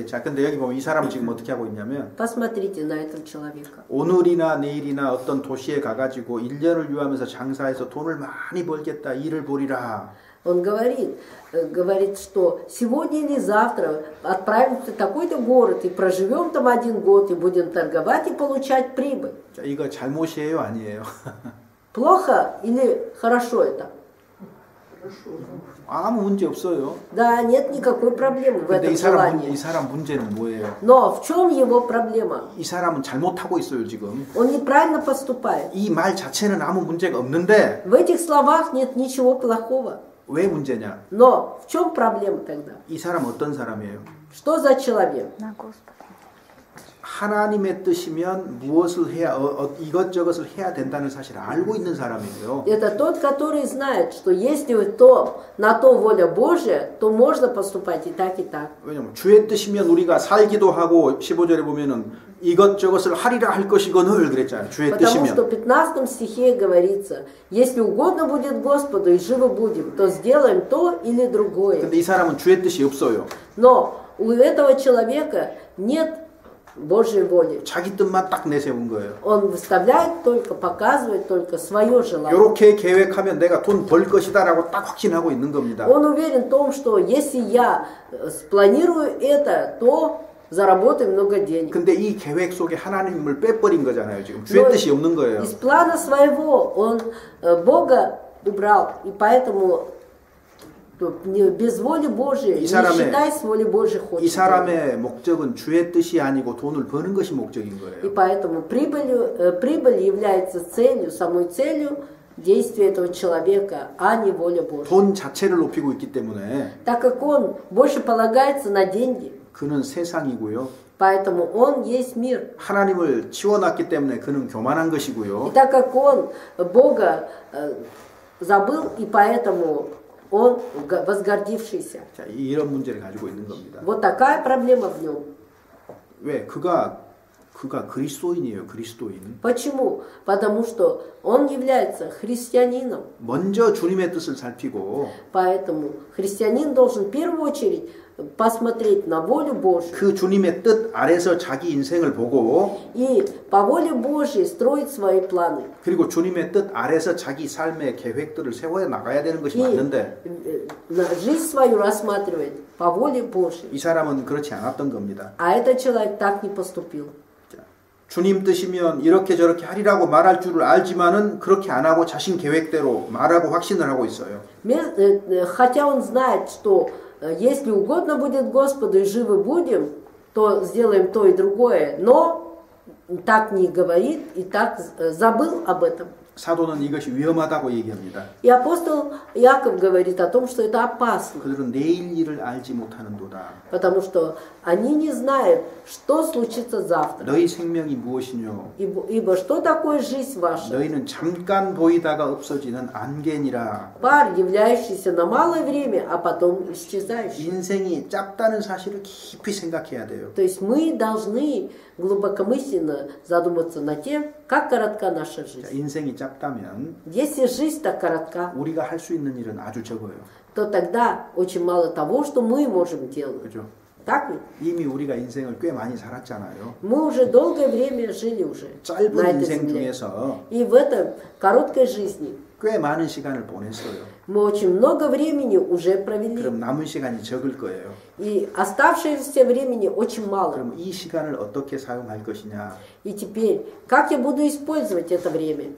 자, 근데 여기 보면 이 사람은 지금 어떻게 하고 있냐면 Посмотрите на этого человека. 오늘이나 내일이나 어떤 도시에 가가지고 1년을 유하면서 장사해서 돈을 많이 벌겠다, 일을 벌이라. Он говорит, что сегодня или завтра отправимся в такой-то город и проживем там 1 год и будем торговать и получать прибыль. 자, 이거 잘못이에요, 아니에요? Плохо или хорошо это? 아무 문제 없어요. Да, нет никакой проблемы в 근데 этом 이 желании. 사람 문제는 뭐예요? Но в чем его проблема? 이 사람은 잘못하고 있어요, 지금. Он неправильно поступает. 이 말 자체는 아무 문제가 없는데 В этих словах нет ничего плохого. 왜 문제냐? Но в чем проблема тогда? 이 사람 어떤 사람이에요? Что за человек? На Господа. 하나님의 뜻이면 무엇을 해야 이것저것을 해야 된다는 사실을 알고 있는 사람이에요. Это тот, который знает, что если на то воля Божья, то можно поступать и так, и так. 왜냐면 주의 뜻이면 우리가 살기도 하고 15절에 보면은 이것저것을 하리라 할 것이거늘 그랬잖아요. 주의 Потому что 뜻이면. в 15 стихе говорится, если угодно будет Господу и живы будем, то сделаем то или другое. 근데 이 사람은 주의 뜻이 없어요. Но у этого человека нет Божьей воли. 자기 뜻만 딱 내세운 거예요. Он выставляет только, показывает только свое желание. 이렇게 계획하면 내가 돈 벌 것이다라고 딱 확신하고 있는 겁니다. Он уверен в том, что если я спланирую это, то заработаю много денег. 근데 이 계획 속에 하나님을 빼버린 거잖아요. 지금 주의 뜻이 없는 거예요. Из плана своего он Бога убрал, и поэтому без воли Божьей, не считай с волей Божьей 이 хочет. 사람의 목적은 주의 뜻이 아니고 돈을 버는 것이 목적인 И 거예요. поэтому прибыль является целью, самой целью действия этого человека, а не воля Божья. 돈 자체를 높이고 있기 때문에 Так как он больше полагается на деньги, 그는 세상이고요. поэтому он есть мир. 하나님을 치워놨기 때문에 그는 교만한 И 것이고요. так как он Бога забыл, и поэтому он возгордившийся. 자, 이런 문제를 가지고 있는 겁니다. Вот такая проблема в нем. 왜? 그가 그리스도인이에요. 그리스도인. Почему? Потому что он является христианином. 먼저 주님의 뜻을 살피고 Поэтому христианин должен в первую очередь посмотреть на волю Божью. 그 주님의 뜻 아래서 자기 인생을 보고 И по воле Божьей строить свои планы. 그리고 주님의 뜻 아래서 자기 삶의 계획들을 세워 나가야 되는 것이 И 맞는데 жизнь свою рассматривать по воле Божьей. 이 사람은 그렇지 않았던 겁니다. А этот человек так не поступил. 주님 뜻이면 이렇게 저렇게 하리라고 말할 줄을 알지만은 그렇게 안 하고 자신 계획대로 말하고 확신을 하고 있어요. Хотя он знает, что если угодно будет Господу и живы будем, то сделаем то и другое, но так не говорит и так забыл об этом. 사도는 이것이 위험하다고 얘기합니다. И апостол Яков говорит о том, что это опасно, 그들은 내일 일을 알지 못하는도다. потому что они не знают, что случится завтра. 너희 생명이 무엇이뇨? Ибо что такое жизнь ваша? 너희는 잠깐 보이다가 없어지는 안개니라. Пар, являющийся на малое время, а потом исчезающий. 인생이 짧다는 사실을 깊이 생각해야 돼요. То есть мы должны глубокомысленно задуматься над тем, как коротка наша 자, жизнь. 인생이 짧다면 Если жизнь так коротка, 우리가 할 수 있는 일은 아주 적어요. то тогда очень мало того, что мы можем делать. 그죠? Так ведь? 이미 우리가 인생을 꽤 많이 살았잖아요. Мы уже долгое время жили уже на 짧은 этой 인생 земле. 중에서 И в этой короткой жизни 그 꽤 많은 시간을 보냈어요. Мы очень много времени уже провели. 그럼 남은 시간이 적을 거예요. И оставшееся времени очень мало. 그럼 이 시간을 어떻게 사용할 것이냐? И теперь, как я буду использовать это время?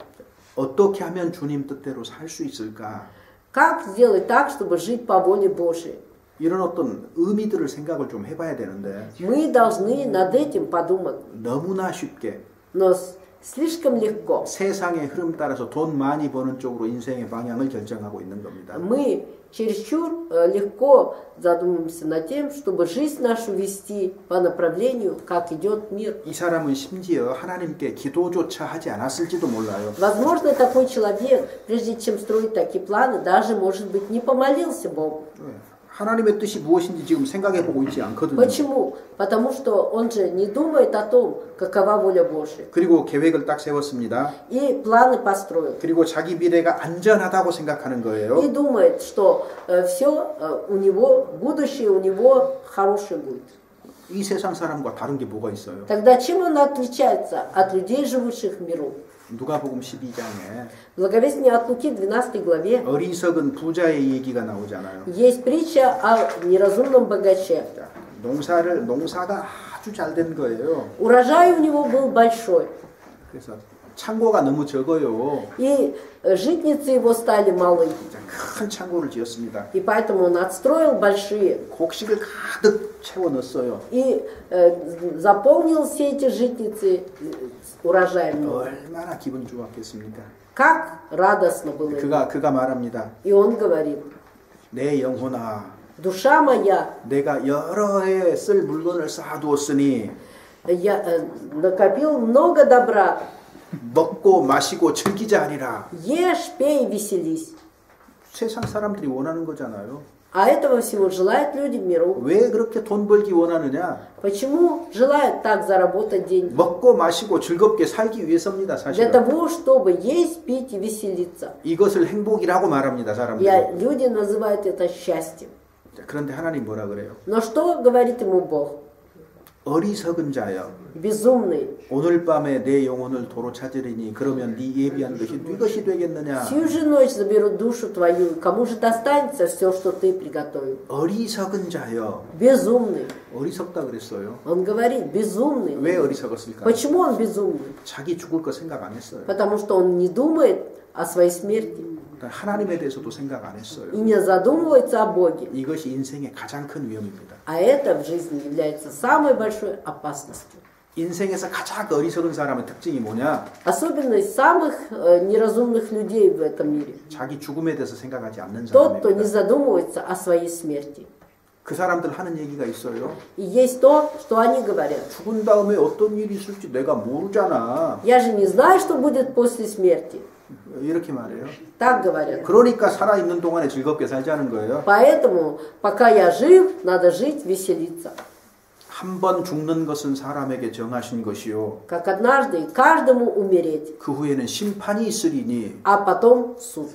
어떻게 하면 주님 뜻대로 살 수 있을까? Как сделать так, чтобы жить по воле Божией? 이런 어떤 의미들을 생각을 좀 해봐야 되는데 Мы должны над этим подумать. 너무나 쉽게 Но слишком легко. 세상의 흐름 따라서 돈 많이 버는 쪽으로 인생의 방향을 결정하고 있는 겁니다. Мы чересчур легко задумываемся над тем, чтобы жизнь нашу вести по направлению, как идет мир. 이 사람은 심지어 하나님께 기도조차 하지 않았을지도 몰라요. Возможно, такой человек, прежде чем строить такие планы, даже, может быть, не помолился Богу. 하나님의 뜻이 무엇인지 지금 생각해보고 있지 않거든요. Почему? Потому что он же не думает о том, какова воля Божья. 그리고 계획을 딱 세웠습니다. И планы построил. 그리고 자기 미래가 안전하다고 생각하는 거예요. И думает, что все у него, будущее у него хорошее будет. 이 세상 사람과 다른 게 뭐가 있어요? Тогда чем он отличается от людей, живущих в миру? 누가복음 12장에 Благовестие от Луки, 12 главе, 어리석은 부자의 얘기가 나오잖아요. есть притча о неразумном богаче. 농사가 아주 잘 된 거예요. Урожай у него был большой, 그래서 창고가 너무 적어요. и житницы его стали малы. 큰 창고를 지었습니다. И поэтому он отстроил большие 곡식을 가득 채워 넣었어요. и заполнил все эти житницы урожаем. 얼마나 기분 좋았겠습니까? Как радостно было ему. 그가 말합니다. И он говорит, 내 영혼아, душа моя, 내가 여러 해 쓸 물건을 쌓아두었으니 я накопил много добра. 먹고 마시고 즐기자 하리라. Ешь, пей, веселись. 세상 사람들이 원하는 거잖아요. А этого всего желают люди в миру. 왜 그렇게 돈 벌기 원하느냐? Почему желают так заработать деньги? 먹고 마시고 즐겁게 살기 위해서입니다, Для 사실은. того, чтобы есть, пить и веселиться. 이것을 행복이라고 말합니다, 사람들이. Люди называют это счастьем. 그런데 하나님 뭐라 그래요? Но что говорит ему Бог? 어리석은 자여, Безумный. 오늘 밤에 내 영혼을 도로 찾으리니 그러면 네 예비한 것이 네 것이 되겠느냐? Всю же ночь заберут душу твою. Кому же достанется все, что ты приготовил? 어리석은 자여. Безумный. 어리석다 그랬어요. Он говорит, безумный. 왜 어리석었을까? Почему он безумный? 자기 죽을 거 생각 안 했어요. Потому что он не думает о своей смерти 하나님에 대해서도 생각 안 했어요. и не задумывается о Боге. 이것이 인생의 가장 큰 위험입니다. А это в жизни является самой большой опасностью. 인생에서 가장 어리석은 사람의 특징이 뭐냐? Особенность самых неразумных людей в этом мире. 자기 죽음에 대해서 생각하지 않는 Тот, кто не 사람입니다. задумывается о своей смерти. 그 사람들 하는 얘기가 있어요. И есть то, что они говорят. 죽은 다음에 어떤 일이 있을지 내가 모르잖아. Я же не знаю, что будет после смерти. 이렇게 말해요. Так говорят. 그러니까 살아있는 동안에 즐겁게 살자는 거예요. Поэтому, пока я жив, надо жить, веселиться. 한 번 죽는 것은 사람에게 정하신 것이요. Как однажды каждому умереть, 그 후에는 심판이 있으리니. а потом суд.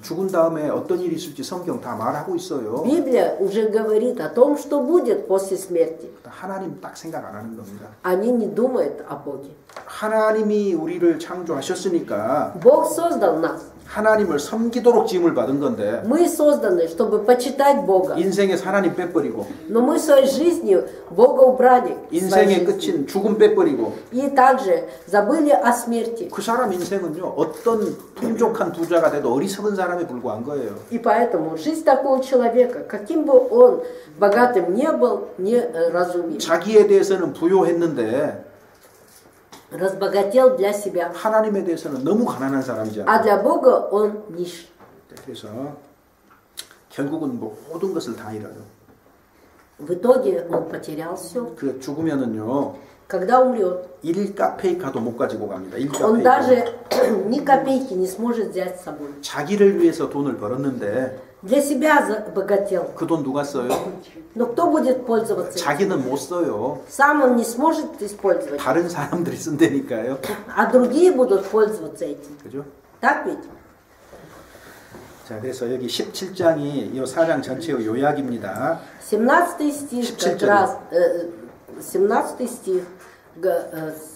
죽은 다음에 어떤 일이 있을지 성경 다 말하고 있어요. Библия уже говорит о том, что будет после смерти. 하나님 딱 생각 안 하는 겁니다. Они не думают о Боге. 하나님이 우리를 창조하셨으니까 Бог создал нас. 하나님을 섬기도록 지음을 받은 건데 Мы созданы, чтобы почитать Бога. 인생에서 하나님 빼버리고 Но мы в своей жизни Бога убрали. в своей 인생의 жизни. 끝인 죽음 빼버리고 И также забыли о смерти. 그 사람 인생은요 어떤 풍족한 부자가 돼도 어리석은 사람에 불과한 거예요. И поэтому жизнь такого человека, каким бы он богатым не был, не разумен. 자기에 대해서는 부요했는데 Разбогател для себя. 하나님에 대해서는 너무 가난한 사람이잖아요. А для Бога он нищ. 그래서 결국은 모든 것을 다 잃어요. В итоге он потерял все. 그 죽으면은요 Когда умрет, 일가 페이카도 못 가지고 갑니다. 일가 он 페이카. даже ни копейки не сможет взять с собой. 자기를 위해서 돈을 벌었는데 Для себя забогател. 그 돈 누가 써요? Но кто будет пользоваться этим? 자기는 못 써요. Сам он не сможет использовать. 다른 사람들이 쓴다니까요. А другие будут пользоваться этим. 그죠? Так ведь? 자, 그래서 여기 17장이 이 4장 전체의 요약입니다. 17 стих 17 как раз, 17 стих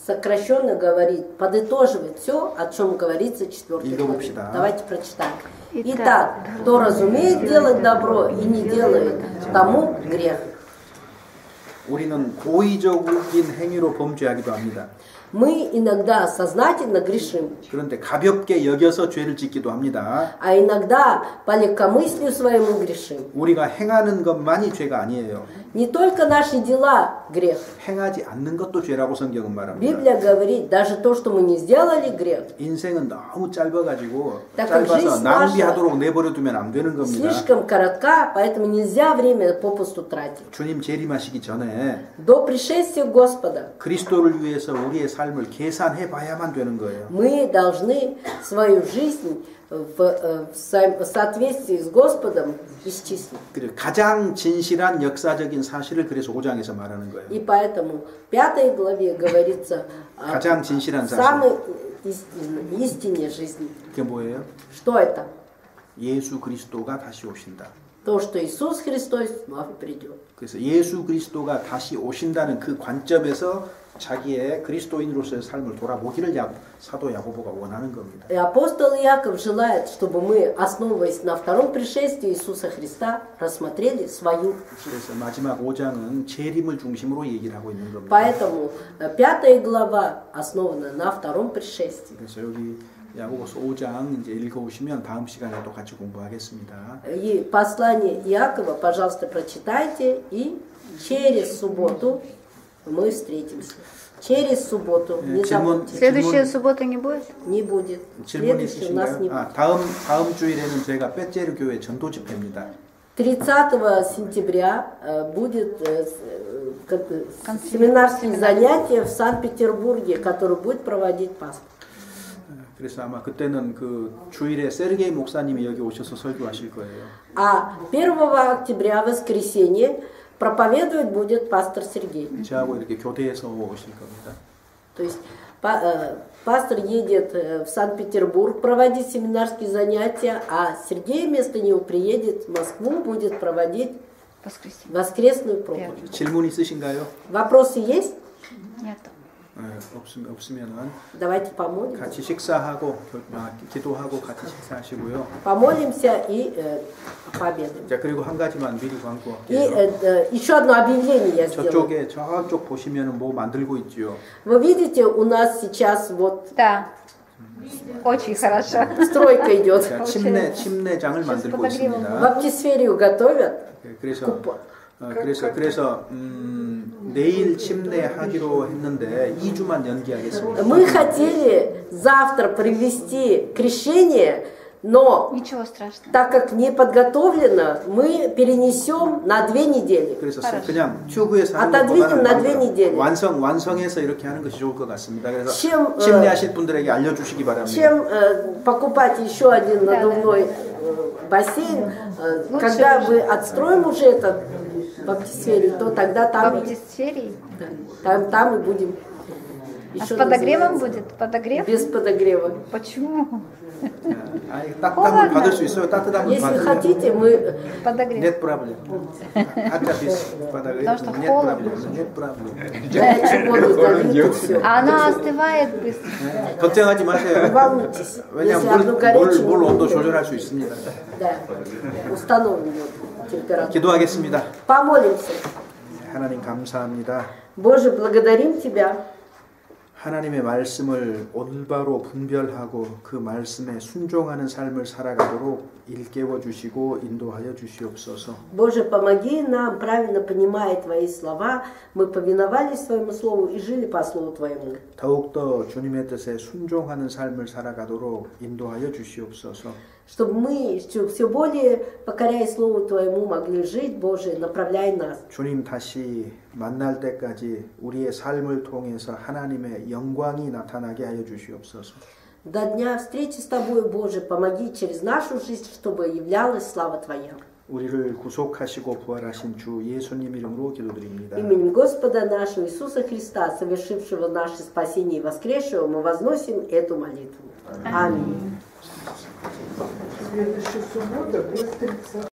сокращенно говорит, подытоживает все, о чем говорится в 4 главе. Давайте прочитаем. Итак, кто разумеет делать добро и не делает, тому грех. 우리는 고의적인 행위로 범죄하기도 합니다. Мы иногда сознательно грешим, 그런데 가볍게 여겨서 죄를 짓기도 합니다. а иногда по легкомыслию своему грешим. 우리가 행하는 것만이 죄가 아니에요. Не только наши дела грех. 행하지 않는 것도 죄라고 성경은 말합니다. Библия говорит, даже то, что мы не сделали, грех. 인생은 너무 짧아가지고 Так как 짧아서 жизнь 낭비하도록 내버려두면 안 되는 겁니다. Слишком коротка, поэтому нельзя время попусту тратить. 주님 재림하시기 전에 До пришествия Господа 그리스도를 위해서 우리의 삶을 계산해 봐야만 되는 거예요. мы должны свою жизнь в соответствии с Господом исчислить. 그리고 가장 진실한 역사적인 사실을 그래서 5장에서 말하는 거예요. И поэтому в 5 главе говорится о 가장 진실한 사실. самой истине жизни. 그게 뭐예요? Что это? 예수 그리스도가 다시 오신다. То, что Иисус Христос вновь придет. 그래서 예수 그리스도가 다시 오신다는 그 관점에서 자기의 그리스도인으로서의 삶을 돌아보기를 사도 야고보가 원하는 겁니다. И апостол Иаков желает, чтобы мы, основываясь на втором пришествии Иисуса Христа, рассмотрели свою жизнь. 그래서 마지막 5장은 재림을 중심으로 얘기를 하고 있는 겁니다. Поэтому 5 глава основана на втором пришествии. 그래서 여기 야고보서 5장 이제 읽어오시면 다음 시간에도 같이 공부하겠습니다. И послание Иакова, пожалуйста, прочитайте, и через субботу мы встретимся. Через субботу, не забудьте. Следующая суббота не будет? Не будет. 질문 Следующий у нас не 있으신가요? будет. 다음 주일에는 저희가 빼째르 교회 전도 집회입니다. 30 сентября будет семинарские занятия в Санкт-Петербурге, которые будет проводить пастор. 그래서 아마 그때는 그 주일에 세르게이 목사님이 여기 오셔서 설교하실 거예요. А 1 октября, воскресенье, проповедовать будет пастор Сергей. 저하고 이렇게 교대해서 오실 겁니다. То есть пастор едет в Санкт-Петербург проводить семинарские занятия, а Сергей вместо него приедет в Москву, будет проводить воскресную проповедь. 질문 있으신가요? Вопросы есть? Нет. 없으면은 Давайте помолимся. 같이 식사하고 기도하고 같이 식사하시고요. Помолимся и пообедаем. 자, 그리고 한 가지만 미리 И 광고할게요. еще одно объявление я сделаю. 저쪽에 저쪽 보시면은 뭐 만들고 있지요. Вы видите, у нас сейчас вот Да. Очень хорошо. стройка идет. 자, 침례장을 만들고 В 있습니다. баптисферию готовят. 그래서 내일 침례하기로 했는데 2주만 연기하겠습니다. Мы хотели завтра провести крещение, но Ничего страшного. так как не подготовлено, мы перенесем на 2 недели. 그래서 그냥 튜브에서 하는 Отодвинем на 2 것보다는 недели. 완성해서 이렇게 하는 것이 좋을 것 같습니다. 그래서 чем, 침례하실 분들에게 알려주시기 바랍니다. Чем покупать еще один надувной бассейн, когда мы отстроим уже этот баптисферию, то тогда там и будем. А с подогревом будет? Подогрев? Без подогрева. Почему? 따뜻함을 받을 수 있어요. 따뜻함을 Если 받을 хотите, мы Подогрев. Нет проблем. Хотя без подогрева Потому что нет холодно. проблем. Нет проблем. горячую воду залить и все. А она остывает быстро. 걱정하지 Не 마세요. волнуйтесь. Если одну 왜냐하면 горячую 물 온도 воду, 조절할 수 있습니다. да, установим температуру. 기도하겠습니다. Помолимся. 하나님 감사합니다. Боже, благодарим Тебя. 하나님의 말씀을 올바로 분별하고 그 말씀에 순종하는 삶을 살아가도록 일깨워 주시고 인도하여 주시옵소서. Боже, помоги нам, правильно понимая Твои слова, мы повиновались Твоему Слову и жили по Слову Твоему. 더욱더 주님의 뜻에 순종하는 삶을 살아가도록 인도하여 주시옵소서. Чтобы мы все более, покоряя Слову Твоему, могли жить, Боже, направляй нас. 주님 다시 만날 때까지 우리의 삶을 통해서 하나님의 영광이 나타나게 하여 주시옵소서. До дня встречи с Тобой, Боже, помоги через нашу жизнь, чтобы являлась слава Твоя. 우리를 구속하시고 부활하신 주 예수님 이름으로 기도드립니다. Именем Господа нашего Иисуса Христа, совершившего наше спасение и воскресшего, мы возносим эту молитву. Аминь. Следующая суббота будет 30.